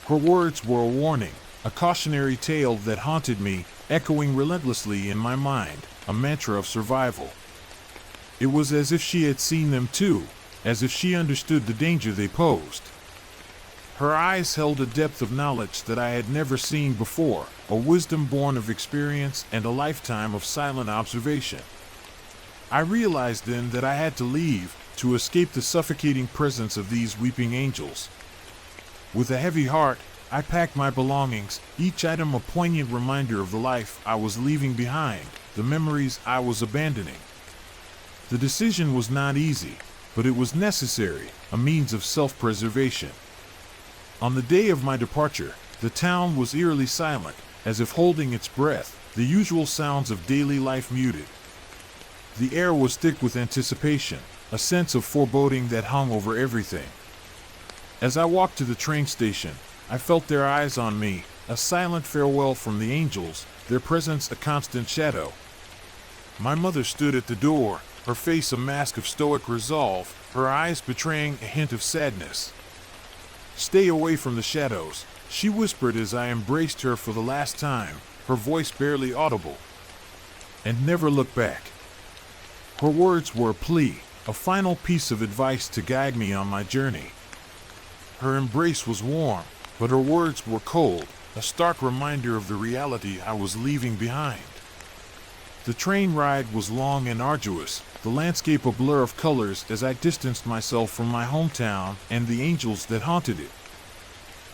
Her words were a warning, a cautionary tale that haunted me, echoing relentlessly in my mind, a mantra of survival. It was as if she had seen them too, as if she understood the danger they posed. Her eyes held a depth of knowledge that I had never seen before, a wisdom born of experience and a lifetime of silent observation. I realized then that I had to leave, to escape the suffocating presence of these weeping angels. With a heavy heart, I packed my belongings, each item a poignant reminder of the life I was leaving behind, the memories I was abandoning. The decision was not easy, but it was necessary, a means of self-preservation. On the day of my departure, the town was eerily silent, as if holding its breath, the usual sounds of daily life muted. The air was thick with anticipation, a sense of foreboding that hung over everything. As I walked to the train station, I felt their eyes on me, a silent farewell from the angels, their presence a constant shadow. My mother stood at the door, her face a mask of stoic resolve, her eyes betraying a hint of sadness. "Stay away from the shadows," she whispered as I embraced her for the last time, her voice barely audible. "And never look back." Her words were a plea, a final piece of advice to guide me on my journey. Her embrace was warm, but her words were cold, a stark reminder of the reality I was leaving behind. The train ride was long and arduous, the landscape a blur of colors as I distanced myself from my hometown and the angels that haunted it.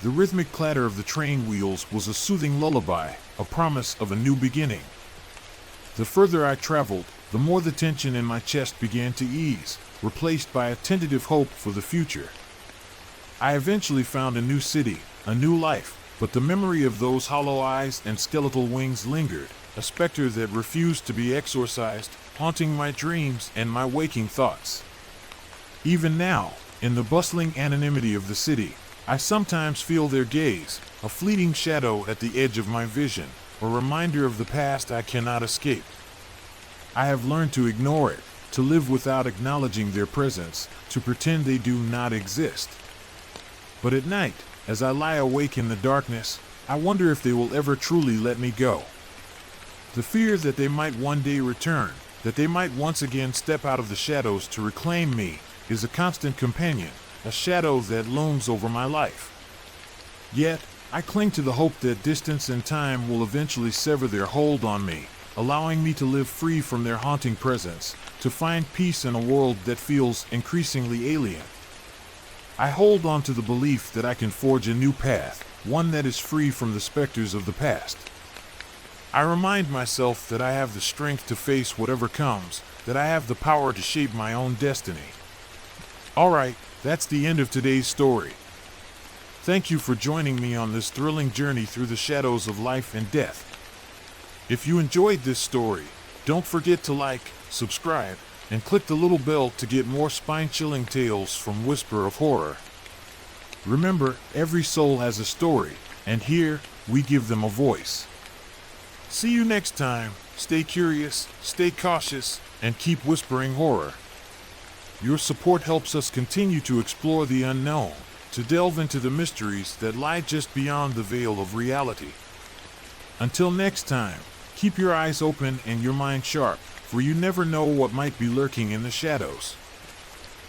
The rhythmic clatter of the train wheels was a soothing lullaby, a promise of a new beginning. The further I traveled, the more the tension in my chest began to ease, replaced by a tentative hope for the future. I eventually found a new city, a new life, but the memory of those hollow eyes and skeletal wings lingered, a specter that refused to be exorcised, haunting my dreams and my waking thoughts. Even now, in the bustling anonymity of the city, I sometimes feel their gaze, a fleeting shadow at the edge of my vision, a reminder of the past I cannot escape. I have learned to ignore it, to live without acknowledging their presence, to pretend they do not exist. But at night, as I lie awake in the darkness, I wonder if they will ever truly let me go. The fear that they might one day return, that they might once again step out of the shadows to reclaim me, is a constant companion, a shadow that looms over my life. Yet, I cling to the hope that distance and time will eventually sever their hold on me, allowing me to live free from their haunting presence, to find peace in a world that feels increasingly alien. I hold on to the belief that I can forge a new path, one that is free from the specters of the past. I remind myself that I have the strength to face whatever comes, that I have the power to shape my own destiny. Alright, that's the end of today's story. Thank you for joining me on this thrilling journey through the shadows of life and death. If you enjoyed this story, don't forget to like, subscribe, and click the little bell to get more spine-chilling tales from Whisper of Horror. Remember, every soul has a story, and here, we give them a voice. See you next time. Stay curious, stay cautious, and keep whispering horror. Your support helps us continue to explore the unknown, to delve into the mysteries that lie just beyond the veil of reality. Until next time, keep your eyes open and your mind sharp, for you never know what might be lurking in the shadows.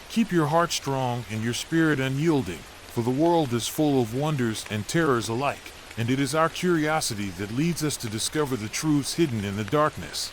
Keep your heart strong and your spirit unyielding, for the world is full of wonders and terrors alike, and it is our curiosity that leads us to discover the truths hidden in the darkness.